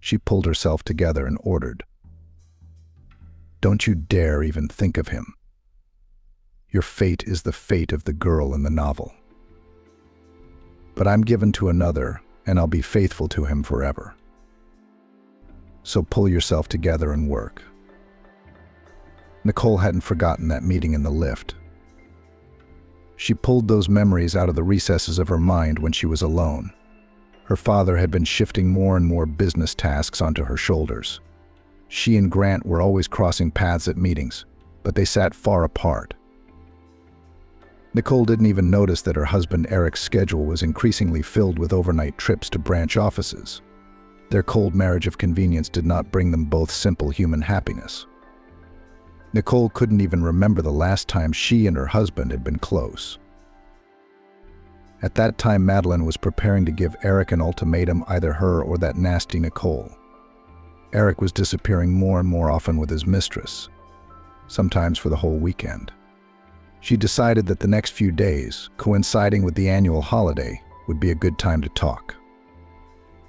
She pulled herself together and ordered, "Don't you dare even think of him. Your fate is the fate of the girl in the novel. But I'm given to another, and I'll be faithful to him forever. So pull yourself together and work." Nicole hadn't forgotten that meeting in the lift. She pulled those memories out of the recesses of her mind when she was alone. Her father had been shifting more and more business tasks onto her shoulders. She and Grant were always crossing paths at meetings, but they sat far apart. Nicole didn't even notice that her husband Eric's schedule was increasingly filled with overnight trips to branch offices. Their cold marriage of convenience did not bring them both simple human happiness. Nicole couldn't even remember the last time she and her husband had been close. At that time, Madeline was preparing to give Eric an ultimatum, either her or that nasty Nicole. Eric was disappearing more and more often with his mistress, sometimes for the whole weekend. She decided that the next few days, coinciding with the annual holiday, would be a good time to talk.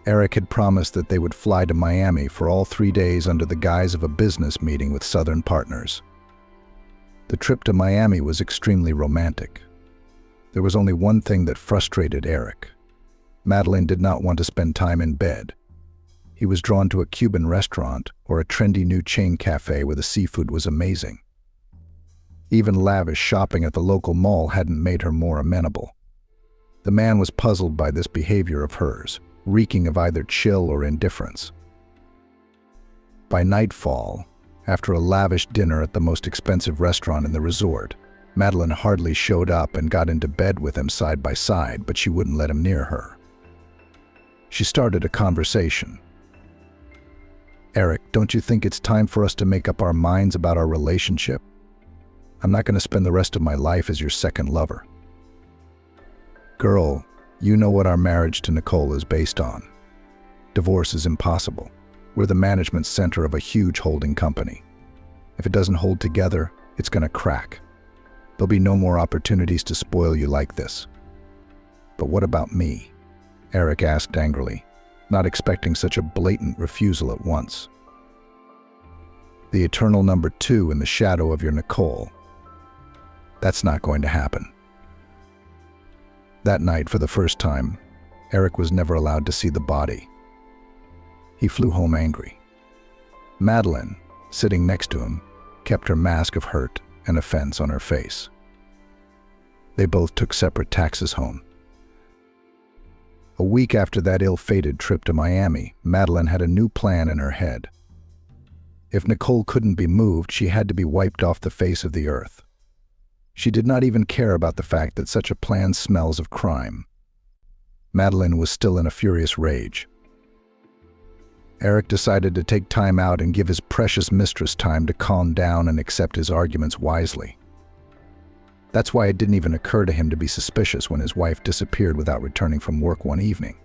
Eric had promised that they would fly to Miami for all 3 days under the guise of a business meeting with Southern partners. The trip to Miami was extremely romantic. There was only one thing that frustrated Eric. Madeline did not want to spend time in bed. He was drawn to a Cuban restaurant or a trendy new chain cafe where the seafood was amazing. Even lavish shopping at the local mall hadn't made her more amenable. The man was puzzled by this behavior of hers, reeking of either chill or indifference. By nightfall, after a lavish dinner at the most expensive restaurant in the resort, Madeline hardly showed up and got into bed with him side by side, but she wouldn't let him near her. She started a conversation. "Eric, don't you think it's time for us to make up our minds about our relationship? I'm not going to spend the rest of my life as your second lover." "Girl, you know what our marriage to Nicole is based on. Divorce is impossible. We're the management center of a huge holding company. If it doesn't hold together, it's going to crack. There'll be no more opportunities to spoil you like this." "But what about me?" Eric asked angrily, not expecting such a blatant refusal at once. "The eternal number 2 in the shadow of your Nicole. That's not going to happen." That night, for the first time, Eric was never allowed to see the body. He flew home angry. Madeline, sitting next to him, kept her mask of hurt and offense on her face. They both took separate taxis home. A week after that ill-fated trip to Miami, Madeline had a new plan in her head. If Nicole couldn't be moved, she had to be wiped off the face of the earth. She did not even care about the fact that such a plan smells of crime. Madeline was still in a furious rage. Eric decided to take time out and give his precious mistress time to calm down and accept his arguments wisely. That's why it didn't even occur to him to be suspicious when his wife disappeared without returning from work one evening.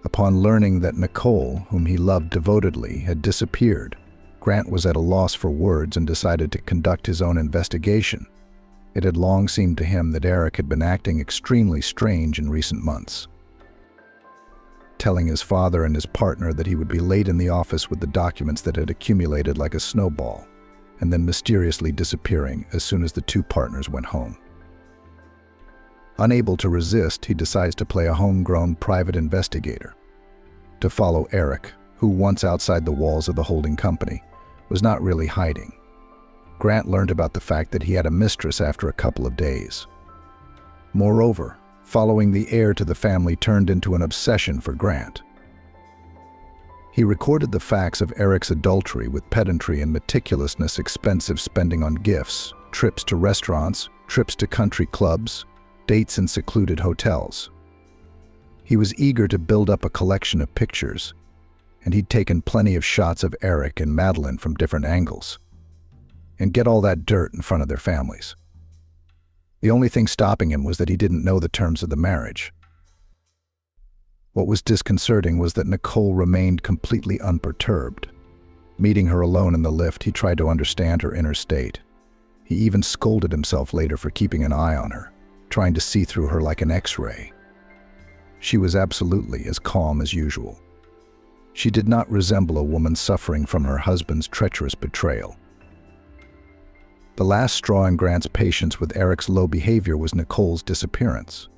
Upon learning that Nicole, whom he loved devotedly, had disappeared, Grant was at a loss for words and decided to conduct his own investigation. It had long seemed to him that Eric had been acting extremely strange in recent months. Telling his father and his partner that he would be late in the office with the documents that had accumulated like a snowball, and then mysteriously disappearing as soon as the two partners went home. Unable to resist, he decides to play a homegrown private investigator. To follow Eric, who, once outside the walls of the holding company, was not really hiding. Grant learned about the fact that he had a mistress after a couple of days. Moreover, following the heir to the family turned into an obsession for Grant. He recorded the facts of Eric's adultery with pedantry and meticulousness, expensive spending on gifts, trips to restaurants, trips to country clubs, dates in secluded hotels. He was eager to build up a collection of pictures, and he'd taken plenty of shots of Eric and Madeline from different angles, and get all that dirt in front of their families. The only thing stopping him was that he didn't know the terms of the marriage. What was disconcerting was that Nicole remained completely unperturbed. Meeting her alone in the lift, he tried to understand her inner state. He even scolded himself later for keeping an eye on her, trying to see through her like an X-ray. She was absolutely as calm as usual. She did not resemble a woman suffering from her husband's treacherous betrayal. The last straw in Grant's patience with Eric's low behavior was Nicole's disappearance.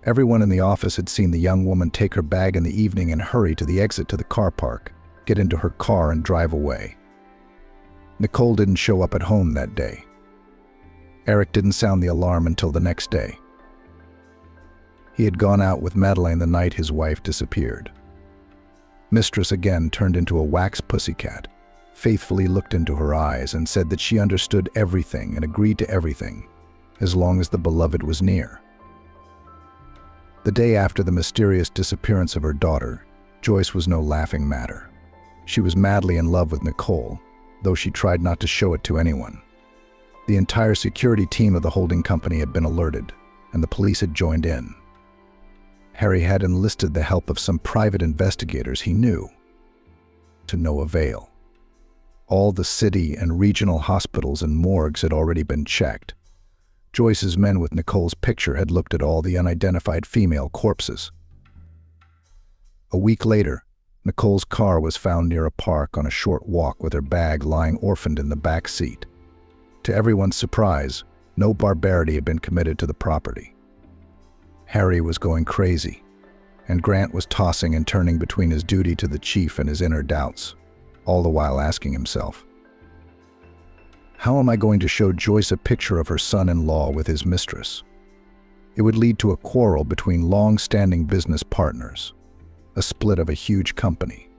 Everyone in the office had seen the young woman take her bag in the evening and hurry to the exit to the car park, get into her car and drive away. Nicole didn't show up at home that day. Eric didn't sound the alarm until the next day. He had gone out with Madeleine the night his wife disappeared. Mistress again turned into a wax pussycat, faithfully looked into her eyes and said that she understood everything and agreed to everything, as long as the beloved was near. The day after the mysterious disappearance of her daughter, Joyce was no laughing matter. She was madly in love with Nicole, though she tried not to show it to anyone. The entire security team of the holding company had been alerted, and the police had joined in. Harry had enlisted the help of some private investigators he knew, to no avail. All the city and regional hospitals and morgues had already been checked. Joyce's men with Nicole's picture had looked at all the unidentified female corpses. A week later, Nicole's car was found near a park on a short walk with her bag lying orphaned in the back seat. To everyone's surprise, no barbarity had been committed to the property. Harry was going crazy, and Grant was tossing and turning between his duty to the chief and his inner doubts, all the while asking himself, how am I going to show Joyce a picture of her son-in-law with his mistress? It would lead to a quarrel between long-standing business partners, a split of a huge company,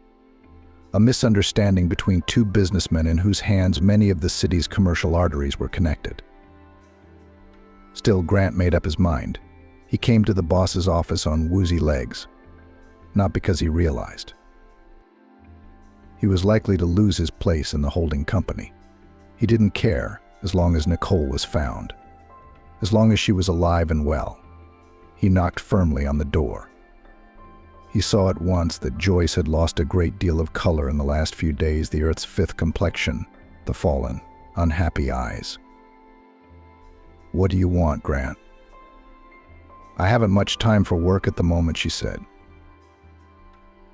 a misunderstanding between two businessmen in whose hands many of the city's commercial arteries were connected. Still, Grant made up his mind. He came to the boss's office on woozy legs, not because he realized he was likely to lose his place in the holding company. He didn't care as long as Nicole was found, as long as she was alive and well. He knocked firmly on the door. He saw at once that Joyce had lost a great deal of color in the last few days, the Earth's fifth complexion, the fallen, unhappy eyes. What do you want, Grant? I haven't much time for work at the moment, she said.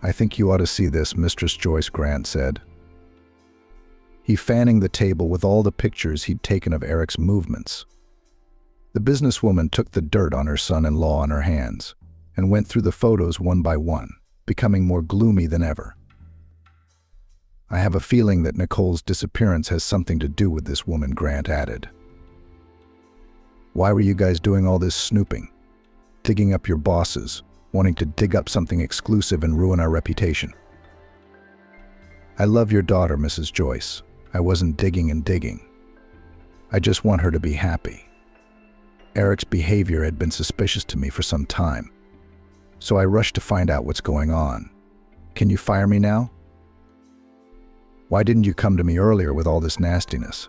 I think you ought to see this, Mistress Joyce, Grant said. He fanning the table with all the pictures he'd taken of Eric's movements. The businesswoman took the dirt on her son-in-law in her hands and went through the photos one by one, becoming more gloomy than ever. I have a feeling that Nicole's disappearance has something to do with this woman, Grant added. Why were you guys doing all this snooping? Digging up your bosses, wanting to dig up something exclusive and ruin our reputation? I love your daughter, Mrs. Joyce. I wasn't digging and digging. I just want her to be happy. Eric's behavior had been suspicious to me for some time, so I rushed to find out what's going on. Can you fire me now? Why didn't you come to me earlier with all this nastiness?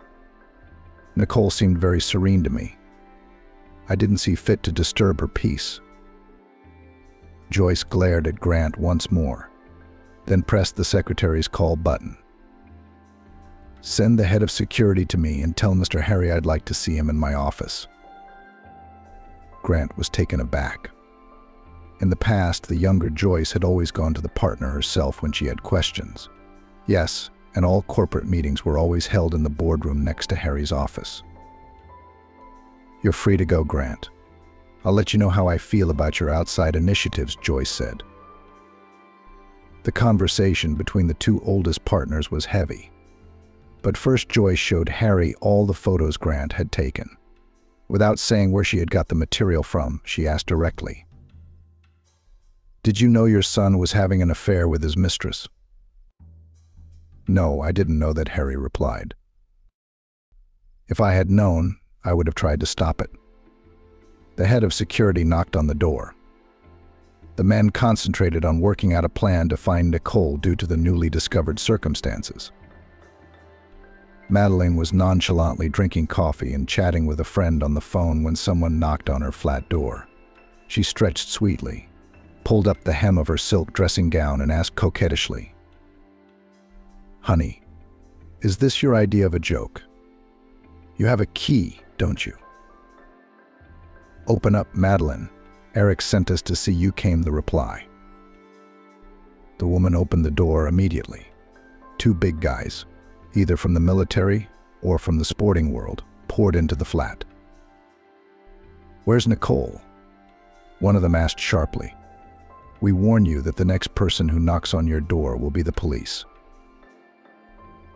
Nicole seemed very serene to me. I didn't see fit to disturb her peace. Joyce glared at Grant once more, then pressed the secretary's call button. Send the head of security to me and tell Mr. Harry I'd like to see him in my office. Grant was taken aback. In the past, the younger Joyce had always gone to the partner herself when she had questions. Yes, and all corporate meetings were always held in the boardroom next to Harry's office. You're free to go, Grant. I'll let you know how I feel about your outside initiatives, Joyce said. The conversation between the two oldest partners was heavy. But first Joyce showed Harry all the photos Grant had taken. Without saying where she had got the material from, she asked directly, Did you know your son was having an affair with his mistress? No, I didn't know that, Harry replied. If I had known, I would have tried to stop it. The head of security knocked on the door. The men concentrated on working out a plan to find Nicole due to the newly discovered circumstances. Madeleine was nonchalantly drinking coffee and chatting with a friend on the phone when someone knocked on her flat door. She stretched sweetly. pulled up the hem of her silk dressing gown and asked coquettishly, "Honey, is this your idea of a joke? You have a key, don't you?" "Open up, Madeline. Eric sent us to see you," came the reply. The woman opened the door immediately. Two big guys, either from the military or from the sporting world, poured into the flat. "Where's Nicole?" One of them asked sharply. "We warn you that the next person who knocks on your door will be the police."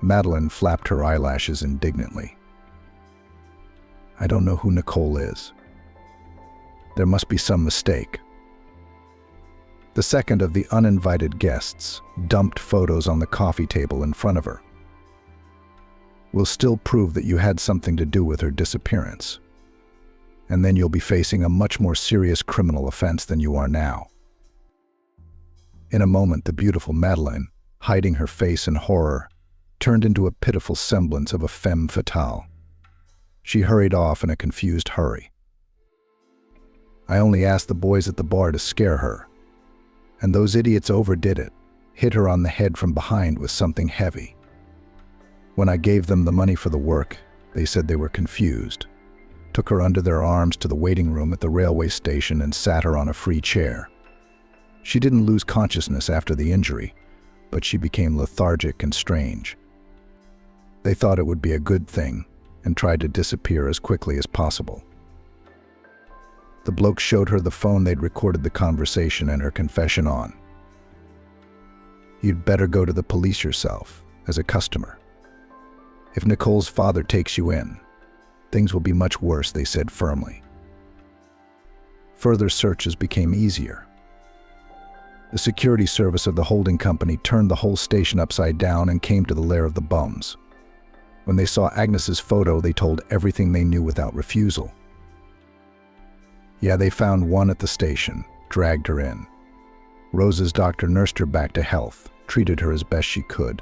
Madeline flapped her eyelashes indignantly. "I don't know who Nicole is. There must be some mistake." The second of the uninvited guests dumped photos on the coffee table in front of her. "We'll still prove that you had something to do with her disappearance. And then you'll be facing a much more serious criminal offense than you are now." In a moment, the beautiful Madeline, hiding her face in horror, turned into a pitiful semblance of a femme fatale. She hurried off in a confused hurry. "I only asked the boys at the bar to scare her. And those idiots overdid it, hit her on the head from behind with something heavy. When I gave them the money for the work, they said they were confused, took her under their arms to the waiting room at the railway station and sat her on a free chair. She didn't lose consciousness after the injury, but she became lethargic and strange. They thought it would be a good thing and tried to disappear as quickly as possible. The bloke showed her the phone they'd recorded the conversation and her confession on. You'd better go to the police yourself, as a customer. If Nicole's father takes you in, things will be much worse, they said firmly. Further searches became easier. The security service of the holding company turned the whole station upside down and came to the lair of the bums. When they saw Agnes's photo, they told everything they knew without refusal. Yeah, they found one at the station, dragged her in. Rose's doctor nursed her back to health, treated her as best she could.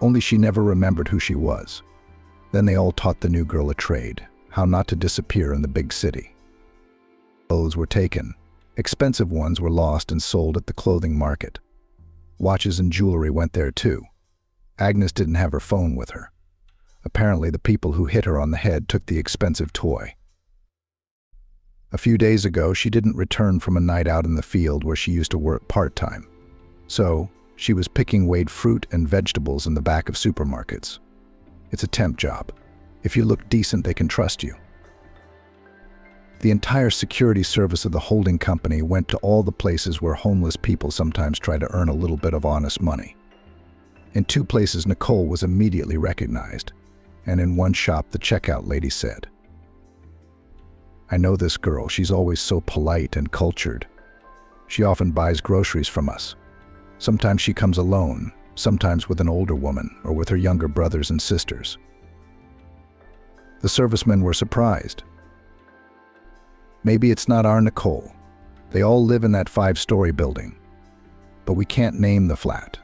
Only she never remembered who she was. Then they all taught the new girl a trade, how not to disappear in the big city. Clothes were taken. Expensive ones were lost and sold at the clothing market. Watches and jewelry went there too. Agnes didn't have her phone with her. Apparently the people who hit her on the head took the expensive toy. A few days ago, she didn't return from a night out in the field where she used to work part-time. So, she was picking weighed fruit and vegetables in the back of supermarkets. It's a temp job. If you look decent, they can trust you. The entire security service of the holding company went to all the places where homeless people sometimes try to earn a little bit of honest money. In 2 places, Nicole was immediately recognized, and in one shop, the checkout lady said, I know this girl, she's always so polite and cultured. She often buys groceries from us. Sometimes she comes alone, sometimes with an older woman or with her younger brothers and sisters. The servicemen were surprised. Maybe it's not our Nicole. They all live in that 5-story building, but we can't name the flat.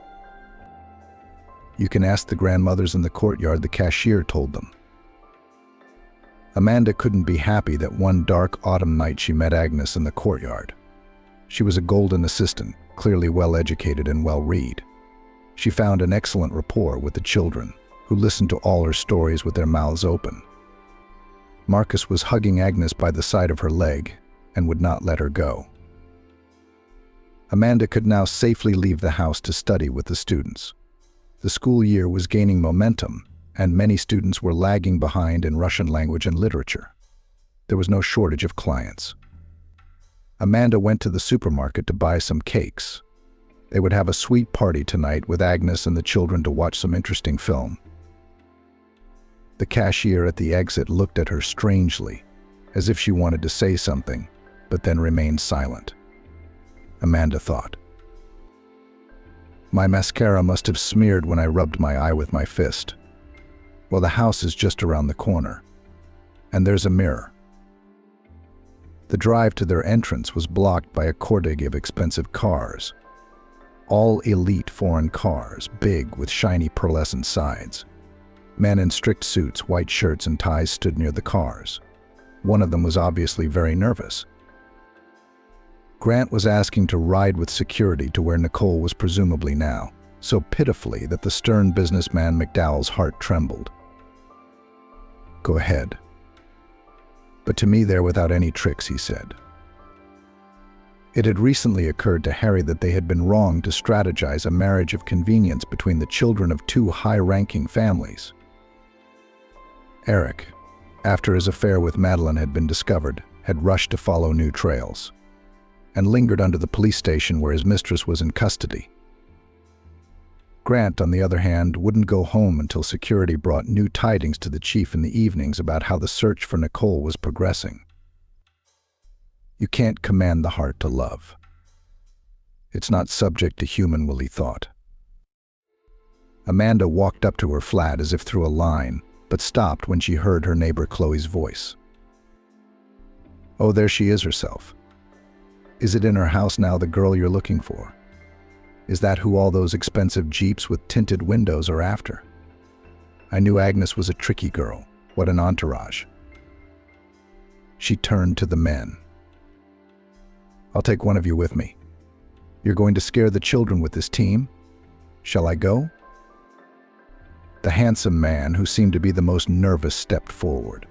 You can ask the grandmothers in the courtyard, the cashier told them. Amanda couldn't be happy that one dark autumn night she met Agnes in the courtyard. She was a golden assistant, clearly well-educated and well-read. She found an excellent rapport with the children, who listened to all her stories with their mouths open. Marcus was hugging Agnes by the side of her leg and would not let her go. Amanda could now safely leave the house to study with the students. The school year was gaining momentum, and many students were lagging behind in Russian language and literature. There was no shortage of clients. Amanda went to the supermarket to buy some cakes. They would have a sweet party tonight with Agnes and the children to watch some interesting film. The cashier at the exit looked at her strangely, as if she wanted to say something, but then remained silent. Amanda thought, my mascara must have smeared when I rubbed my eye with my fist. Well, the house is just around the corner, and there's a mirror. The drive to their entrance was blocked by a cortege of expensive cars. All elite foreign cars, big with shiny pearlescent sides. Men in strict suits, white shirts and ties stood near the cars. One of them was obviously very nervous. Grant was asking to ride with security to where Nicole was presumably now, so pitifully that the stern businessman McDowell's heart trembled. "Go ahead. But to me they're without any tricks," he said. It had recently occurred to Harry that they had been wrong to strategize a marriage of convenience between the children of two high-ranking families. Eric, after his affair with Madeline had been discovered, had rushed to follow new trails, and lingered under the police station where his mistress was in custody. Grant, on the other hand, wouldn't go home until security brought new tidings to the chief in the evenings about how the search for Nicole was progressing. You can't command the heart to love. It's not subject to human will, he thought. Amanda walked up to her flat as if through a line, but stopped when she heard her neighbor Chloe's voice. "Oh, there she is herself. Is it in her house now, the girl you're looking for? Is that who all those expensive Jeeps with tinted windows are after? I knew Agnes was a tricky girl. What an entourage." She turned to the men. "I'll take one of you with me. You're going to scare the children with this team? Shall I go?" The handsome man, who seemed to be the most nervous, stepped forward.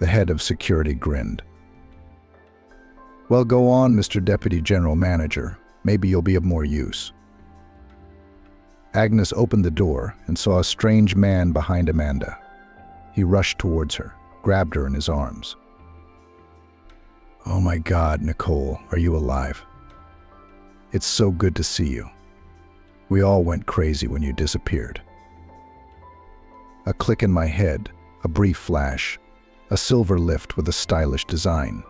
The head of security grinned. "Well, go on, Mr. Deputy General Manager. Maybe you'll be of more use." Agnes opened the door and saw a strange man behind Amanda. He rushed towards her, grabbed her in his arms. "Oh my God, Nicole, are you alive? It's so good to see you. We all went crazy when you disappeared." A click in my head, a brief flash, a silver lift with a stylish design.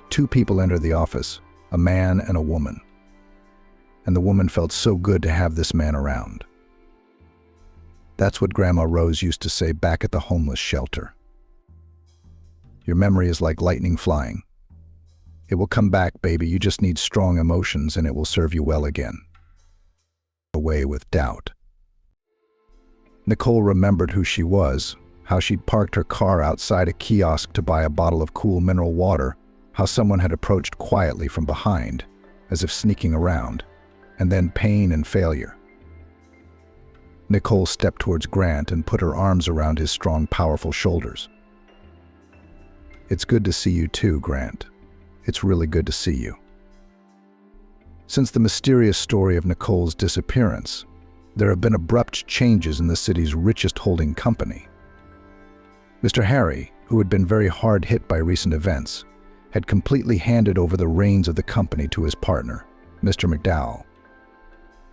Two people entered the office, a man and a woman. And the woman felt so good to have this man around. That's what Grandma Rose used to say back at the homeless shelter. "Your memory is like lightning flying. It will come back, baby. You just need strong emotions and it will serve you well again." Away with doubt. Nicole remembered who she was, how she'd parked her car outside a kiosk to buy a bottle of cool mineral water, how someone had approached quietly from behind, as if sneaking around, and then pain and failure. Nicole stepped towards Grant and put her arms around his strong, powerful shoulders. "It's good to see you too, Grant. It's really good to see you." Since the mysterious story of Nicole's disappearance, there have been abrupt changes in the city's richest holding company. Mr. Harry, who had been very hard hit by recent events, had completely handed over the reins of the company to his partner, Mr. McDowell.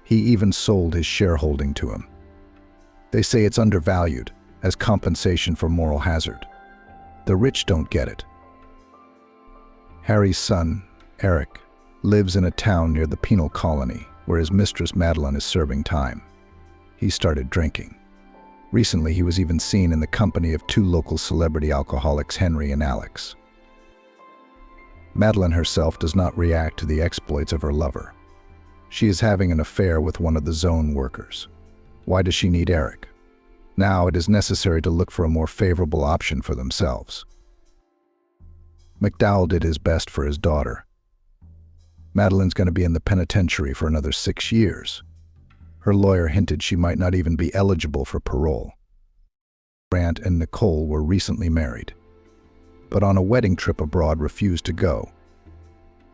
He even sold his shareholding to him. They say it's undervalued, as compensation for moral hazard. The rich don't get it. Harry's son, Eric, lives in a town near the penal colony where his mistress Madeline is serving time. He started drinking. Recently, he was even seen in the company of two local celebrity alcoholics, Henry and Alex. Madeline herself does not react to the exploits of her lover. She is having an affair with one of the zone workers. Why does she need Eric? Now it is necessary to look for a more favorable option for themselves. McDowell did his best for his daughter. Madeline's going to be in the penitentiary for another 6 years. Her lawyer hinted she might not even be eligible for parole. Grant and Nicole were recently married, but on a wedding trip abroad refused to go.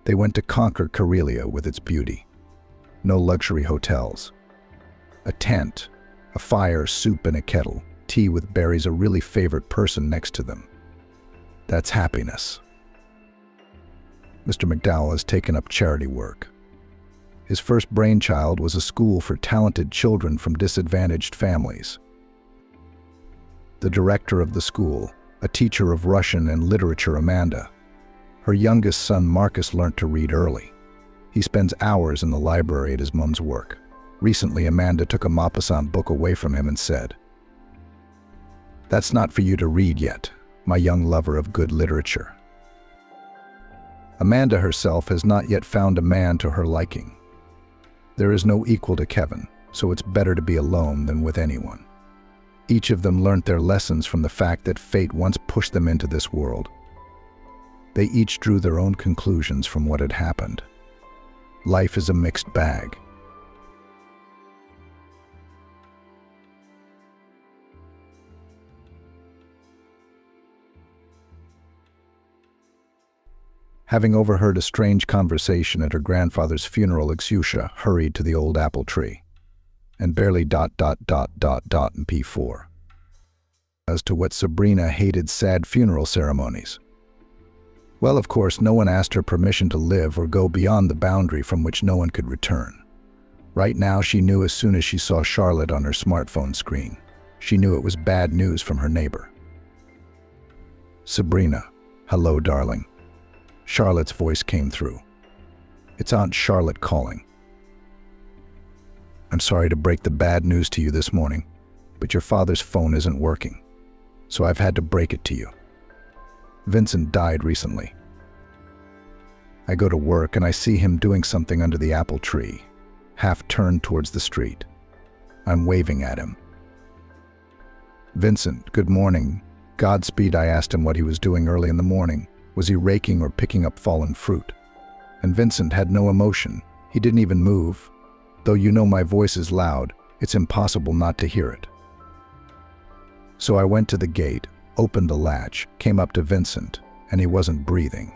They went to conquer Karelia with its beauty. No luxury hotels. A tent, a fire, soup in a kettle, tea with berries, a really favorite person next to them. That's happiness. Mr. McDowell has taken up charity work. His first brainchild was a school for talented children from disadvantaged families. The director of the school, a teacher of Russian and literature, Amanda. Her youngest son, Marcus, learnt to read early. He spends hours in the library at his mom's work. Recently, Amanda took a Maupassant book away from him and said, "That's not for you to read yet, my young lover of good literature." Amanda herself has not yet found a man to her liking. There is no equal to Kevin, so it's better to be alone than with anyone. Each of them learnt their lessons from the fact that fate once pushed them into this world. They each drew their own conclusions from what had happened. Life is a mixed bag. Having overheard a strange conversation at her grandfather's funeral, Exusha hurried to the old apple tree and barely in P4 as to what Sabrina hated sad funeral ceremonies. Well, of course, no one asked her permission to live or go beyond the boundary from which no one could return. Right now, she knew as soon as she saw Charlotte on her smartphone screen. She knew it was bad news from her neighbor. "Sabrina, hello, darling." Charlotte's voice came through. "It's Aunt Charlotte calling. I'm sorry to break the bad news to you this morning, but your father's phone isn't working, so I've had to break it to you. Vincent died recently. I go to work and I see him doing something under the apple tree, half turned towards the street. I'm waving at him. Vincent, good morning. Godspeed. I asked him what he was doing early in the morning. Was he raking or picking up fallen fruit? And Vincent had no emotion. He didn't even move. Though you know my voice is loud, it's impossible not to hear it. So I went to the gate, opened the latch, came up to Vincent, and he wasn't breathing.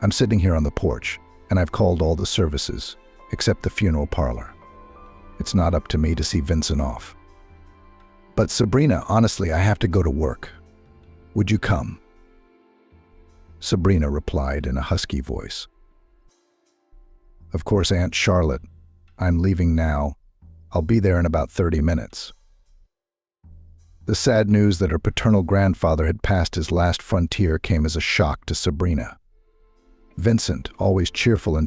I'm sitting here on the porch, and I've called all the services, except the funeral parlor. It's not up to me to see Vincent off. But Sabrina, honestly, I have to go to work. Would you come?" Sabrina replied in a husky voice. "Of course, Aunt Charlotte. I'm leaving now. I'll be there in about 30 minutes. The sad news that her paternal grandfather had passed his last frontier came as a shock to Sabrina. Vincent, always cheerful,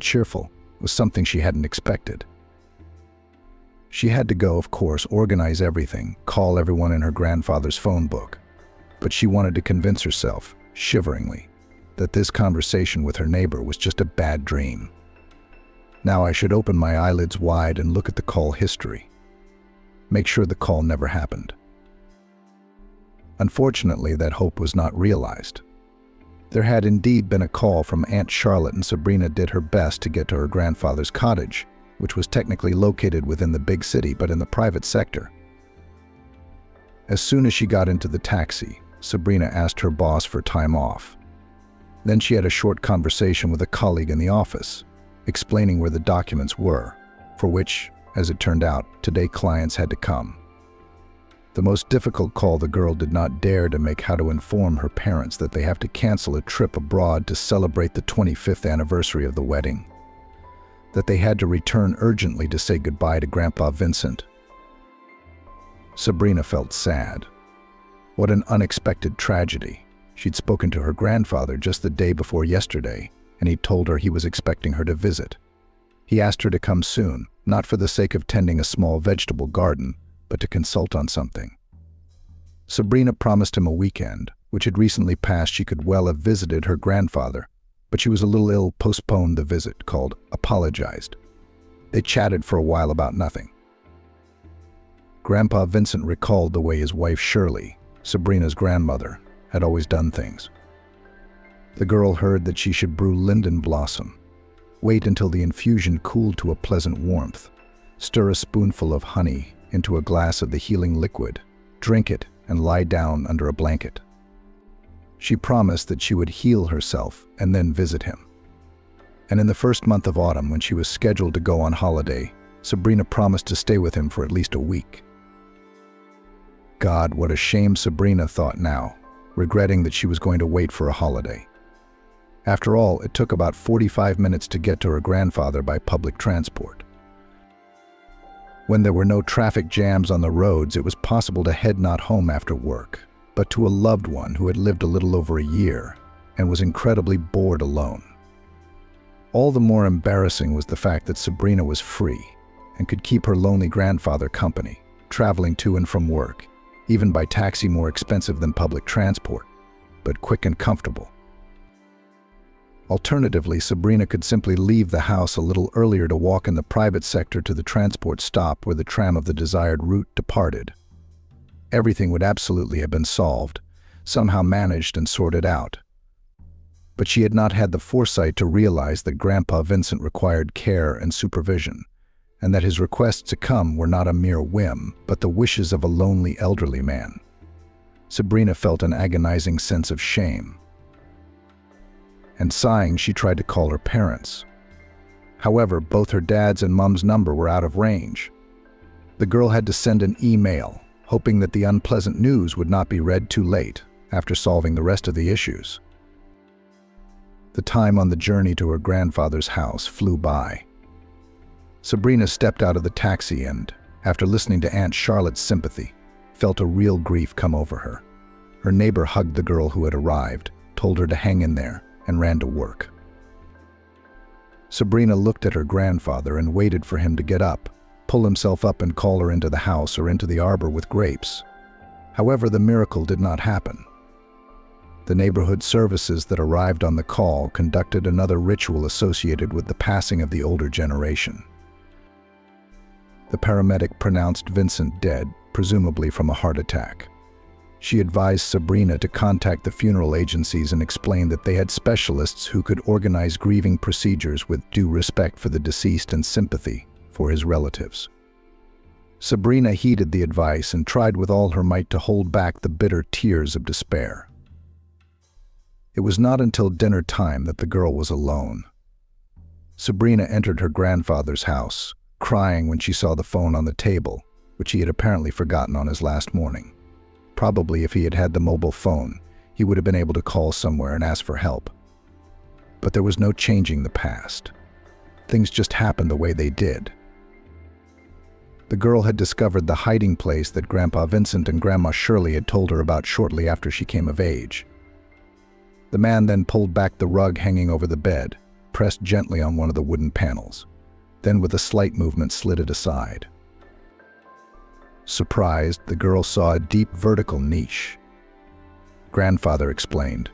was something she hadn't expected. She had to go, of course, organize everything, call everyone in her grandfather's phone book. But she wanted to convince herself, shiveringly, that this conversation with her neighbor was just a bad dream. Now I should open my eyelids wide and look at the call history. Make sure the call never happened. Unfortunately, that hope was not realized. There had indeed been a call from Aunt Charlotte, and Sabrina did her best to get to her grandfather's cottage, which was technically located within the big city but in the private sector. As soon as she got into the taxi, Sabrina asked her boss for time off. Then she had a short conversation with a colleague in the office, explaining where the documents were, for which, as it turned out, today clients had to come. The most difficult call the girl did not dare to make: how to inform her parents that they have to cancel a trip abroad to celebrate the 25th anniversary of the wedding, that they had to return urgently to say goodbye to Grandpa Vincent. Sabrina felt sad. What an unexpected tragedy. She'd spoken to her grandfather just the day before yesterday, and he'd told her he was expecting her to visit. He asked her to come soon, not for the sake of tending a small vegetable garden, but to consult on something. Sabrina promised him a weekend, which had recently passed. She could well have visited her grandfather, but she was a little ill, postponed the visit, called, apologized. They chatted for a while about nothing. Grandpa Vincent recalled the way his wife Shirley, Sabrina's grandmother, had always done things. The girl heard that she should brew linden blossom, wait until the infusion cooled to a pleasant warmth, stir a spoonful of honey into a glass of the healing liquid, drink it, and lie down under a blanket. She promised that she would heal herself and then visit him. And in the first month of autumn, when she was scheduled to go on holiday, Sabrina promised to stay with him for at least a week. God, what a shame, Sabrina thought now, regretting that she was going to wait for a holiday. After all, it took about 45 minutes to get to her grandfather by public transport. When there were no traffic jams on the roads, it was possible to head not home after work, but to a loved one who had lived a little over a year and was incredibly bored alone. All the more embarrassing was the fact that Sabrina was free and could keep her lonely grandfather company, traveling to and from work, even by taxi, more expensive than public transport, but quick and comfortable. Alternatively, Sabrina could simply leave the house a little earlier to walk in the private sector to the transport stop where the tram of the desired route departed. Everything would absolutely have been solved, somehow managed and sorted out. But she had not had the foresight to realize that Grandpa Vincent required care and supervision, and that his requests to come were not a mere whim, but the wishes of a lonely elderly man. Sabrina felt an agonizing sense of shame. And sighing, she tried to call her parents. However, both her dad's and mom's number were out of range. The girl had to send an email, hoping that the unpleasant news would not be read too late after solving the rest of the issues. The time on the journey to her grandfather's house flew by. Sabrina stepped out of the taxi and, after listening to Aunt Charlotte's sympathy, felt a real grief come over her. Her neighbor hugged the girl who had arrived, told her to hang in there, and ran to work. Sabrina looked at her grandfather and waited for him to get up, pull himself up and call her into the house or into the arbor with grapes. However, the miracle did not happen. The neighborhood services that arrived on the call conducted another ritual associated with the passing of the older generation. The paramedic pronounced Vincent dead, presumably from a heart attack. She advised Sabrina to contact the funeral agencies and explain that they had specialists who could organize grieving procedures with due respect for the deceased and sympathy for his relatives. Sabrina heeded the advice and tried with all her might to hold back the bitter tears of despair. It was not until dinner time that the girl was alone. Sabrina entered her grandfather's house, crying when she saw the phone on the table, which he had apparently forgotten on his last morning. Probably if he had had the mobile phone, he would have been able to call somewhere and ask for help. But there was no changing the past. Things just happened the way they did. The girl had discovered the hiding place that Grandpa Vincent and Grandma Shirley had told her about shortly after she came of age. The man then pulled back the rug hanging over the bed, pressed gently on one of the wooden panels, then with a slight movement slid it aside. Surprised, the girl saw a deep vertical niche. Grandfather explained,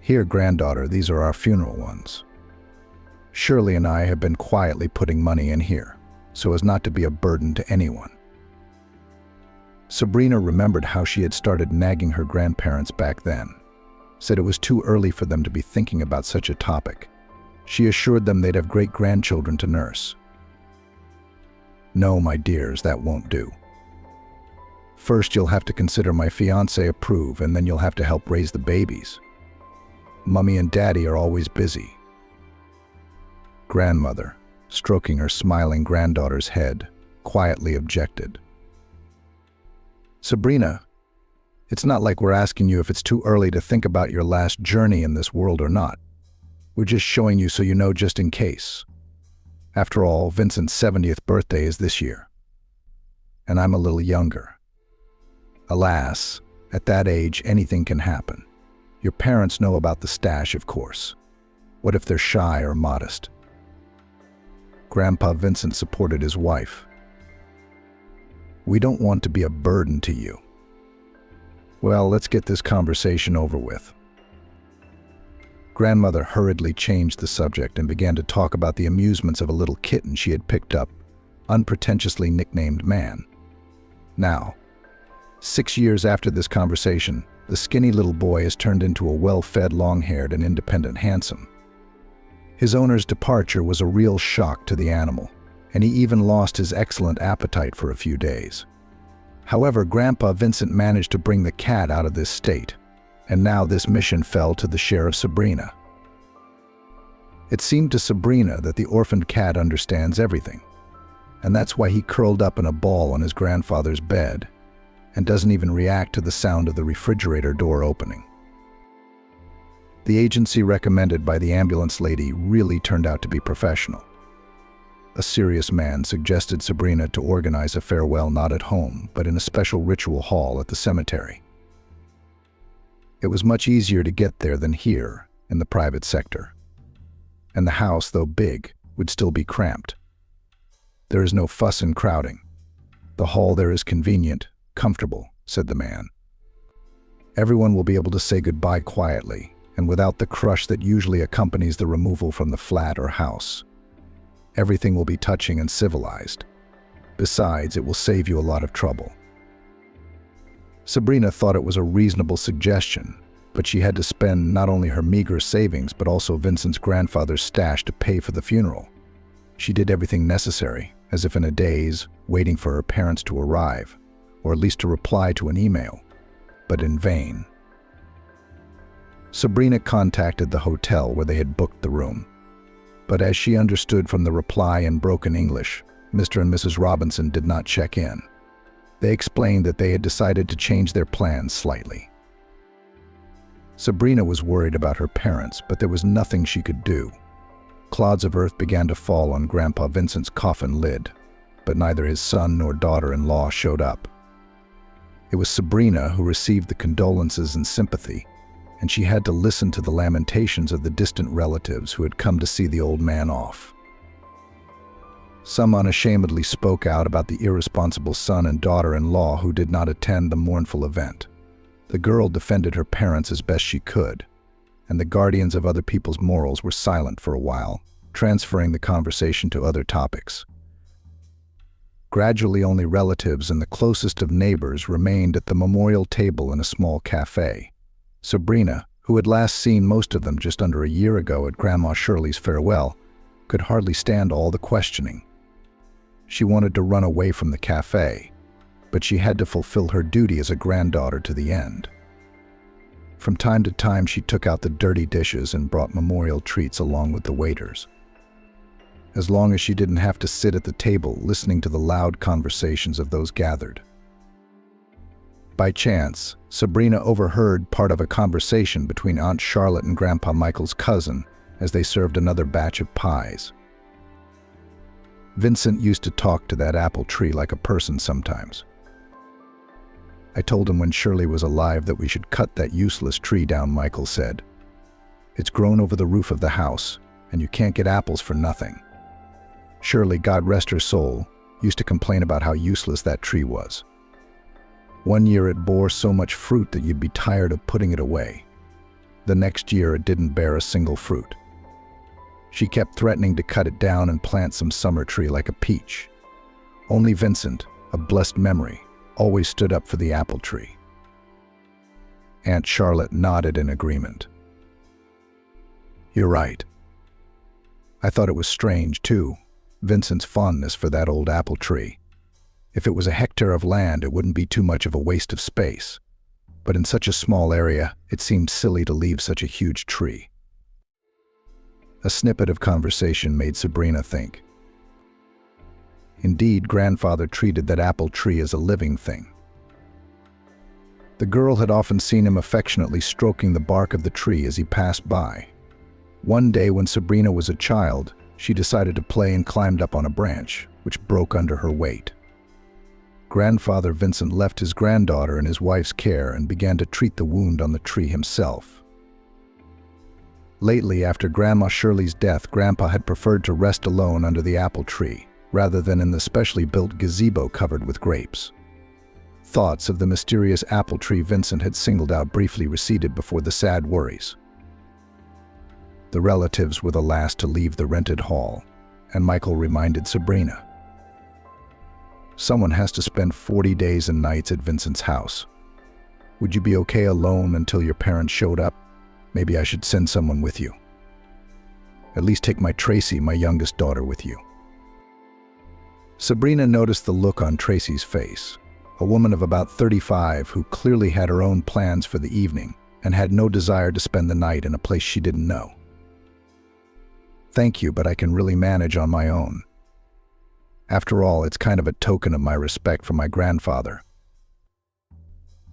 "Here, granddaughter, these are our funeral ones. Shirley and I have been quietly putting money in here, so as not to be a burden to anyone." Sabrina remembered how she had started nagging her grandparents back then, said it was too early for them to be thinking about such a topic. She assured them they'd have great grandchildren to nurse. "No, my dears, that won't do. First, you'll have to consider my fiancé approve, and then you'll have to help raise the babies. Mummy and Daddy are always busy." Grandmother, stroking her smiling granddaughter's head, quietly objected. "Sabrina, it's not like we're asking you if it's too early to think about your last journey in this world or not. We're just showing you so you know just in case. After all, Vincent's 70th birthday is this year. And I'm a little younger. Alas, at that age, anything can happen. Your parents know about the stash, of course. What if they're shy or modest?" Grandpa Vincent supported his wife. "We don't want to be a burden to you. Well, let's get this conversation over with." Grandmother hurriedly changed the subject and began to talk about the amusements of a little kitten she had picked up, unpretentiously nicknamed Man. Now, 6 years after this conversation, the skinny little boy has turned into a well-fed, long-haired, and independent handsome. His owner's departure was a real shock to the animal, and he even lost his excellent appetite for a few days. However, Grandpa Vincent managed to bring the cat out of this state, and now this mission fell to the share of Sabrina. It seemed to Sabrina that the orphaned cat understands everything, and that's why he curled up in a ball on his grandfather's bed and doesn't even react to the sound of the refrigerator door opening. The agency recommended by the ambulance lady really turned out to be professional. A serious man suggested Sabrina to organize a farewell not at home, but in a special ritual hall at the cemetery. It was much easier to get there than here, in the private sector. And the house, though big, would still be cramped. There is no fuss and crowding. The hall there is convenient, comfortable, said the man. Everyone will be able to say goodbye quietly, and without the crush that usually accompanies the removal from the flat or house. Everything will be touching and civilized. Besides, it will save you a lot of trouble. Sabrina thought it was a reasonable suggestion, but she had to spend not only her meager savings but also Vincent's grandfather's stash to pay for the funeral. She did everything necessary, as if in a daze, waiting for her parents to arrive, or at least to reply to an email, but in vain. Sabrina contacted the hotel where they had booked the room, but as she understood from the reply in broken English, Mr. and Mrs. Robinson did not check in. They explained that they had decided to change their plans slightly. Sabrina was worried about her parents, but there was nothing she could do. Clods of earth began to fall on Grandpa Vincent's coffin lid, but neither his son nor daughter-in-law showed up. It was Sabrina who received the condolences and sympathy, and she had to listen to the lamentations of the distant relatives who had come to see the old man off. Some unashamedly spoke out about the irresponsible son and daughter-in-law who did not attend the mournful event. The girl defended her parents as best she could, and the guardians of other people's morals were silent for a while, transferring the conversation to other topics. Gradually, only relatives and the closest of neighbors remained at the memorial table in a small cafe. Sabrina, who had last seen most of them just under a year ago at Grandma Shirley's farewell, could hardly stand all the questioning. She wanted to run away from the cafe, but she had to fulfill her duty as a granddaughter to the end. From time to time, she took out the dirty dishes and brought memorial treats along with the waiters. As long as she didn't have to sit at the table listening to the loud conversations of those gathered. By chance, Sabrina overheard part of a conversation between Aunt Charlotte and Grandpa Michael's cousin as they served another batch of pies. Vincent used to talk to that apple tree like a person sometimes. I told him when Shirley was alive that we should cut that useless tree down, Michael said. It's grown over the roof of the house, and you can't get apples for nothing. Shirley, God rest her soul, used to complain about how useless that tree was. One year it bore so much fruit that you'd be tired of putting it away. The next year it didn't bear a single fruit. She kept threatening to cut it down and plant some summer tree like a peach. Only Vincent, a blessed memory, always stood up for the apple tree. Aunt Charlotte nodded in agreement. You're right. I thought it was strange, too, Vincent's fondness for that old apple tree. If it was a hectare of land, it wouldn't be too much of a waste of space. But in such a small area, it seemed silly to leave such a huge tree. A snippet of conversation made Sabrina think. Indeed, Grandfather treated that apple tree as a living thing. The girl had often seen him affectionately stroking the bark of the tree as he passed by. One day when Sabrina was a child, she decided to play and climbed up on a branch, which broke under her weight. Grandfather Vincent left his granddaughter in his wife's care and began to treat the wound on the tree himself. Lately, after Grandma Shirley's death, Grandpa had preferred to rest alone under the apple tree, rather than in the specially built gazebo covered with grapes. Thoughts of the mysterious apple tree Vincent had singled out briefly receded before the sad worries. The relatives were the last to leave the rented hall, and Michael reminded Sabrina. Someone has to spend 40 days and nights at Vincent's house. Would you be okay alone until your parents showed up? Maybe I should send someone with you. At least take my Tracy, my youngest daughter, with you. Sabrina noticed the look on Tracy's face, a woman of about 35 who clearly had her own plans for the evening and had no desire to spend the night in a place she didn't know. Thank you, but I can really manage on my own. After all, it's kind of a token of my respect for my grandfather.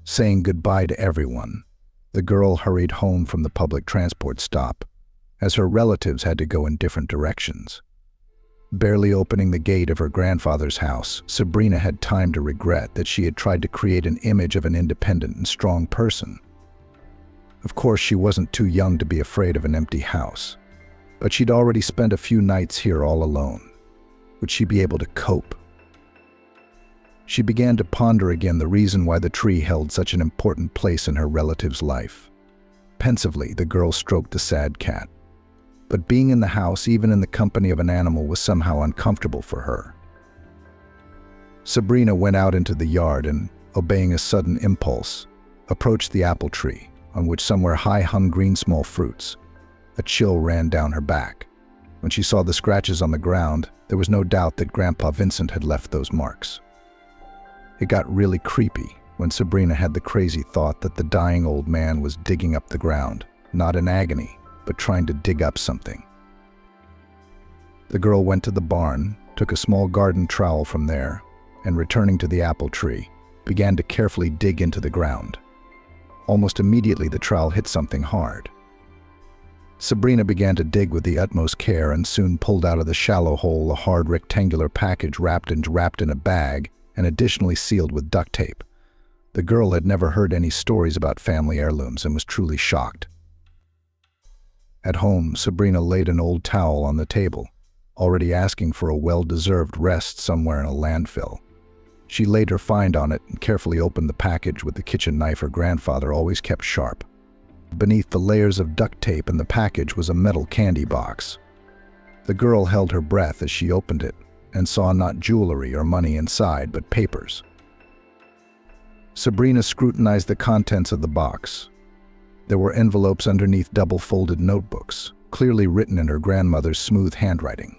Saying goodbye to everyone, the girl hurried home from the public transport stop, as her relatives had to go in different directions. Barely opening the gate of her grandfather's house, Sabrina had time to regret that she had tried to create an image of an independent and strong person. Of course, she wasn't too young to be afraid of an empty house, but she'd already spent a few nights here all alone. Would she be able to cope? She began to ponder again the reason why the tree held such an important place in her relative's life. Pensively, the girl stroked the sad cat. But being in the house, even in the company of an animal, was somehow uncomfortable for her. Sabrina went out into the yard and, obeying a sudden impulse, approached the apple tree, on which somewhere high hung green small fruits. A chill ran down her back. When she saw the scratches on the ground, there was no doubt that Grandpa Vincent had left those marks. It got really creepy when Sabrina had the crazy thought that the dying old man was digging up the ground, not in agony, but trying to dig up something. The girl went to the barn, took a small garden trowel from there, and returning to the apple tree, began to carefully dig into the ground. Almost immediately the trowel hit something hard. Sabrina began to dig with the utmost care and soon pulled out of the shallow hole a hard rectangular package wrapped in a bag and additionally sealed with duct tape. The girl had never heard any stories about family heirlooms and was truly shocked. At home, Sabrina laid an old towel on the table, already asking for a well-deserved rest somewhere in a landfill. She laid her find on it and carefully opened the package with the kitchen knife her grandfather always kept sharp. Beneath the layers of duct tape in the package was a metal candy box. The girl held her breath as she opened it and saw not jewelry or money inside, but papers. Sabrina scrutinized the contents of the box. There were envelopes underneath double-folded notebooks, clearly written in her grandmother's smooth handwriting.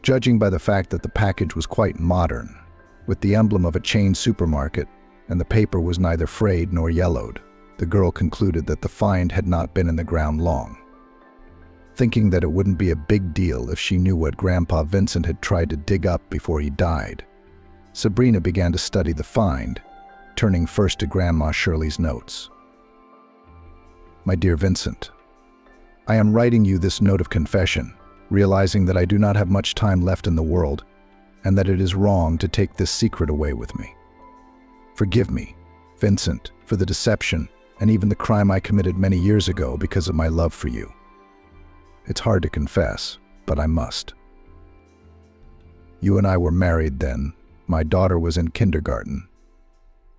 Judging by the fact that the package was quite modern, with the emblem of a chain supermarket, and the paper was neither frayed nor yellowed, the girl concluded that the find had not been in the ground long. Thinking that it wouldn't be a big deal if she knew what Grandpa Vincent had tried to dig up before he died, Sabrina began to study the find, turning first to Grandma Shirley's notes. "My dear Vincent, I am writing you this note of confession, realizing that I do not have much time left in the world and that it is wrong to take this secret away with me. Forgive me, Vincent, for the deception and even the crime I committed many years ago because of my love for you. It's hard to confess, but I must. You and I were married then. My daughter was in kindergarten,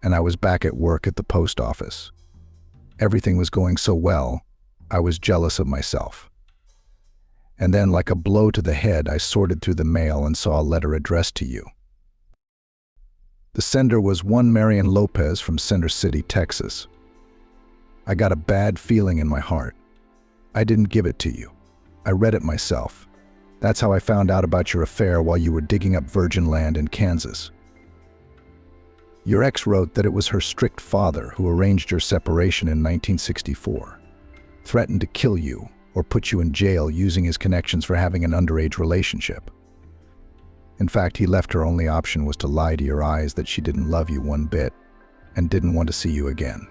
and I was back at work at the post office. Everything was going so well, I was jealous of myself. And then, like a blow to the head, I sorted through the mail and saw a letter addressed to you. The sender was one Marian Lopez from Center City, Texas. I got a bad feeling in my heart. I didn't give it to you. I read it myself. That's how I found out about your affair while you were digging up virgin land in Kansas. Your ex wrote that it was her strict father who arranged your separation in 1964, threatened to kill you or put you in jail using his connections for having an underage relationship. In fact, he left her only option was to lie to your eyes that she didn't love you one bit and didn't want to see you again.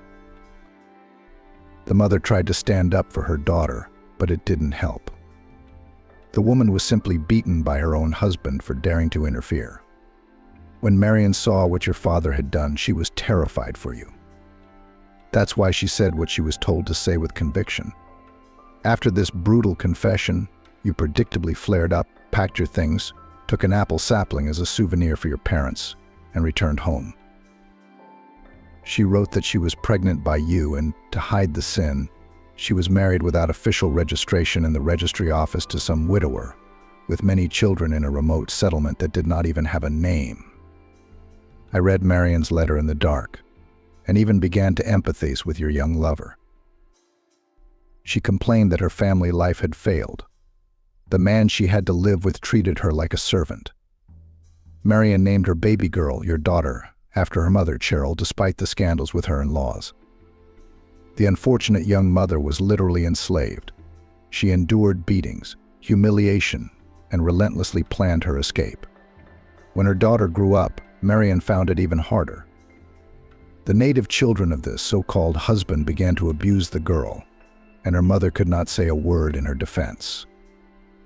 The mother tried to stand up for her daughter, but it didn't help. The woman was simply beaten by her own husband for daring to interfere. When Marian saw what your father had done, she was terrified for you. That's why she said what she was told to say with conviction. After this brutal confession, you predictably flared up, packed your things, took an apple sapling as a souvenir for your parents, and returned home. She wrote that she was pregnant by you, and to hide the sin, she was married without official registration in the registry office to some widower, with many children in a remote settlement that did not even have a name. I read Marian's letter in the dark, and even began to empathize with your young lover. She complained that her family life had failed. The man she had to live with treated her like a servant. Marian named her baby girl, your daughter, after her mother, Cheryl, despite the scandals with her in-laws. The unfortunate young mother was literally enslaved. She endured beatings, humiliation, and relentlessly planned her escape. When her daughter grew up, Marian found it even harder. The native children of this so-called husband began to abuse the girl, and her mother could not say a word in her defense.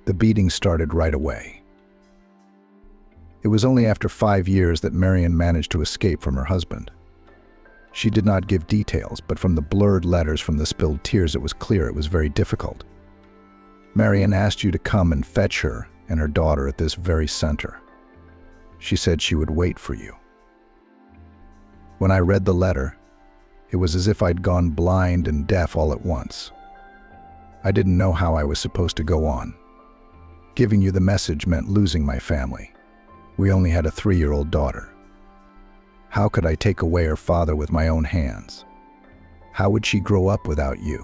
The beating started right away. It was only after 5 years that Marian managed to escape from her husband. She did not give details, but from the blurred letters from the spilled tears it was clear it was very difficult. Marian asked you to come and fetch her and her daughter at this very center. She said she would wait for you. When I read the letter, it was as if I'd gone blind and deaf all at once. I didn't know how I was supposed to go on. Giving you the message meant losing my family. We only had a 3-year-old daughter. How could I take away her father with my own hands? How would she grow up without you?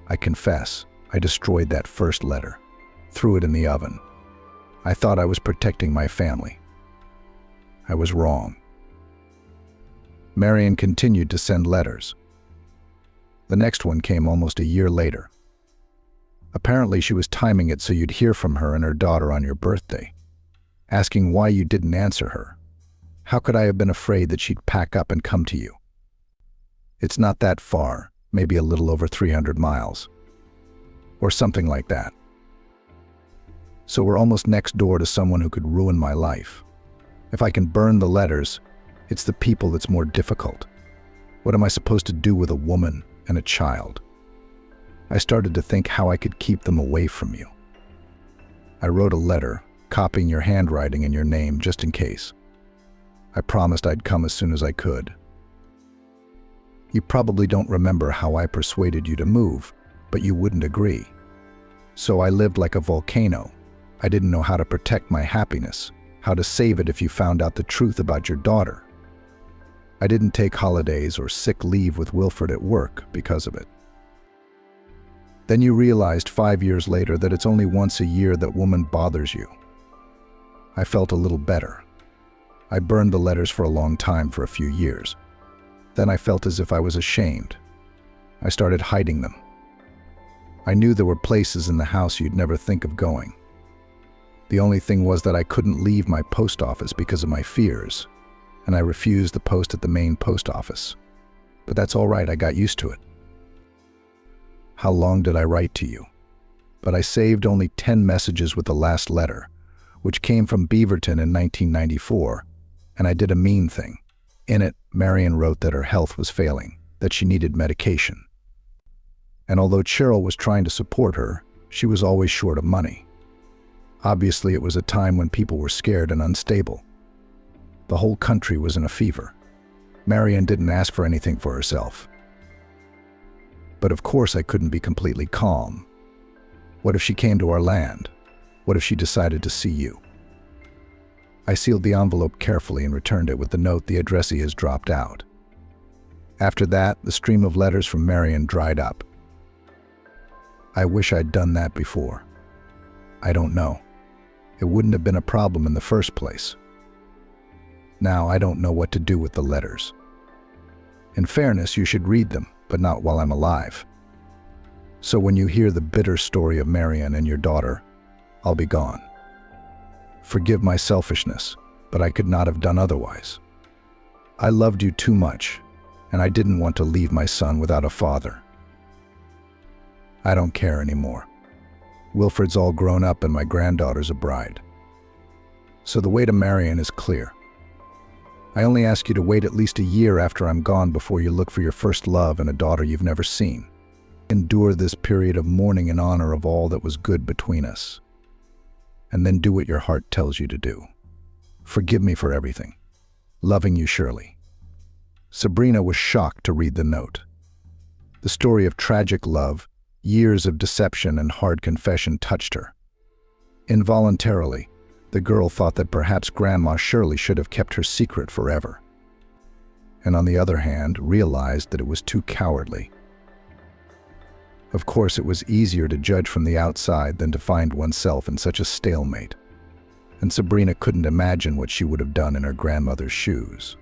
I confess, I destroyed that first letter, threw it in the oven. I thought I was protecting my family. I was wrong. Marion continued to send letters. The next one came almost a year later. Apparently she was timing it so you'd hear from her and her daughter on your birthday, asking why you didn't answer her. How could I have been afraid that she'd pack up and come to you? It's not that far, maybe a little over 300 miles. Or something like that. So we're almost next door to someone who could ruin my life. If I can burn the letters, it's the people that's more difficult. What am I supposed to do with a woman and a child? I started to think how I could keep them away from you. I wrote a letter, copying your handwriting and your name just in case. I promised I'd come as soon as I could. You probably don't remember how I persuaded you to move, but you wouldn't agree. So I lived like a volcano. I didn't know how to protect my happiness, how to save it if you found out the truth about your daughter. I didn't take holidays or sick leave with Wilfred at work because of it. Then you realized 5 years later that it's only once a year that woman bothers you. I felt a little better. I burned the letters for a long time for a few years. Then I felt as if I was ashamed. I started hiding them. I knew there were places in the house you'd never think of going. The only thing was that I couldn't leave my post office because of my fears, and I refused the post at the main post office. But that's all right, I got used to it. How long did I write to you? But I saved only 10 messages with the last letter, which came from Beaverton in 1994, and I did a mean thing. In it, Marion wrote that her health was failing, that she needed medication. And although Cheryl was trying to support her, she was always short of money. Obviously, it was a time when people were scared and unstable. The whole country was in a fever. Marion didn't ask for anything for herself. But of course I couldn't be completely calm. What if she came to our land? What if she decided to see you? I sealed the envelope carefully and returned it with the note the addressee has dropped out. After that, the stream of letters from Marion dried up. I wish I'd done that before. I don't know. It wouldn't have been a problem in the first place. Now I don't know what to do with the letters. In fairness, you should read them, but not while I'm alive. So when you hear the bitter story of Marion and your daughter, I'll be gone. Forgive my selfishness, but I could not have done otherwise. I loved you too much, and I didn't want to leave my son without a father. I don't care anymore. Wilfred's all grown up and my granddaughter's a bride. So the way to Marion is clear. I only ask you to wait at least a year after I'm gone before you look for your first love and a daughter you've never seen. Endure this period of mourning in honor of all that was good between us. And then do what your heart tells you to do. Forgive me for everything. Loving you, Shirley. Sabrina was shocked to read the note. The story of tragic love, years of deception and hard confession touched her. Involuntarily, the girl thought that perhaps Grandma Shirley should have kept her secret forever. And on the other hand, realized that it was too cowardly. Of course, it was easier to judge from the outside than to find oneself in such a stalemate. And Sabrina couldn't imagine what she would have done in her grandmother's shoes.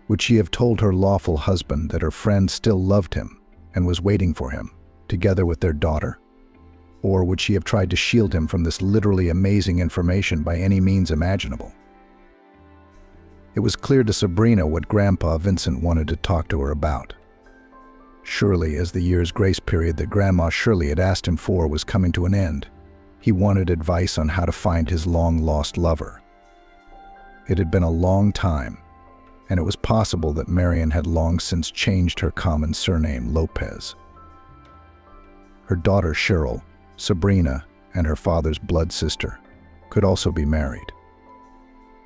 Would she have told her lawful husband that her friend still loved him and was waiting for him, together with their daughter? Or would she have tried to shield him from this literally amazing information by any means imaginable? It was clear to Sabrina what Grandpa Vincent wanted to talk to her about. Surely, as the year's grace period that Grandma Shirley had asked him for was coming to an end, he wanted advice on how to find his long-lost lover. It had been a long time, and it was possible that Marion had long since changed her common surname, Lopez. Her daughter Cheryl, Sabrina, and her father's blood sister could also be married.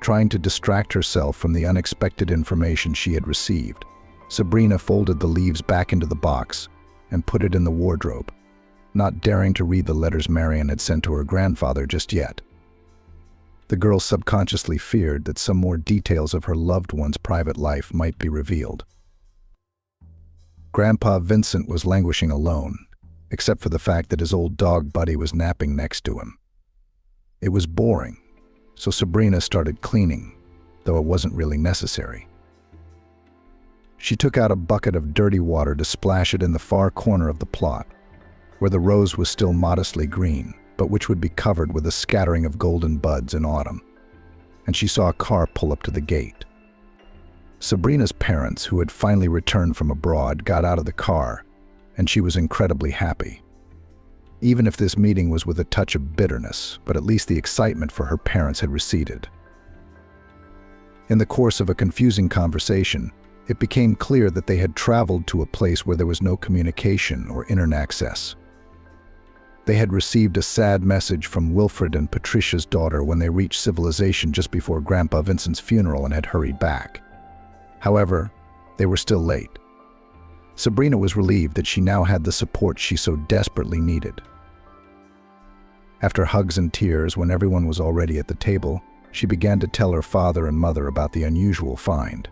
Trying to distract herself from the unexpected information she had received, Sabrina folded the leaves back into the box and put it in the wardrobe, not daring to read the letters Marion had sent to her grandfather just yet. The girl subconsciously feared that some more details of her loved one's private life might be revealed. Grandpa Vincent was languishing alone, except for the fact that his old dog Buddy was napping next to him. It was boring, so Sabrina started cleaning, though it wasn't really necessary. She took out a bucket of dirty water to splash it in the far corner of the plot, where the rose was still modestly green, but which would be covered with a scattering of golden buds in autumn. And she saw a car pull up to the gate. Sabrina's parents, who had finally returned from abroad, got out of the car, and she was incredibly happy. Even if this meeting was with a touch of bitterness, but at least the excitement for her parents had receded. In the course of a confusing conversation, it became clear that they had traveled to a place where there was no communication or internet access. They had received a sad message from Wilfred and Patricia's daughter when they reached civilization just before Grandpa Vincent's funeral and had hurried back. However, they were still late. Sabrina was relieved that she now had the support she so desperately needed. After hugs and tears, when everyone was already at the table, she began to tell her father and mother about the unusual find.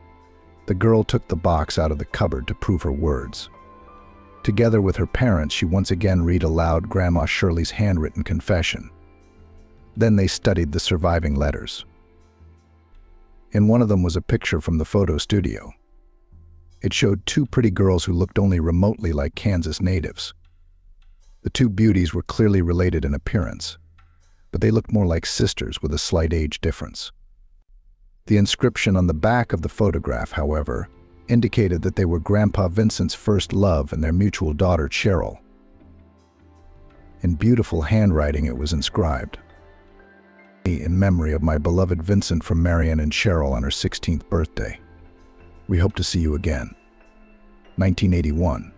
The girl took the box out of the cupboard to prove her words. Together with her parents, she once again read aloud Grandma Shirley's handwritten confession. Then they studied the surviving letters. In one of them was a picture from the photo studio. It showed two pretty girls who looked only remotely like Kansas natives. The two beauties were clearly related in appearance, but they looked more like sisters with a slight age difference. The inscription on the back of the photograph, however, indicated that they were Grandpa Vincent's first love and their mutual daughter, Cheryl. In beautiful handwriting it was inscribed, "In memory of my beloved Vincent from Marion and Cheryl on her 16th birthday. We hope to see you again. 1981.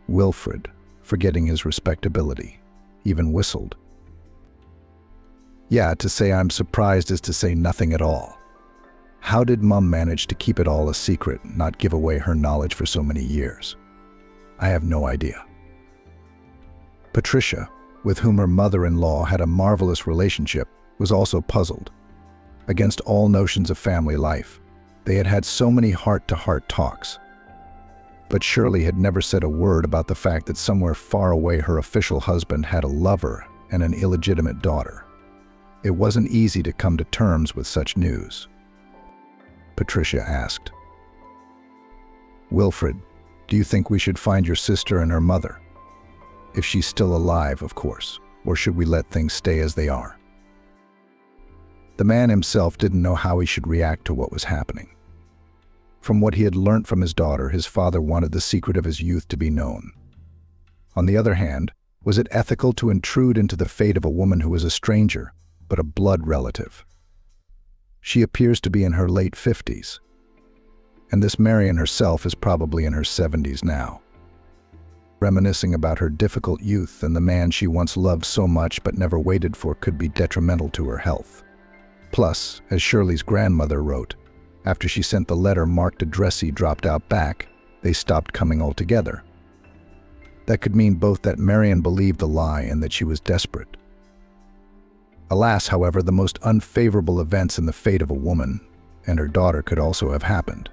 Wilfred, forgetting his respectability, even whistled. Yeah, to say I'm surprised is to say nothing at all. How did Mum manage to keep it all a secret, not give away her knowledge for so many years? I have no idea. Patricia, with whom her mother-in-law had a marvelous relationship, was also puzzled. Against all notions of family life, they had had so many heart-to-heart talks. But Shirley had never said a word about the fact that somewhere far away her official husband had a lover and an illegitimate daughter. It wasn't easy to come to terms with such news. Patricia asked, "Wilfred, do you think we should find your sister and her mother? If she's still alive, of course, or should we let things stay as they are?" The man himself didn't know how he should react to what was happening. From what he had learnt from his daughter, his father wanted the secret of his youth to be known. On the other hand, was it ethical to intrude into the fate of a woman who was a stranger, but a blood relative? She appears to be in her late 50s, and this Marion herself is probably in her 70s now. Reminiscing about her difficult youth and the man she once loved so much but never waited for could be detrimental to her health. Plus, as Shirley's grandmother wrote, after she sent the letter marked addressee dropped out back, they stopped coming altogether. That could mean both that Marion believed the lie and that she was desperate. Alas, however, the most unfavorable events in the fate of a woman and her daughter could also have happened.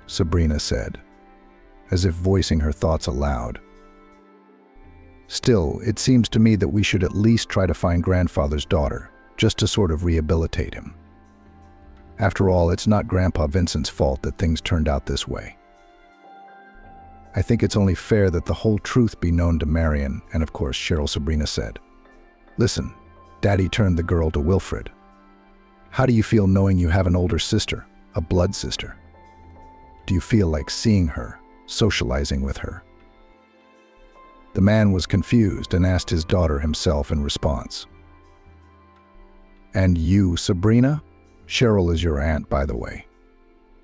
Sabrina said, as if voicing her thoughts aloud. Still, it seems to me that we should at least try to find grandfather's daughter, just to sort of rehabilitate him. After all, it's not Grandpa Vincent's fault that things turned out this way. I think it's only fair that the whole truth be known to Marion and, of course, Cheryl. Sabrina said. Listen, Daddy turned the girl to Wilfred. How do you feel knowing you have an older sister, a blood sister? Do you feel like seeing her, socializing with her? The man was confused and asked his daughter himself in response. And you, Sabrina? Cheryl is your aunt, by the way.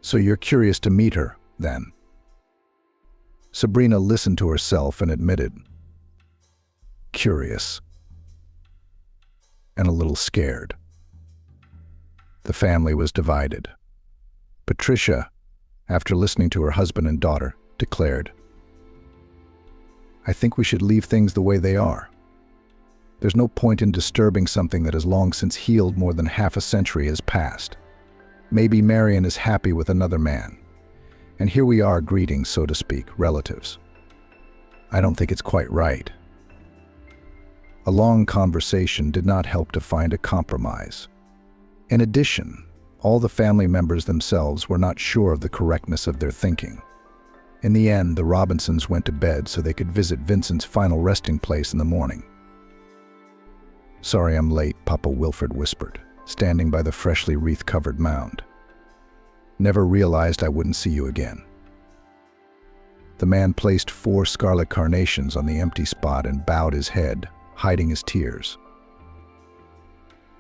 So you're curious to meet her, then? Sabrina listened to herself and admitted, curious, and a little scared. The family was divided. Patricia, after listening to her husband and daughter, declared, I think we should leave things the way they are. There's no point in disturbing something that has long since healed. More than half a century has passed. Maybe Marion is happy with another man. And here we are greeting, so to speak, relatives. I don't think it's quite right. A long conversation did not help to find a compromise. In addition, all the family members themselves were not sure of the correctness of their thinking. In the end, the Robinsons went to bed so they could visit Vincent's final resting place in the morning. "Sorry I'm late," Papa Wilfred whispered, standing by the freshly wreath-covered mound. "Never realized I wouldn't see you again." The man placed 4 scarlet carnations on the empty spot and bowed his head, hiding his tears.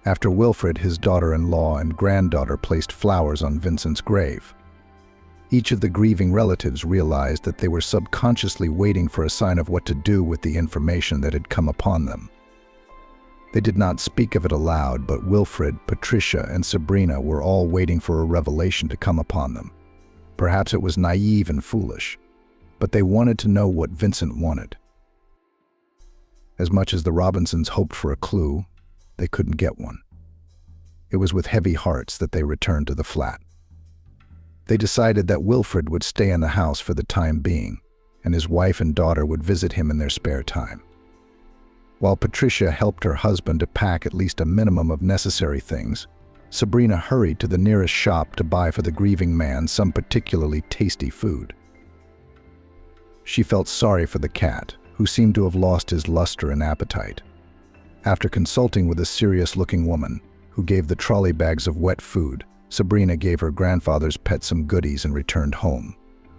After Wilfred, his daughter-in-law and granddaughter placed flowers on Vincent's grave. Each of the grieving relatives realized that they were subconsciously waiting for a sign of what to do with the information that had come upon them. They did not speak of it aloud, but Wilfred, Patricia, and Sabrina were all waiting for a revelation to come upon them. Perhaps it was naive and foolish, but they wanted to know what Vincent wanted. As much as the Robinsons hoped for a clue, they couldn't get one. It was with heavy hearts that they returned to the flat. They decided that Wilfred would stay in the house for the time being, and his wife and daughter would visit him in their spare time. While Patricia helped her husband to pack at least a minimum of necessary things, Sabrina hurried to the nearest shop to buy for the grieving man some particularly tasty food. She felt sorry for the cat, who seemed to have lost his luster and appetite. After consulting with a serious-looking woman, who gave the trolley bags of wet food, Sabrina gave her grandfather's pet some goodies and returned home,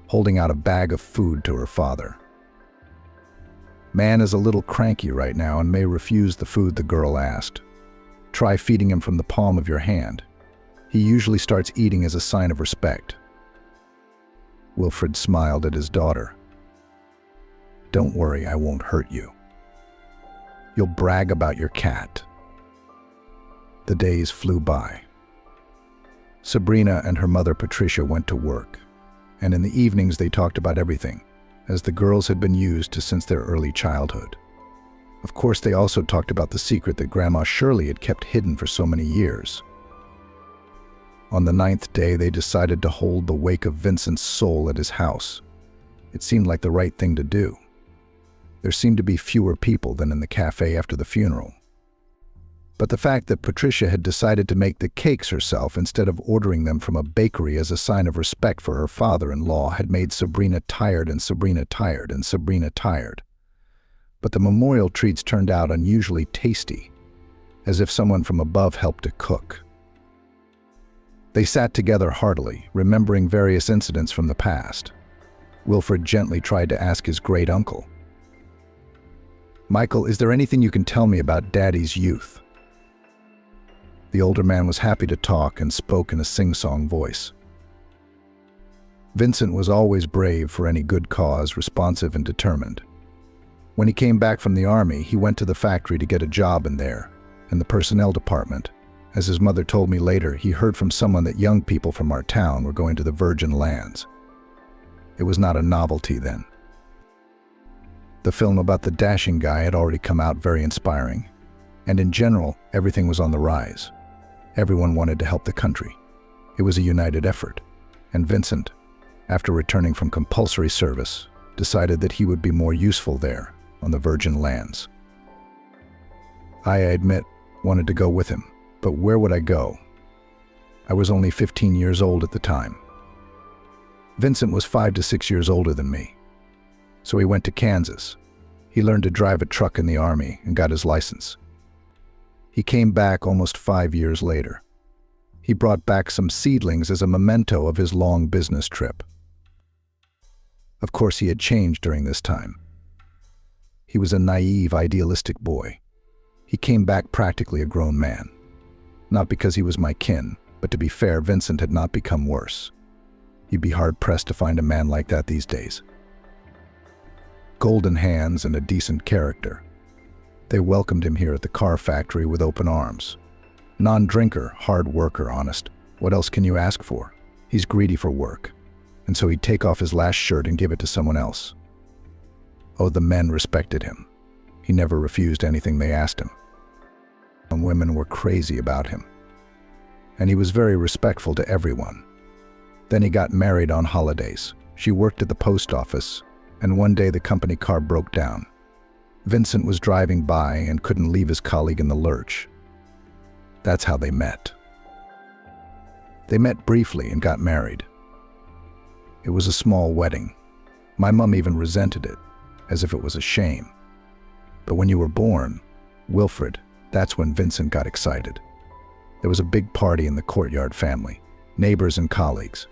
holding out a bag of food to her father. "Man is a little cranky right now and may refuse the food," the girl asked. "Try feeding him from the palm of your hand. He usually starts eating as a sign of respect." Wilfred smiled at his daughter. "Don't worry, I won't hurt you. You'll brag about your cat." The days flew by. Sabrina and her mother Patricia went to work, and in the evenings they talked about everything, as the girls had been used to since their early childhood. Of course, they also talked about the secret that Grandma Shirley had kept hidden for so many years. On the 9th day, they decided to hold the wake of Vincent's soul at his house. It seemed like the right thing to do. There seemed to be fewer people than in the cafe after the funeral. But the fact that Patricia had decided to make the cakes herself instead of ordering them from a bakery as a sign of respect for her father-in-law had made Sabrina tired and Sabrina tired and Sabrina tired. But the memorial treats turned out unusually tasty, as if someone from above helped to cook. They sat together heartily, remembering various incidents from the past. Wilfred gently tried to ask his great-uncle, "Michael, is there anything you can tell me about Daddy's youth?" The older man was happy to talk and spoke in a sing-song voice. Vincent was always brave for any good cause, responsive and determined. When he came back from the army, he went to the factory to get a job in the personnel department. As his mother told me later, he heard from someone that young people from our town were going to the Virgin Lands. It was not a novelty then. The film about the dashing guy had already come out, very inspiring, and in general, everything was on the rise. Everyone wanted to help the country. It was a united effort, and Vincent, after returning from compulsory service, decided that he would be more useful there, on the Virgin Lands. I admit, wanted to go with him, but where would I go? I was only 15 years old at the time. Vincent was 5 to 6 years older than me. So he went to Kansas. He learned to drive a truck in the Army and got his license. He came back almost 5 years later. He brought back some seedlings as a memento of his long business trip. Of course, he had changed during this time. He was a naive, idealistic boy. He came back practically a grown man. Not because he was my kin, but to be fair, Vincent had not become worse. You'd be hard-pressed to find a man like that these days. Golden hands and a decent character. They welcomed him here at the car factory with open arms. Non-drinker, hard worker, honest. What else can you ask for? He's greedy for work. And so he'd take off his last shirt and give it to someone else. Oh, the men respected him. He never refused anything they asked him. And women were crazy about him. And he was very respectful to everyone. Then he got married on holidays. She worked at the post office, and one day the company car broke down. Vincent was driving by and couldn't leave his colleague in the lurch. That's how they met. They met briefly and got married. It was a small wedding. My mom even resented it, as if it was a shame. But when you were born, Wilfred, that's when Vincent got excited. There was a big party in the courtyard family, neighbors and colleagues.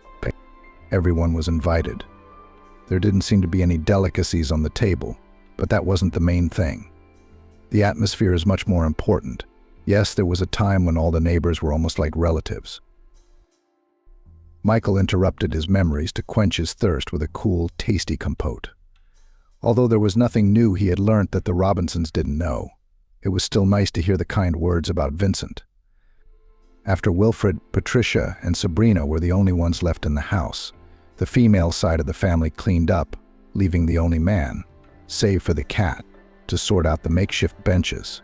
Everyone was invited. There didn't seem to be any delicacies on the table, but that wasn't the main thing. The atmosphere is much more important. Yes, there was a time when all the neighbors were almost like relatives. Michael interrupted his memories to quench his thirst with a cool, tasty compote. Although there was nothing new he had learnt that the Robinsons didn't know, it was still nice to hear the kind words about Vincent. After Wilfred, Patricia, and Sabrina were the only ones left in the house, the female side of the family cleaned up, leaving the only man, save for the cat, to sort out the makeshift benches.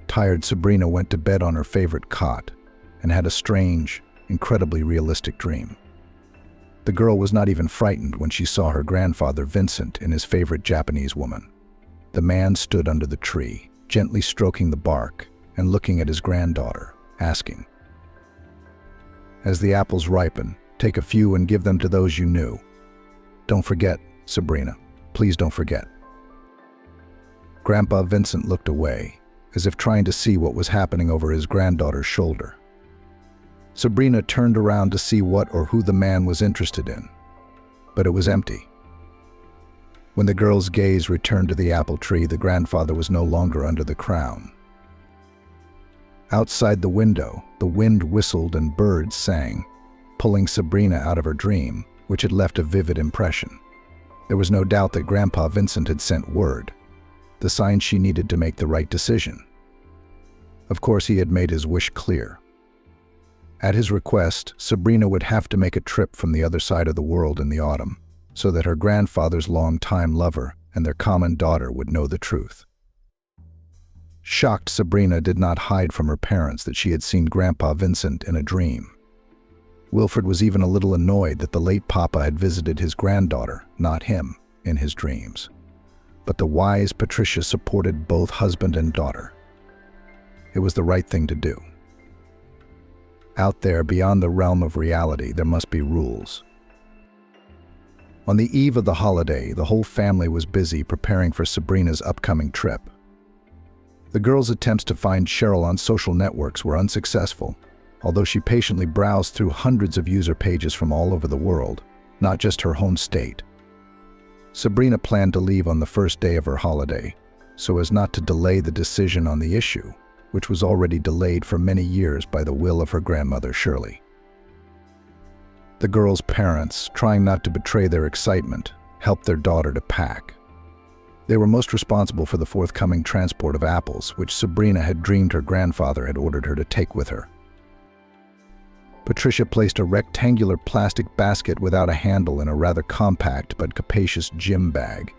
Tired Sabrina went to bed on her favorite cot and had a strange, incredibly realistic dream. The girl was not even frightened when she saw her grandfather Vincent and his favorite Japanese woman. The man stood under the tree, gently stroking the bark and looking at his granddaughter, asking, "As the apples ripen, take a few and give them to those you knew. Don't forget, Sabrina, please don't forget." Grandpa Vincent looked away, as if trying to see what was happening over his granddaughter's shoulder. Sabrina turned around to see what or who the man was interested in, but it was empty. When the girl's gaze returned to the apple tree, the grandfather was no longer under the crown. Outside the window, the wind whistled and birds sang, pulling Sabrina out of her dream, which had left a vivid impression. There was no doubt that Grandpa Vincent had sent word, the sign she needed to make the right decision. Of course, he had made his wish clear. At his request, Sabrina would have to make a trip from the other side of the world in the autumn, so that her grandfather's longtime lover and their common daughter would know the truth. Shocked, Sabrina did not hide from her parents that she had seen Grandpa Vincent in a dream. Wilfred was even a little annoyed that the late Papa had visited his granddaughter, not him, in his dreams. But the wise Patricia supported both husband and daughter. It was the right thing to do. Out there, beyond the realm of reality, there must be rules. On the eve of the holiday, the whole family was busy preparing for Sabrina's upcoming trip. The girl's attempts to find Cheryl on social networks were unsuccessful, although she patiently browsed through hundreds of user pages from all over the world, not just her home state. Sabrina planned to leave on the first day of her holiday, so as not to delay the decision on the issue, which was already delayed for many years by the will of her grandmother Shirley. The girl's parents, trying not to betray their excitement, helped their daughter to pack. They were most responsible for the forthcoming transport of apples, which Sabrina had dreamed her grandfather had ordered her to take with her. Patricia placed a rectangular plastic basket without a handle in a rather compact but capacious gym bag.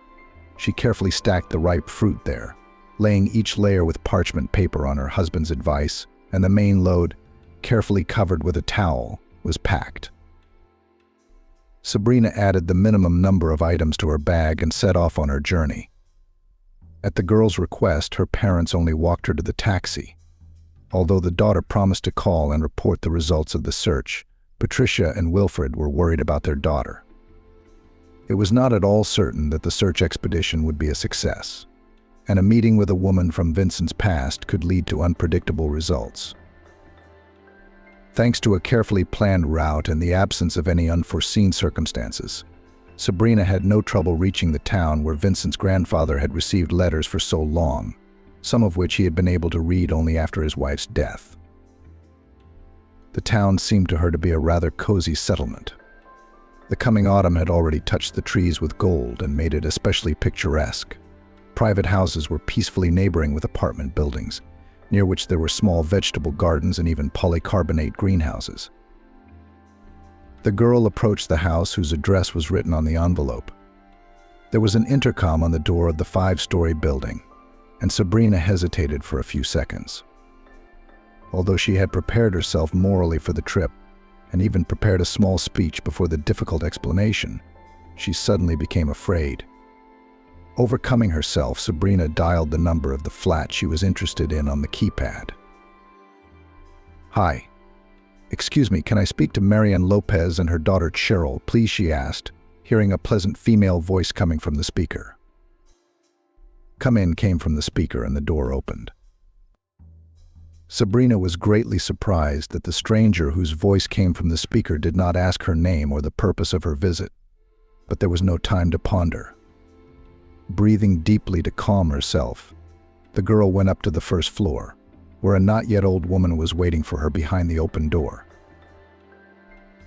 She carefully stacked the ripe fruit there, laying each layer with parchment paper on her husband's advice, and the main load, carefully covered with a towel, was packed. Sabrina added the minimum number of items to her bag and set off on her journey. At the girl's request, her parents only walked her to the taxi. Although the daughter promised to call and report the results of the search, Patricia and Wilfred were worried about their daughter. It was not at all certain that the search expedition would be a success, and a meeting with a woman from Vincent's past could lead to unpredictable results. Thanks to a carefully planned route and the absence of any unforeseen circumstances, Sabrina had no trouble reaching the town where Vincent's grandfather had received letters for so long, some of which he had been able to read only after his wife's death. The town seemed to her to be a rather cozy settlement. The coming autumn had already touched the trees with gold and made it especially picturesque. Private houses were peacefully neighboring with apartment buildings, near which there were small vegetable gardens and even polycarbonate greenhouses. The girl approached the house whose address was written on the envelope. There was an intercom on the door of the 5-story building, and Sabrina hesitated for a few seconds. Although she had prepared herself morally for the trip, and even prepared a small speech before the difficult explanation, she suddenly became afraid. Overcoming herself, Sabrina dialed the number of the flat she was interested in on the keypad. "Hi. Excuse me, can I speak to Marian Lopez and her daughter Cheryl, please?" she asked, hearing a pleasant female voice coming from the speaker. "Come in," came from the speaker, and the door opened. Sabrina was greatly surprised that the stranger whose voice came from the speaker did not ask her name or the purpose of her visit, but there was no time to ponder. Breathing deeply to calm herself, the girl went up to the first floor, where a not-yet-old woman was waiting for her behind the open door.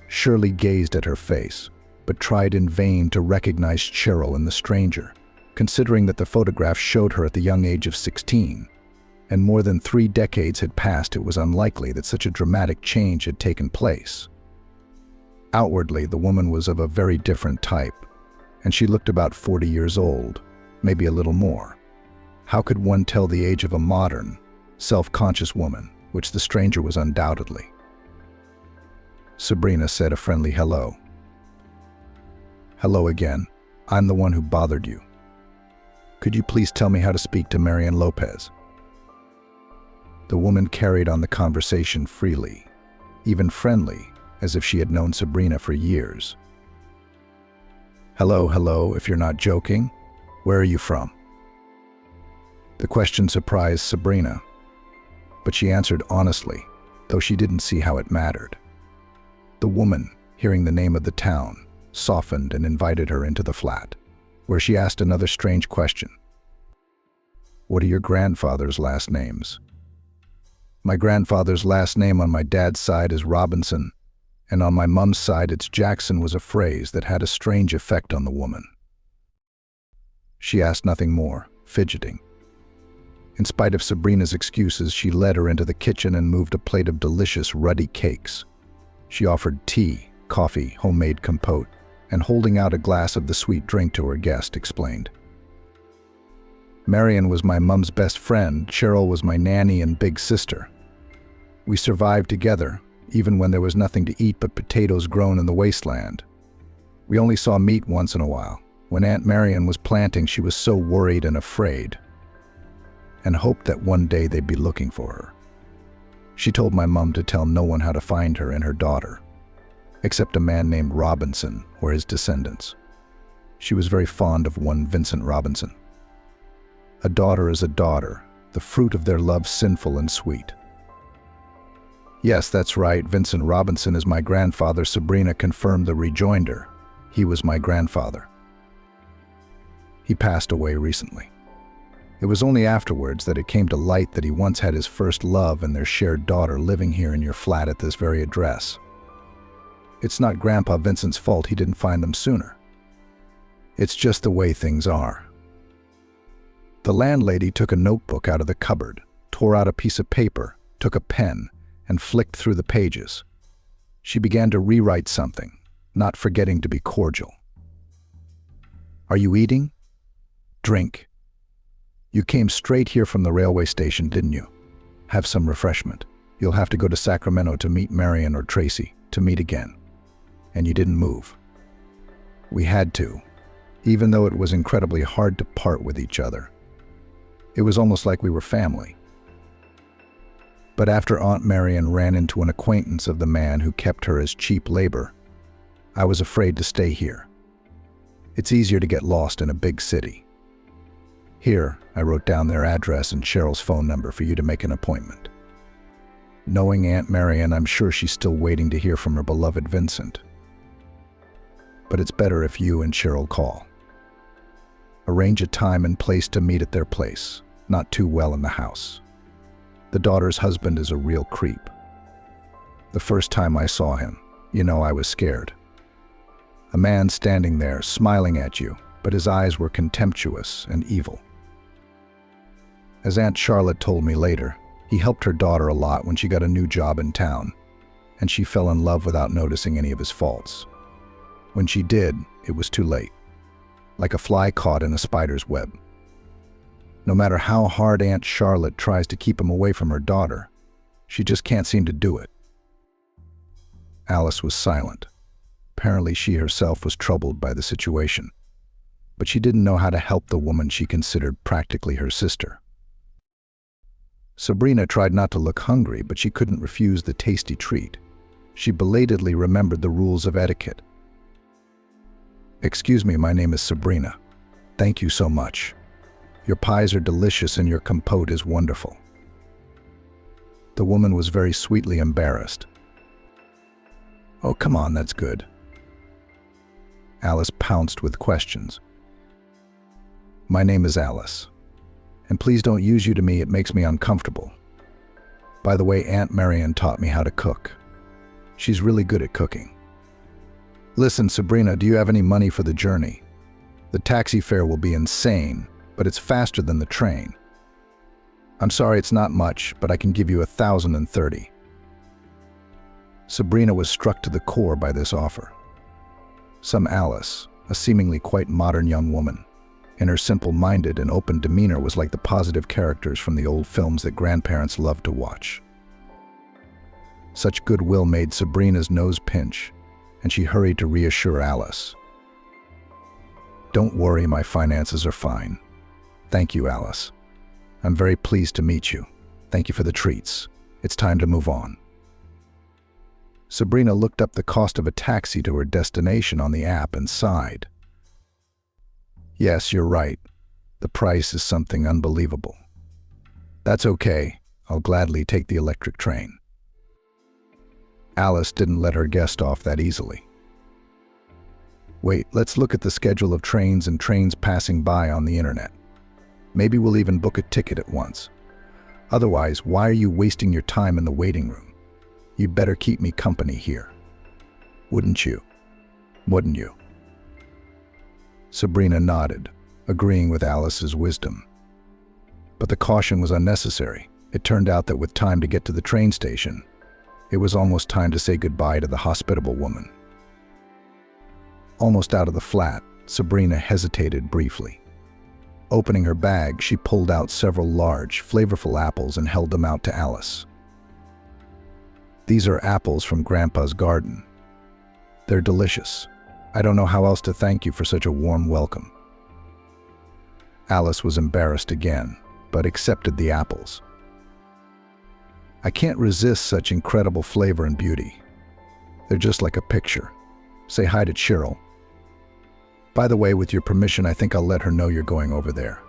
Shirley gazed at her face, but tried in vain to recognize Cheryl in the stranger, considering that the photograph showed her at the young age of 16, and more than 3 decades had passed. It was unlikely that such a dramatic change had taken place. Outwardly, the woman was of a very different type, and she looked about 40 years old, maybe a little more. How could one tell the age of a modern, self-conscious woman, which the stranger was undoubtedly? Sabrina said a friendly hello. "Hello again. I'm the one who bothered you. Could you please tell me how to speak to Marian Lopez?" The woman carried on the conversation freely, even friendly, as if she had known Sabrina for years. Hello, if you're not joking. Where are you from?" The question surprised Sabrina, but she answered honestly, though she didn't see how it mattered. The woman, hearing the name of the town, softened and invited her into the flat, where she asked another strange question. "What are your grandfather's last names?" "My grandfather's last name on my dad's side is Robinson, and on my mum's side it's Jackson," was a phrase that had a strange effect on the woman. She asked nothing more, fidgeting. In spite of Sabrina's excuses, she led her into the kitchen and moved a plate of delicious, ruddy cakes. She offered tea, coffee, homemade compote, and holding out a glass of the sweet drink to her guest, explained. "Marian was my mum's best friend. Cheryl was my nanny and big sister. We survived together, even when there was nothing to eat but potatoes grown in the wasteland. We only saw meat once in a while. When Aunt Marian was planting, she was so worried and afraid, and hoped that one day they'd be looking for her. She told my mum to tell no one how to find her and her daughter, except a man named Robinson or his descendants. She was very fond of one Vincent Robinson. A daughter is a daughter, the fruit of their love sinful and sweet." "Yes, that's right. Vincent Robinson is my grandfather," Sabrina confirmed the rejoinder. "He was my grandfather. He passed away recently. It was only afterwards that it came to light that he once had his first love and their shared daughter living here in your flat at this very address. It's not Grandpa Vincent's fault he didn't find them sooner. It's just the way things are." The landlady took a notebook out of the cupboard, tore out a piece of paper, took a pen, and flicked through the pages. She began to rewrite something, not forgetting to be cordial. "Are you eating? Drink. You came straight here from the railway station, didn't you? Have some refreshment. You'll have to go to Sacramento to meet Marian or Tracy, to meet again. And you didn't move. We had to, even though it was incredibly hard to part with each other. It was almost like we were family. But after Aunt Marian ran into an acquaintance of the man who kept her as cheap labor, I was afraid to stay here. It's easier to get lost in a big city. Here, I wrote down their address and Cheryl's phone number for you to make an appointment. Knowing Aunt Marian, I'm sure she's still waiting to hear from her beloved Vincent. But it's better if you and Cheryl call. Arrange a time and place to meet at their place, not too well in the house. The daughter's husband is a real creep. The first time I saw him, I was scared. A man standing there, smiling at you, but his eyes were contemptuous and evil. As Aunt Charlotte told me later, he helped her daughter a lot when she got a new job in town, and she fell in love without noticing any of his faults. When she did, it was too late, like a fly caught in a spider's web. No matter how hard Aunt Charlotte tries to keep him away from her daughter, she just can't seem to do it. Alice was silent. Apparently she herself was troubled by the situation, but she didn't know how to help the woman she considered practically her sister. Sabrina tried not to look hungry, but she couldn't refuse the tasty treat. She belatedly remembered the rules of etiquette. "Excuse me, my name is Sabrina. Thank you so much. Your pies are delicious and your compote is wonderful." The woman was very sweetly embarrassed. "Oh, come on, that's good." Alice pounced with questions. "My name is Alice. And please don't use you to me, it makes me uncomfortable. By the way, Aunt Marion taught me how to cook. She's really good at cooking. Listen, Sabrina, do you have any money for the journey? The taxi fare will be insane, but it's faster than the train. I'm sorry it's not much, but I can give you 1,030. Sabrina was struck to the core by this offer. Some Alice, a seemingly quite modern young woman, in her simple-minded and open demeanor was like the positive characters from the old films that grandparents loved to watch. Such goodwill made Sabrina's nose pinch, and she hurried to reassure Alice. "Don't worry, my finances are fine. Thank you, Alice. I'm very pleased to meet you. Thank you for the treats. It's time to move on." Sabrina looked up the cost of a taxi to her destination on the app and sighed. "Yes, you're right. The price is something unbelievable. That's okay. I'll gladly take the electric train." Alice didn't let her guest off that easily. "Wait, let's look at the schedule of trains and trains passing by on the internet. Maybe we'll even book a ticket at once. Otherwise, why are you wasting your time in the waiting room? You'd better keep me company here. Wouldn't you? Wouldn't you?" Sabrina nodded, agreeing with Alice's wisdom. But the caution was unnecessary. It turned out that with time to get to the train station, it was almost time to say goodbye to the hospitable woman. Almost out of the flat, Sabrina hesitated briefly. Opening her bag, she pulled out several large, flavorful apples and held them out to Alice. "These are apples from Grandpa's garden. They're delicious. I don't know how else to thank you for such a warm welcome." Alice was embarrassed again, but accepted the apples. "I can't resist such incredible flavor and beauty. They're just like a picture. Say hi to Cheryl. By the way, with your permission, I think I'll let her know you're going over there.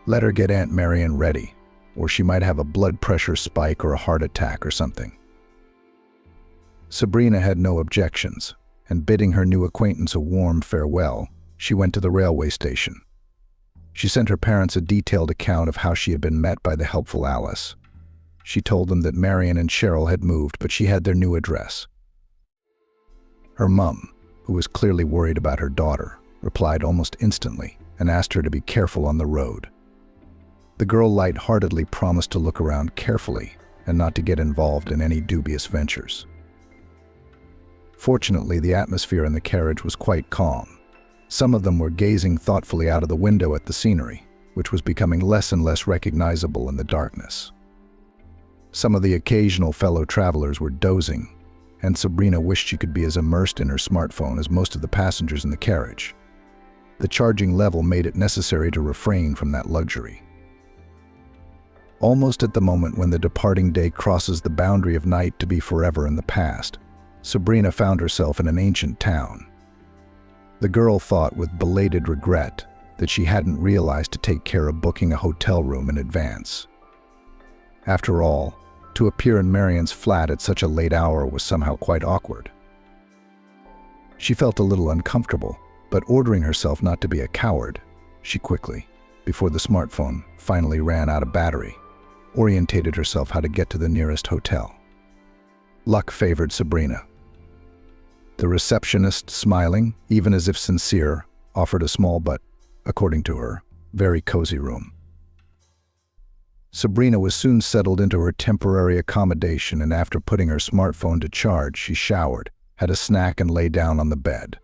Let her get Aunt Marion ready, or she might have a blood pressure spike or a heart attack or something." Sabrina had no objections, and bidding her new acquaintance a warm farewell, she went to the railway station. She sent her parents a detailed account of how she had been met by the helpful Alice. She told them that Marion and Cheryl had moved, but she had their new address. Her mum, who was clearly worried about her daughter, replied almost instantly and asked her to be careful on the road. The girl light-heartedly promised to look around carefully and not to get involved in any dubious ventures. Fortunately, the atmosphere in the carriage was quite calm. Some of them were gazing thoughtfully out of the window at the scenery, which was becoming less and less recognizable in the darkness. Some of the occasional fellow travelers were dozing, and Sabrina wished she could be as immersed in her smartphone as most of the passengers in the carriage. The charging level made it necessary to refrain from that luxury. Almost at the moment when the departing day crosses the boundary of night to be forever in the past, Sabrina found herself in an ancient town. The girl thought with belated regret that she hadn't realized to take care of booking a hotel room in advance. After all, to appear in Marion's flat at such a late hour was somehow quite awkward. She felt a little uncomfortable, but ordering herself not to be a coward, she quickly, before the smartphone finally ran out of battery, orientated herself how to get to the nearest hotel. Luck favored Sabrina. The receptionist, smiling, even as if sincere, offered a small but, according to her, very cozy room. Sabrina was soon settled into her temporary accommodation, and after putting her smartphone to charge, she showered, had a snack, and lay down on the bed.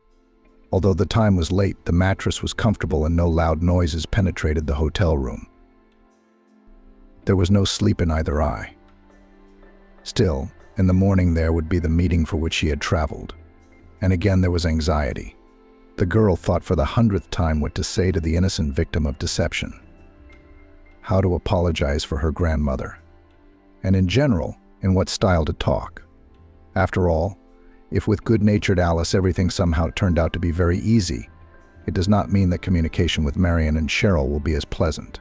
Although the time was late, the mattress was comfortable and no loud noises penetrated the hotel room. There was no sleep in either eye. Still, In the morning there would be the meeting for which she had traveled. And again there was anxiety. The girl thought for the 100th time what to say to the innocent victim of deception. How to apologize for her grandmother. And in general, in what style to talk. After all, if with good-natured Alice everything somehow turned out to be very easy, it does not mean that communication with Marion and Cheryl will be as pleasant.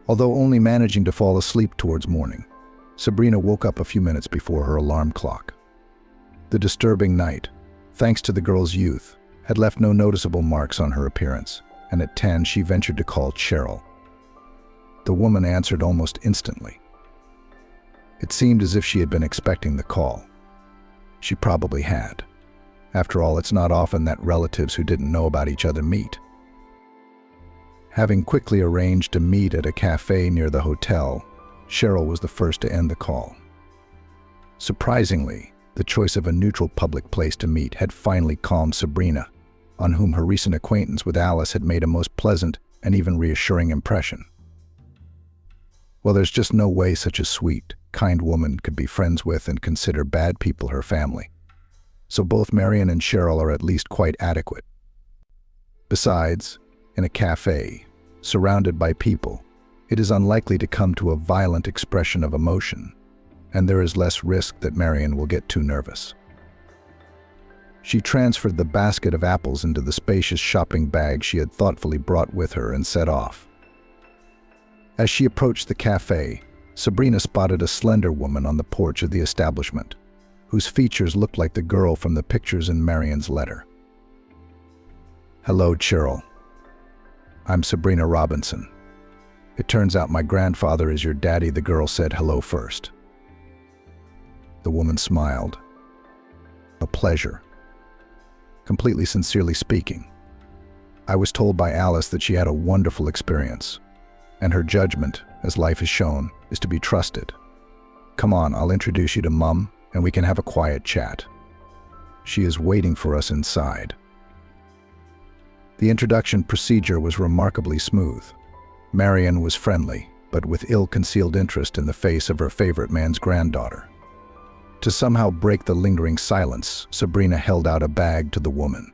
Although only managing to fall asleep towards morning, Sabrina woke up a few minutes before her alarm clock. The disturbing night, thanks to the girl's youth, had left no noticeable marks on her appearance, and at 10 she ventured to call Cheryl. The woman answered almost instantly. It seemed as if she had been expecting the call. She probably had. After all, it's not often that relatives who didn't know about each other meet. Having quickly arranged to meet at a cafe near the hotel, Cheryl was the first to end the call. Surprisingly, the choice of a neutral public place to meet had finally calmed Sabrina, on whom her recent acquaintance with Alice had made a most pleasant and even reassuring impression. Well, there's just no way such a sweet, kind woman could be friends with and consider bad people her family. So both Marion and Cheryl are at least quite adequate. Besides, in a cafe, surrounded by people, it is unlikely to come to a violent expression of emotion, and there is less risk that Marion will get too nervous. She transferred the basket of apples into the spacious shopping bag she had thoughtfully brought with her and set off. As she approached the cafe, Sabrina spotted a slender woman on the porch of the establishment, whose features looked like the girl from the pictures in Marion's letter. "Hello, Cheryl. I'm Sabrina Robinson. It turns out my grandfather is your daddy," the girl said hello first. The woman smiled. "A pleasure. Completely sincerely speaking. I was told by Alice that she had a wonderful experience, and her judgment, as life has shown, is to be trusted. Come on, I'll introduce you to Mum, and we can have a quiet chat. She is waiting for us inside." The introduction procedure was remarkably smooth. Marion was friendly, but with ill-concealed interest in the face of her favorite man's granddaughter. To somehow break the lingering silence, Sabrina held out a bag to the woman.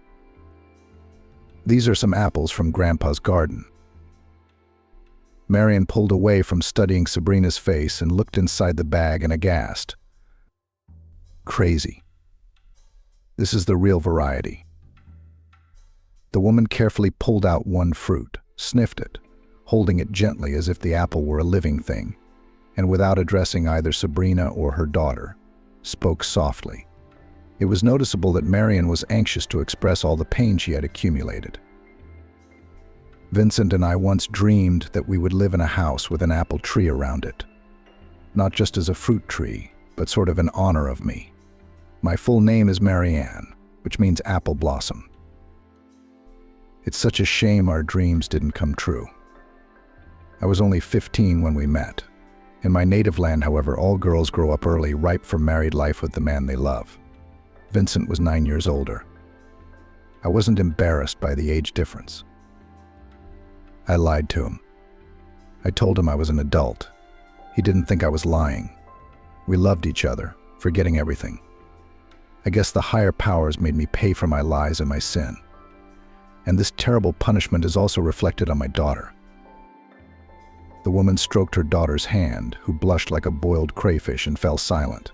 "These are some apples from Grandpa's garden." Marion pulled away from studying Sabrina's face and looked inside the bag and aghast. "Crazy. This is the real variety." The woman carefully pulled out one fruit, sniffed it, holding it gently as if the apple were a living thing, and without addressing either Sabrina or her daughter, spoke softly. It was noticeable that Marion was anxious to express all the pain she had accumulated. "Vincent and I once dreamed that we would live in a house with an apple tree around it. Not just as a fruit tree, but sort of in honor of me. My full name is Marianne, which means apple blossom. It's such a shame our dreams didn't come true. I was only 15 when we met. In my native land, however, all girls grow up early, ripe for married life with the man they love. Vincent was 9 years older. I wasn't embarrassed by the age difference. I lied to him. I told him I was an adult. He didn't think I was lying. We loved each other, forgetting everything. I guess the higher powers made me pay for my lies and my sin. And this terrible punishment is also reflected on my daughter." The woman stroked her daughter's hand, who blushed like a boiled crayfish and fell silent.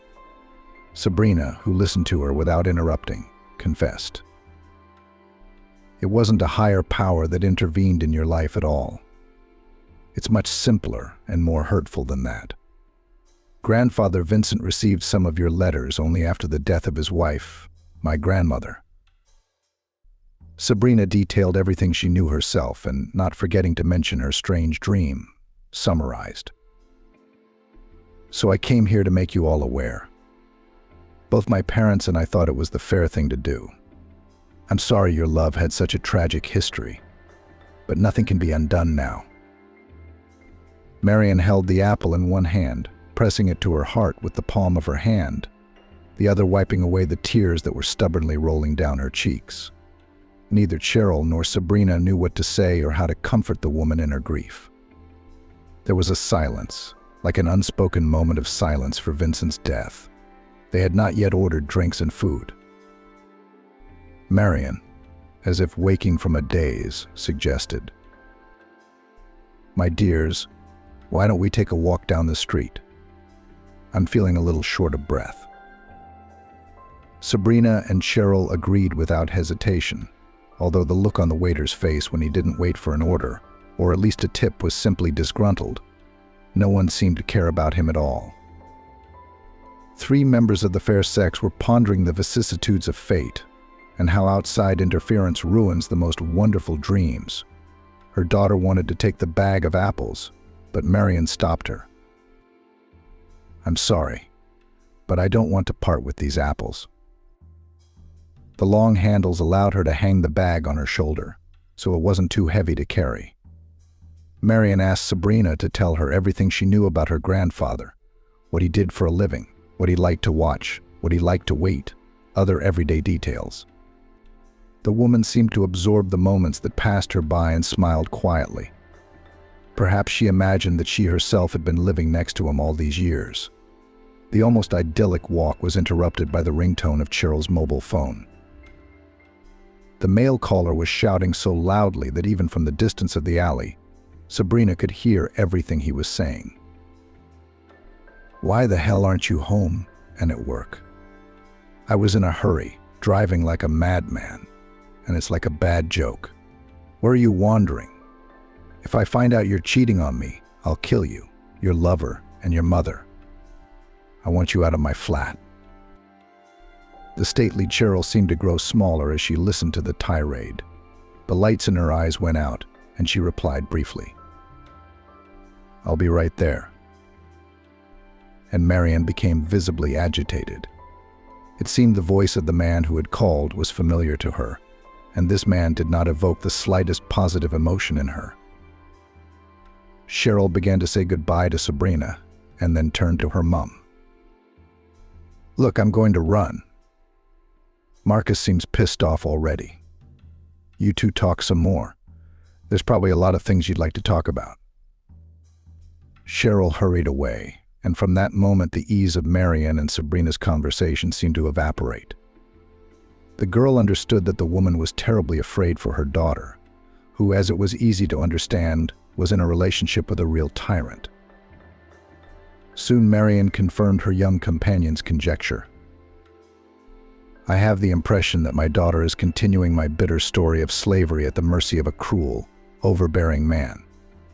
Sabrina, who listened to her without interrupting, confessed. "It wasn't a higher power that intervened in your life at all. It's much simpler and more hurtful than that. Grandfather Vincent received some of your letters only after the death of his wife, my grandmother." Sabrina detailed everything she knew herself and, not forgetting to mention her strange dream, summarized. "So I came here to make you all aware. Both my parents and I thought it was the fair thing to do. I'm sorry your love had such a tragic history, but nothing can be undone now." Marion held the apple in one hand, pressing it to her heart with the palm of her hand, the other wiping away the tears that were stubbornly rolling down her cheeks. Neither Cheryl nor Sabrina knew what to say or how to comfort the woman in her grief. There was a silence, like an unspoken moment of silence for Vincent's death. They had not yet ordered drinks and food. Marion, as if waking from a daze, suggested, "My dears, why don't we take a walk down the street? I'm feeling a little short of breath." Sabrina and Cheryl agreed without hesitation, although the look on the waiter's face when he didn't wait for an order, or at least a tip, was simply disgruntled. No one seemed to care about him at all. Three members of the fair sex were pondering the vicissitudes of fate and how outside interference ruins the most wonderful dreams. Her daughter wanted to take the bag of apples, but Marion stopped her. "I'm sorry, but I don't want to part with these apples." The long handles allowed her to hang the bag on her shoulder, so it wasn't too heavy to carry. Marion asked Sabrina to tell her everything she knew about her grandfather, what he did for a living, what he liked to watch, what he liked to wait, other everyday details. The woman seemed to absorb the moments that passed her by and smiled quietly. Perhaps she imagined that she herself had been living next to him all these years. The almost idyllic walk was interrupted by the ringtone of Cheryl's mobile phone. The mail caller was shouting so loudly that even from the distance of the alley, Sabrina could hear everything he was saying. "Why the hell aren't you home and at work? I was in a hurry, driving like a madman, and it's like a bad joke. Where are you wandering? If I find out you're cheating on me, I'll kill you, your lover, and your mother. I want you out of my flat." The stately Cheryl seemed to grow smaller as she listened to the tirade. The lights in her eyes went out, and she replied briefly, "I'll be right there." And Marion became visibly agitated. It seemed the voice of the man who had called was familiar to her, and this man did not evoke the slightest positive emotion in her. Cheryl began to say goodbye to Sabrina, and then turned to her mom. "Look, I'm going to run. Marcus seems pissed off already. You two talk some more. There's probably a lot of things you'd like to talk about." Cheryl hurried away, and from that moment the ease of Marion and Sabrina's conversation seemed to evaporate. The girl understood that the woman was terribly afraid for her daughter, who, as it was easy to understand, was in a relationship with a real tyrant. Soon Marion confirmed her young companion's conjecture. "I have the impression that my daughter is continuing my bitter story of slavery at the mercy of a cruel, overbearing man.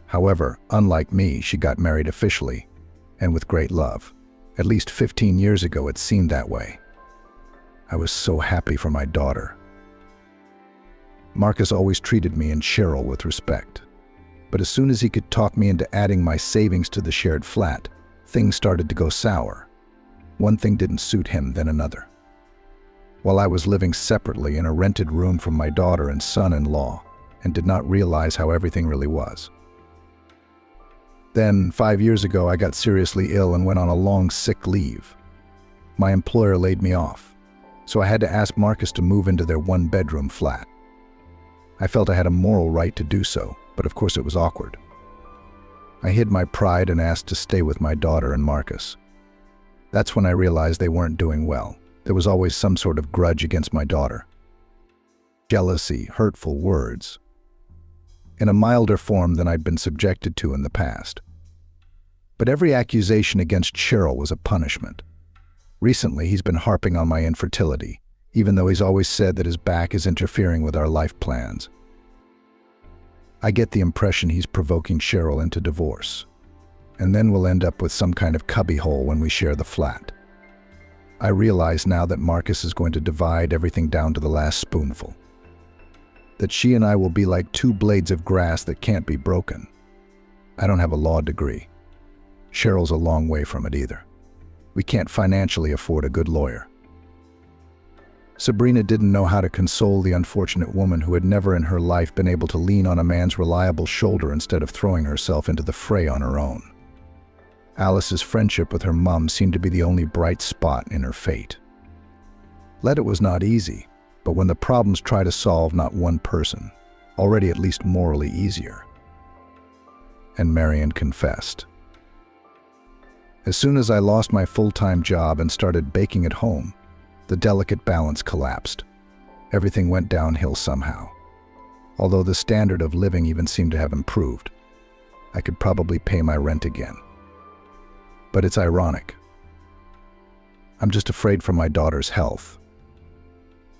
However, unlike me, she got married officially, and with great love. At least 15 years ago it seemed that way. I was so happy for my daughter. Marcus always treated me and Cheryl with respect. But as soon as he could talk me into adding my savings to the shared flat, things started to go sour. One thing didn't suit him, then another. While I was living separately in a rented room from my daughter and son-in-law, and did not realize how everything really was. Then, 5 years ago, I got seriously ill and went on a long sick leave. My employer laid me off, so I had to ask Marcus to move into their one-bedroom flat. I felt I had a moral right to do so, but of course it was awkward. I hid my pride and asked to stay with my daughter and Marcus. That's when I realized they weren't doing well. There was always some sort of grudge against my daughter. Jealousy, hurtful words. In a milder form than I'd been subjected to in the past. But every accusation against Cheryl was a punishment. Recently, he's been harping on my infertility, even though he's always said that his back is interfering with our life plans. I get the impression he's provoking Cheryl into divorce, and then we'll end up with some kind of cubbyhole when we share the flat. I realize now that Marcus is going to divide everything down to the last spoonful. That she and I will be like two blades of grass that can't be broken. I don't have a law degree. Cheryl's a long way from it either. We can't financially afford a good lawyer. Sabrina didn't know how to console the unfortunate woman who had never in her life been able to lean on a man's reliable shoulder instead of throwing herself into the fray on her own. Alice's friendship with her mom seemed to be the only bright spot in her fate. It was not easy, but when the problems try to solve not one person, already at least morally easier. And Marion confessed. As soon as I lost my full-time job and started baking at home, the delicate balance collapsed. Everything went downhill somehow. Although the standard of living even seemed to have improved, I could probably pay my rent again. But it's ironic. I'm just afraid for my daughter's health.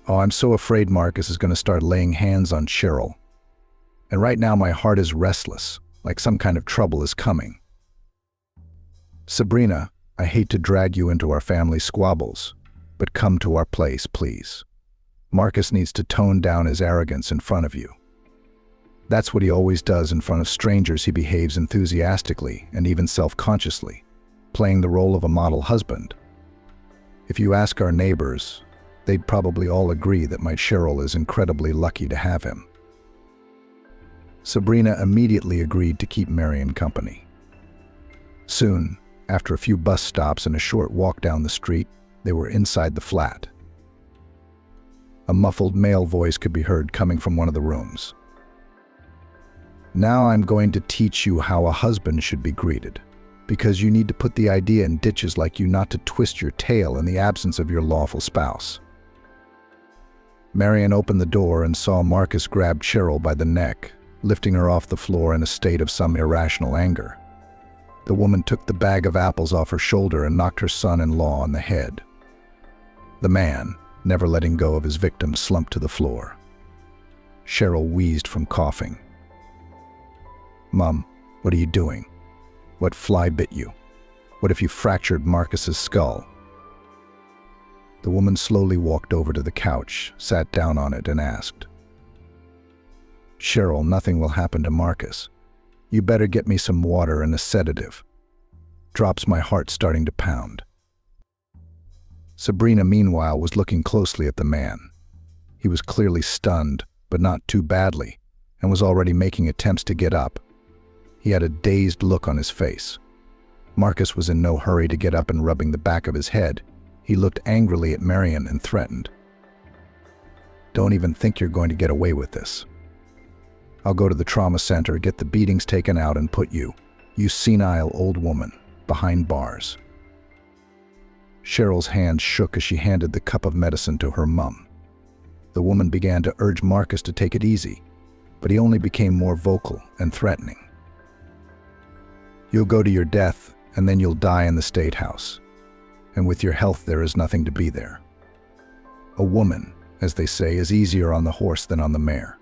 Oh, I'm so afraid Marcus is going to start laying hands on Cheryl. And right now my heart is restless, like some kind of trouble is coming. Sabrina, I hate to drag you into our family squabbles, but come to our place, please. Marcus needs to tone down his arrogance in front of you. That's what he always does in front of strangers. He behaves enthusiastically and even self-consciously, playing the role of a model husband. If you ask our neighbors, they'd probably all agree that my Cheryl is incredibly lucky to have him. Sabrina immediately agreed to keep Marion company. Soon, after a few bus stops and a short walk down the street, they were inside the flat. A muffled male voice could be heard coming from one of the rooms. Now I'm going to teach you how a husband should be greeted, because you need to put the idea in ditches like you not to twist your tail in the absence of your lawful spouse. Marion opened the door and saw Marcus grab Cheryl by the neck, lifting her off the floor in a state of some irrational anger. The woman took the bag of apples off her shoulder and knocked her son-in-law on the head. The man, never letting go of his victim, slumped to the floor. Cheryl wheezed from coughing. "Mom, what are you doing? What fly bit you? What if you fractured Marcus's skull?" The woman slowly walked over to the couch, sat down on it, and asked, "Cheryl, nothing will happen to Marcus. You better get me some water and a sedative. Drops my heart starting to pound." Sabrina, meanwhile, was looking closely at the man. He was clearly stunned, but not too badly, and was already making attempts to get up. He had a dazed look on his face. Marcus was in no hurry to get up, and rubbing the back of his head, he looked angrily at Marion and threatened, "Don't even think you're going to get away with this. I'll go to the trauma center, get the beatings taken out, and put you senile old woman, behind bars." Cheryl's hand shook as she handed the cup of medicine to her mum. The woman began to urge Marcus to take it easy, but he only became more vocal and threatening. "You'll go to your death, and then you'll die in the state house. And with your health there is nothing to be there. A woman, as they say, is easier on the horse than on the mare."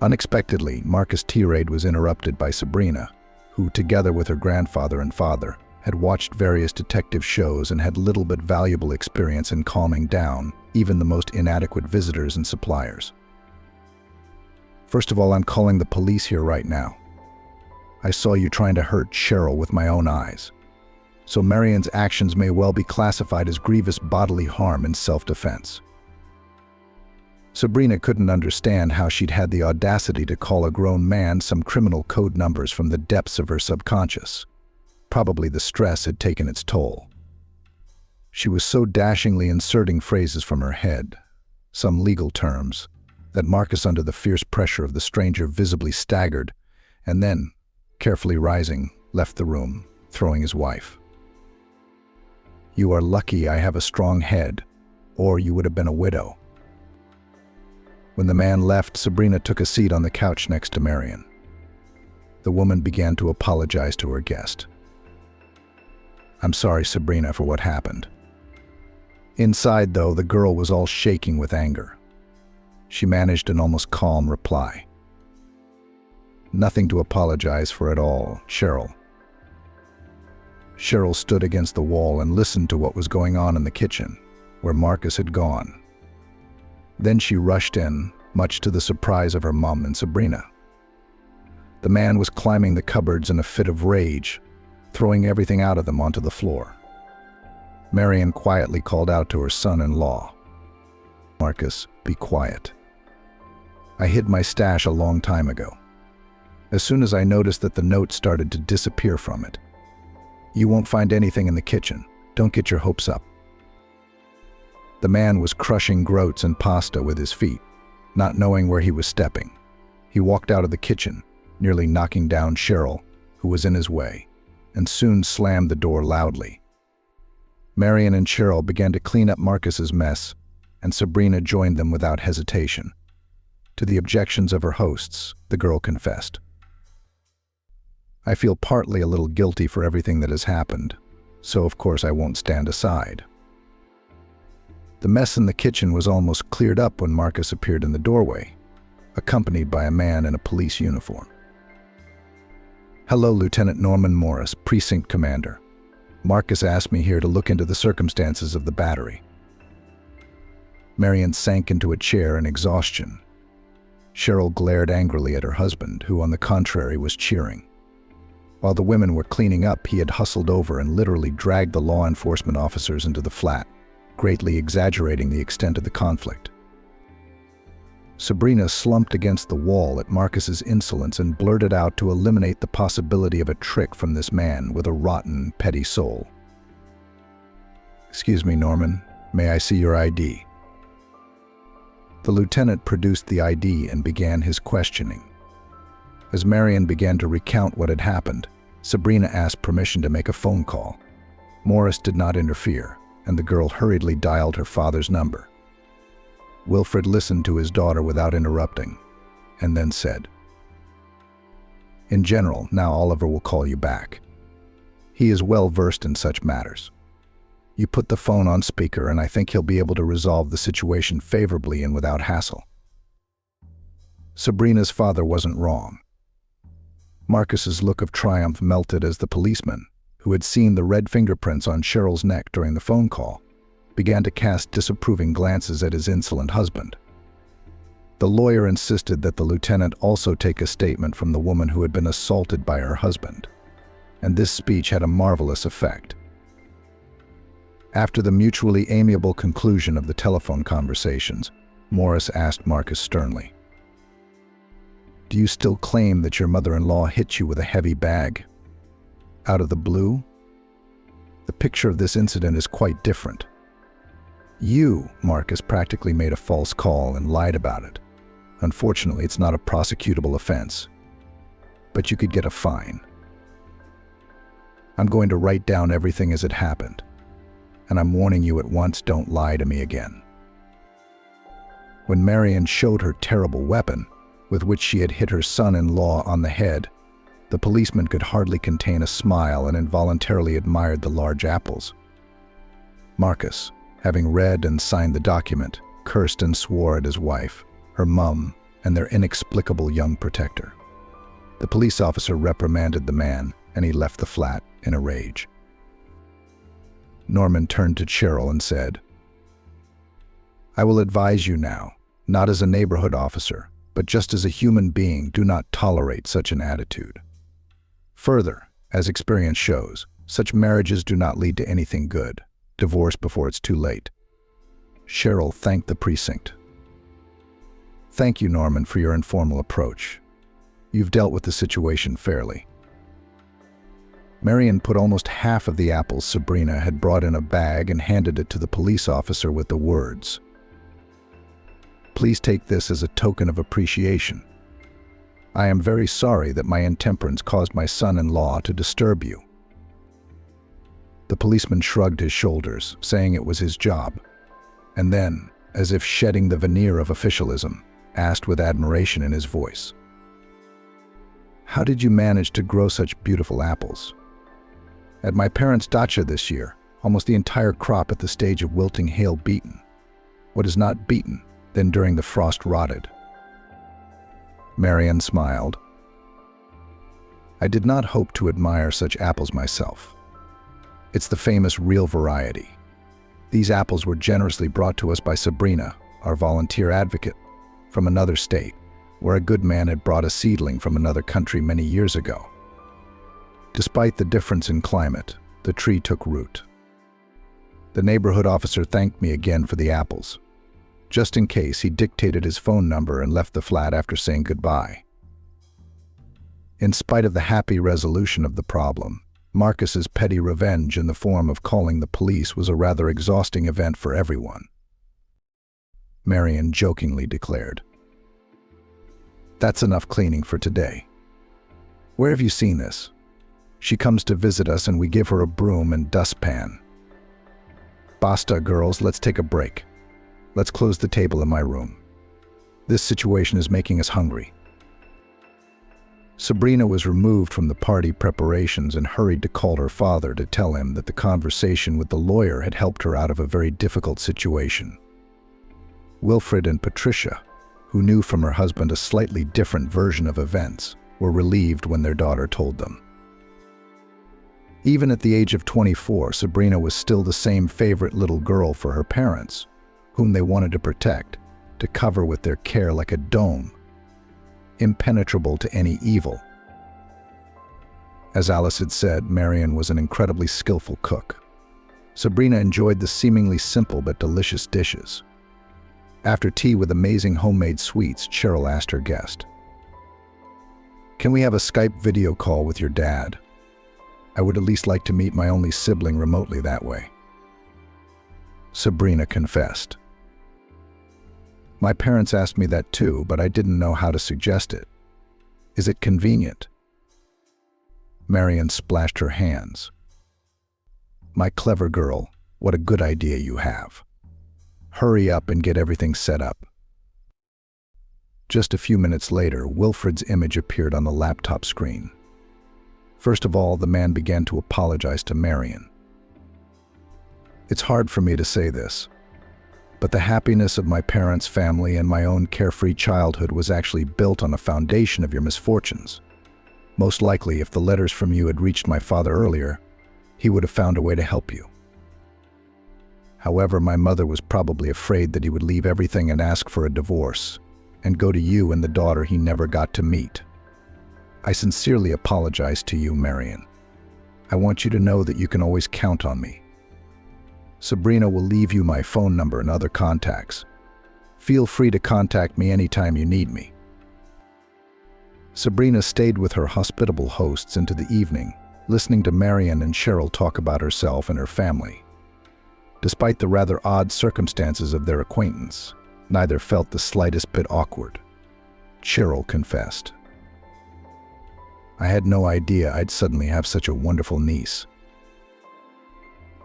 Unexpectedly, Marcus' tirade was interrupted by Sabrina, who, together with her grandfather and father, had watched various detective shows and had little but valuable experience in calming down even the most inadequate visitors and suppliers. "First of all, I'm calling the police here right now. I saw you trying to hurt Cheryl with my own eyes. So Marion's actions may well be classified as grievous bodily harm in self-defense." Sabrina couldn't understand how she'd had the audacity to call a grown man some criminal code numbers from the depths of her subconscious. Probably the stress had taken its toll. She was so dashingly inserting phrases from her head, some legal terms, that Marcus, under the fierce pressure of the stranger, visibly staggered, and then, carefully rising, left the room, throwing his wife. "You are lucky I have a strong head, or you would have been a widow." When the man left, Sabrina took a seat on the couch next to Marion. The woman began to apologize to her guest. "I'm sorry, Sabrina, for what happened." Inside, though, the girl was all shaking with anger. She managed an almost calm reply. "Nothing to apologize for at all, Cheryl." Cheryl stood against the wall and listened to what was going on in the kitchen, where Marcus had gone. Then she rushed in, much to the surprise of her mom and Sabrina. The man was climbing the cupboards in a fit of rage, throwing everything out of them onto the floor. Marion quietly called out to her son-in-law, "Marcus, be quiet. I hid my stash a long time ago. As soon as I noticed that the note started to disappear from it. You won't find anything in the kitchen. Don't get your hopes up." The man was crushing groats and pasta with his feet, not knowing where he was stepping. He walked out of the kitchen, nearly knocking down Cheryl, who was in his way. and soon slammed the door loudly. Marion and Cheryl began to clean up Marcus's mess, and Sabrina joined them without hesitation. To the objections of her hosts, the girl confessed. "I feel partly a little guilty for everything that has happened, so of course I won't stand aside." The mess in the kitchen was almost cleared up when Marcus appeared in the doorway, accompanied by a man in a police uniform. "Hello, Lieutenant Norman Morris, Precinct Commander. Marcus asked me here to look into the circumstances of the battery." Marion sank into a chair in exhaustion. Cheryl glared angrily at her husband, who on the contrary was cheering. While the women were cleaning up, he had hustled over and literally dragged the law enforcement officers into the flat, greatly exaggerating the extent of the conflict. Sabrina slumped against the wall at Marcus's insolence and blurted out to eliminate the possibility of a trick from this man with a rotten, petty soul. "Excuse me, Norman, may I see your ID?" The lieutenant produced the ID and began his questioning. As Marion began to recount what had happened, Sabrina asked permission to make a phone call. Morris did not interfere, and the girl hurriedly dialed her father's number. Wilfred listened to his daughter without interrupting, and then said, "In general, now Oliver will call you back. He is well versed in such matters. You put the phone on speaker, and I think he'll be able to resolve the situation favorably and without hassle." Sabrina's father wasn't wrong. Marcus's look of triumph melted as the policeman, who had seen the red fingerprints on Cheryl's neck during the phone call, began to cast disapproving glances at his insolent husband. The lawyer insisted that the lieutenant also take a statement from the woman who had been assaulted by her husband, and this speech had a marvelous effect. After the mutually amiable conclusion of the telephone conversations, Morris asked Marcus sternly, "Do you still claim that your mother-in-law hit you with a heavy bag? Out of the blue? The picture of this incident is quite different. You, Marcus, practically made a false call and lied about it. Unfortunately, it's not a prosecutable offense, but you could get a fine. I'm going to write down everything as it happened, and I'm warning you at once, don't lie to me again." When Marion showed her terrible weapon, with which she had hit her son-in-law on the head, the policeman could hardly contain a smile and involuntarily admired the large apples. Marcus, having read and signed the document, cursed and swore at his wife, her mum, and their inexplicable young protector. The police officer reprimanded the man, and he left the flat in a rage. Norman turned to Cheryl and said, "I will advise you now, not as a neighborhood officer, but just as a human being, do not tolerate such an attitude. Further, as experience shows, such marriages do not lead to anything good. Divorce before it's too late." Cheryl thanked the precinct. "Thank you, Norman, for your informal approach. You've dealt with the situation fairly." Marion put almost half of the apples Sabrina had brought in a bag and handed it to the police officer with the words, "Please take this as a token of appreciation. I am very sorry that my intemperance caused my son-in-law to disturb you." The policeman shrugged his shoulders, saying it was his job, and then, as if shedding the veneer of officialism, asked with admiration in his voice, "How did you manage to grow such beautiful apples? At my parents' dacha this year, almost the entire crop at the stage of wilting hail beaten. What is not beaten, then during the frost rotted." Marion smiled. "I did not hope to admire such apples myself. It's the famous real variety. These apples were generously brought to us by Sabrina, our volunteer advocate, from another state, where a good man had brought a seedling from another country many years ago. Despite the difference in climate, the tree took root. The neighborhood officer thanked me again for the apples. Just in case, he dictated his phone number and left the flat after saying goodbye." In spite of the happy resolution of the problem, Marcus's petty revenge in the form of calling the police was a rather exhausting event for everyone. Marion jokingly declared, "That's enough cleaning for today. Where have you seen this? She comes to visit us and we give her a broom and dustpan. Basta, girls, let's take a break. Let's close the table in my room. This situation is making us hungry. Sabrina was removed from the party preparations and hurried to call her father to tell him that the conversation with the lawyer had helped her out of a very difficult situation. Wilfred and Patricia, who knew from her husband a slightly different version of events, were relieved when their daughter told them. Even at the age of 24, Sabrina was still the same favorite little girl for her parents, whom they wanted to protect, to cover with their care like a dome, impenetrable to any evil. As Alice had said, Marion was an incredibly skillful cook. Sabrina enjoyed the seemingly simple but delicious dishes. After tea with amazing homemade sweets, Cheryl asked her guest, "Can we have a Skype video call with your dad? I would at least like to meet my only sibling remotely that way." Sabrina confessed, "My parents asked me that too, but I didn't know how to suggest it. Is it convenient?" Marion splashed her hands. "My clever girl, what a good idea you have. Hurry up and get everything set up." Just a few minutes later, Wilfred's image appeared on the laptop screen. First of all, the man began to apologize to Marion. "It's hard for me to say this, but the happiness of my parents' family and my own carefree childhood was actually built on a foundation of your misfortunes. Most likely, if the letters from you had reached my father earlier, he would have found a way to help you. However, my mother was probably afraid that he would leave everything and ask for a divorce, and go to you and the daughter he never got to meet. I sincerely apologize to you, Marion. I want you to know that you can always count on me. Sabrina will leave you my phone number and other contacts. Feel free to contact me anytime you need me." Sabrina stayed with her hospitable hosts into the evening, listening to Marion and Cheryl talk about herself and her family. Despite the rather odd circumstances of their acquaintance, neither felt the slightest bit awkward. Cheryl confessed, "I had no idea I'd suddenly have such a wonderful niece."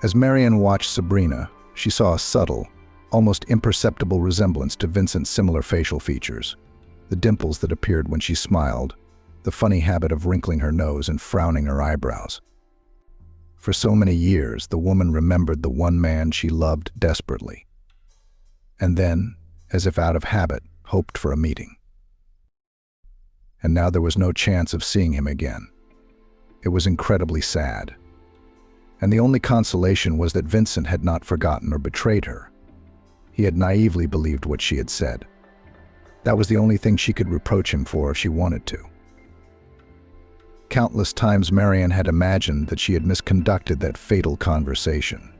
As Marion watched Sabrina, she saw a subtle, almost imperceptible resemblance to Vincent's similar facial features, the dimples that appeared when she smiled, the funny habit of wrinkling her nose and frowning her eyebrows. For so many years, the woman remembered the one man she loved desperately, and then, as if out of habit, hoped for a meeting. And now there was no chance of seeing him again. It was incredibly sad. And the only consolation was that Vincent had not forgotten or betrayed her. He had naively believed what she had said. That was the only thing she could reproach him for if she wanted to. Countless times Marion had imagined that she had misconducted that fatal conversation.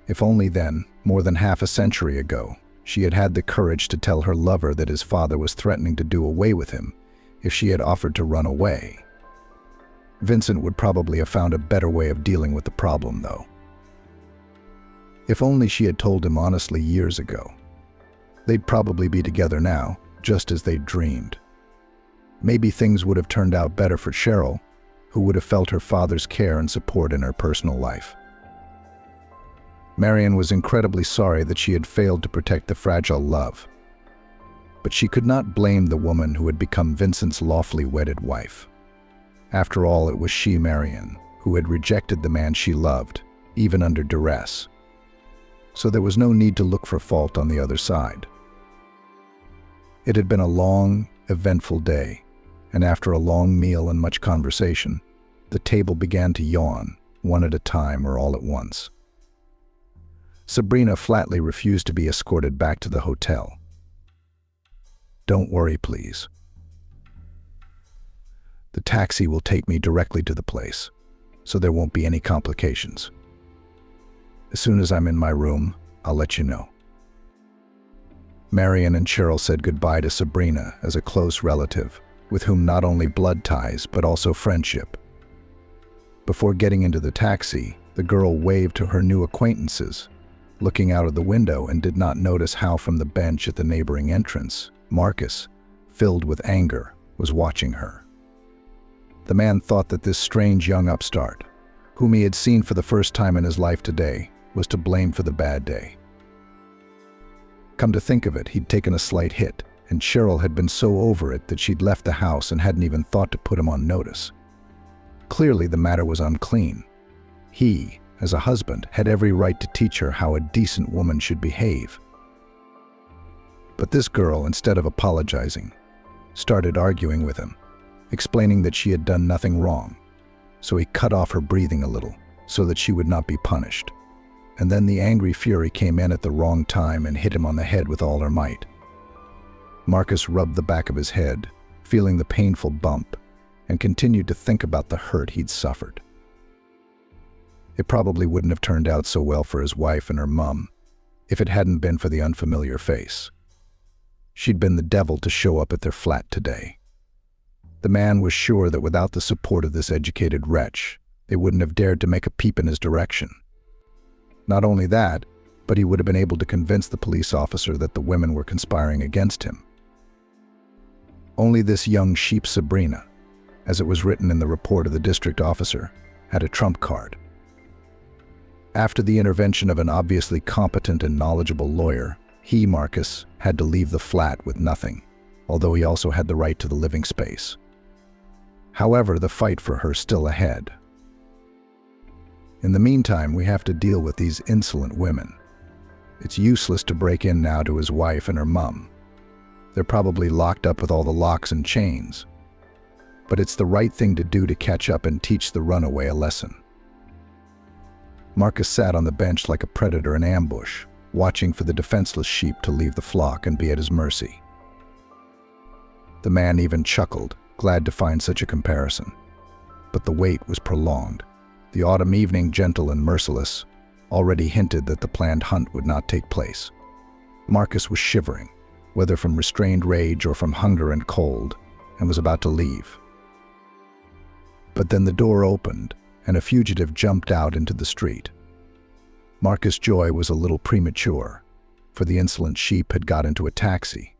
If only then, more than half a century ago, she had had the courage to tell her lover that his father was threatening to do away with him if she had offered to run away. Vincent would probably have found a better way of dealing with the problem, though. If only she had told him honestly years ago. They'd probably be together now, just as they'd dreamed. Maybe things would have turned out better for Cheryl, who would have felt her father's care and support in her personal life. Marion was incredibly sorry that she had failed to protect the fragile love. But she could not blame the woman who had become Vincent's lawfully wedded wife. After all, it was she, Marion, who had rejected the man she loved, even under duress. So there was no need to look for fault on the other side. It had been a long, eventful day, and after a long meal and much conversation, the table began to yawn, one at a time or all at once. Sabrina flatly refused to be escorted back to the hotel. "Don't worry, please. The taxi will take me directly to the place, so there won't be any complications. As soon as I'm in my room, I'll let you know." Marion and Cheryl said goodbye to Sabrina as a close relative, with whom not only blood ties but also friendship. Before getting into the taxi, the girl waved to her new acquaintances, looking out of the window, and did not notice how from the bench at the neighboring entrance, Marcus, filled with anger, was watching her. The man thought that this strange young upstart, whom he had seen for the first time in his life today, was to blame for the bad day. Come to think of it, he'd taken a slight hit, and Cheryl had been so over it that she'd left the house and hadn't even thought to put him on notice. Clearly the matter was unclean. He, as a husband, had every right to teach her how a decent woman should behave. But this girl, instead of apologizing, started arguing with him, explaining that she had done nothing wrong. So he cut off her breathing a little, so that she would not be punished. And then the angry fury came in at the wrong time and hit him on the head with all her might. Marcus rubbed the back of his head, feeling the painful bump, and continued to think about the hurt he'd suffered. It probably wouldn't have turned out so well for his wife and her mum if it hadn't been for the unfamiliar face. She'd been the devil to show up at their flat today. The man was sure that without the support of this educated wretch, they wouldn't have dared to make a peep in his direction. Not only that, but he would have been able to convince the police officer that the women were conspiring against him. Only this young sheep Sabrina, as it was written in the report of the district officer, had a trump card. After the intervention of an obviously competent and knowledgeable lawyer, he, Marcus, had to leave the flat with nothing, although he also had the right to the living space. However, the fight for her still ahead. In the meantime, we have to deal with these insolent women. It's useless to break in now to his wife and her mum. They're probably locked up with all the locks and chains. But it's the right thing to do to catch up and teach the runaway a lesson. Marcus sat on the bench like a predator in ambush, watching for the defenseless sheep to leave the flock and be at his mercy. The man even chuckled, glad to find such a comparison. But the wait was prolonged. The autumn evening, gentle and merciless, already hinted that the planned hunt would not take place. Marcus was shivering, whether from restrained rage or from hunger and cold, and was about to leave. But then the door opened, and a fugitive jumped out into the street. Marcus' joy was a little premature, for the insolent sheep had got into a taxi.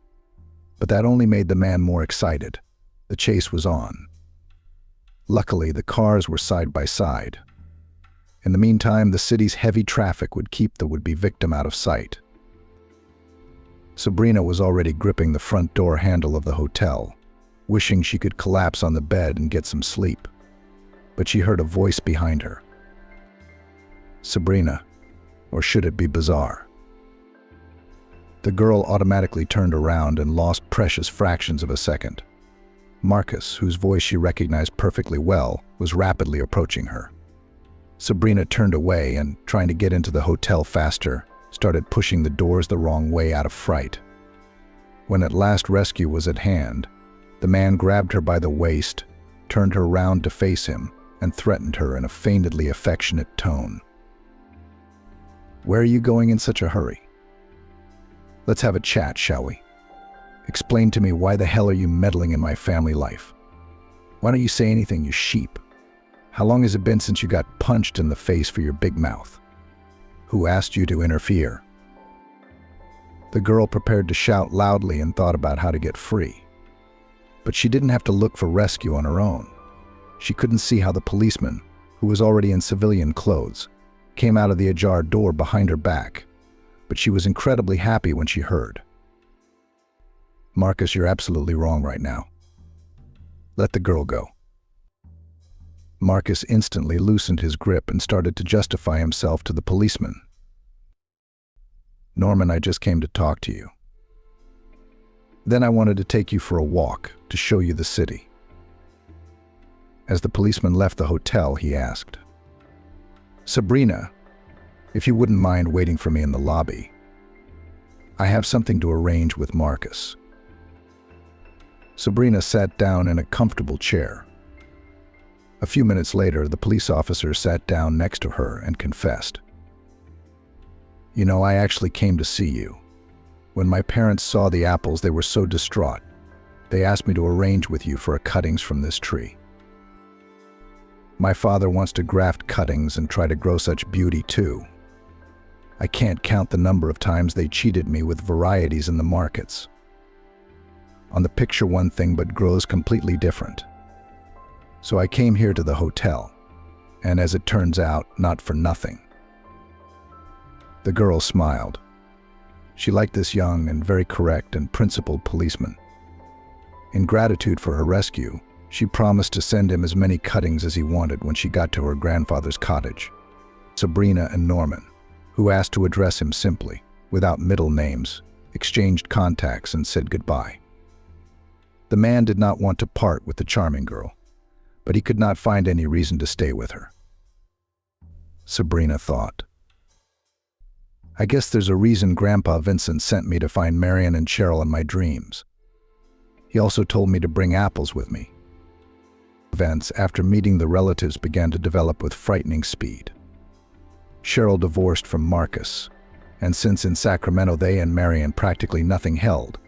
But that only made the man more excited. The chase was on. Luckily, the cars were side by side. In the meantime, the city's heavy traffic would keep the would-be victim out of sight. Sabrina was already gripping the front door handle of the hotel, wishing she could collapse on the bed and get some sleep. But she heard a voice behind her. Sabrina, or should it be Bizarre? The girl automatically turned around and lost precious fractions of a second. Marcus, whose voice she recognized perfectly well, was rapidly approaching her. Sabrina turned away and, trying to get into the hotel faster, started pushing the doors the wrong way out of fright. When at last rescue was at hand, the man grabbed her by the waist, turned her round to face him, and threatened her in a feignedly affectionate tone. "Where are you going in such a hurry? Let's have a chat, shall we? Explain to me, why the hell are you meddling in my family life? Why don't you say anything, you sheep? How long has it been since you got punched in the face for your big mouth? Who asked you to interfere?" The girl prepared to shout loudly and thought about how to get free. But she didn't have to look for rescue on her own. She couldn't see how the policeman, who was already in civilian clothes, came out of the ajar door behind her back, but she was incredibly happy when she heard. "Marcus, you're absolutely wrong right now. Let the girl go." Marcus instantly loosened his grip and started to justify himself to the policeman. "Norman, I just came to talk to you. Then I wanted to take you for a walk to show you the city." As the policeman left the hotel, he asked, "Sabrina, if you wouldn't mind waiting for me in the lobby. I have something to arrange with Marcus." Sabrina sat down in a comfortable chair. A few minutes later, the police officer sat down next to her and confessed. "You know, I actually came to see you. When my parents saw the apples, they were so distraught. They asked me to arrange with you for a cuttings from this tree. My father wants to graft cuttings and try to grow such beauty too. I can't count the number of times they cheated me with varieties in the markets. On the picture one thing, but grows completely different. So I came here to the hotel, and as it turns out, not for nothing. The girl smiled. She liked this young and very correct and principled policeman. In gratitude for her rescue, she promised to send him as many cuttings as he wanted when she got to her grandfather's cottage. Sabrina and Norman, who asked to address him simply, without middle names, exchanged contacts and said goodbye. The man did not want to part with the charming girl, but he could not find any reason to stay with her. Sabrina thought, I guess there's a reason Grandpa Vincent sent me to find Marion and Cheryl in my dreams. He also told me to bring apples with me. Events after meeting the relatives began to develop with frightening speed. Cheryl divorced from Marcus, and since in Sacramento they and Marion practically nothing held,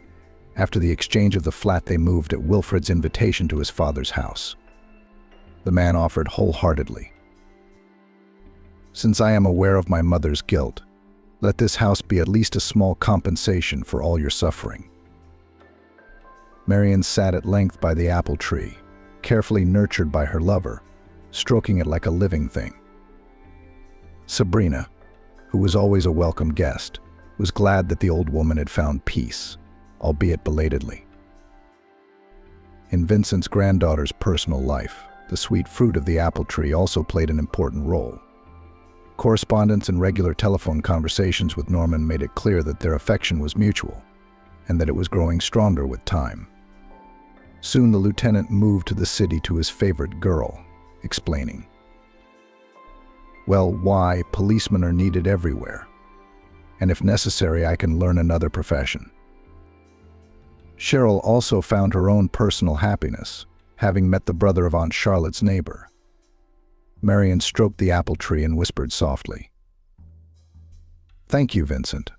after the exchange of the flat they moved at Wilfred's invitation to his father's house. The man offered wholeheartedly, since I am aware of my mother's guilt, let this house be at least a small compensation for all your suffering. Marion sat at length by the apple tree, carefully nurtured by her lover, stroking it like a living thing. Sabrina, who was always a welcome guest, was glad that the old woman had found peace, albeit belatedly. In Vincent's granddaughter's personal life, the sweet fruit of the apple tree also played an important role. Correspondence and regular telephone conversations with Norman made it clear that their affection was mutual, and that it was growing stronger with time. Soon the lieutenant moved to the city to his favorite girl, explaining, well, why, policemen are needed everywhere, and if necessary I can learn another profession. Cheryl also found her own personal happiness, having met the brother of Aunt Charlotte's neighbor. Marion stroked the apple tree and whispered softly, Thank you, Vincent.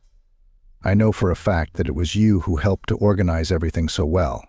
I know for a fact that it was you who helped to organize everything so well.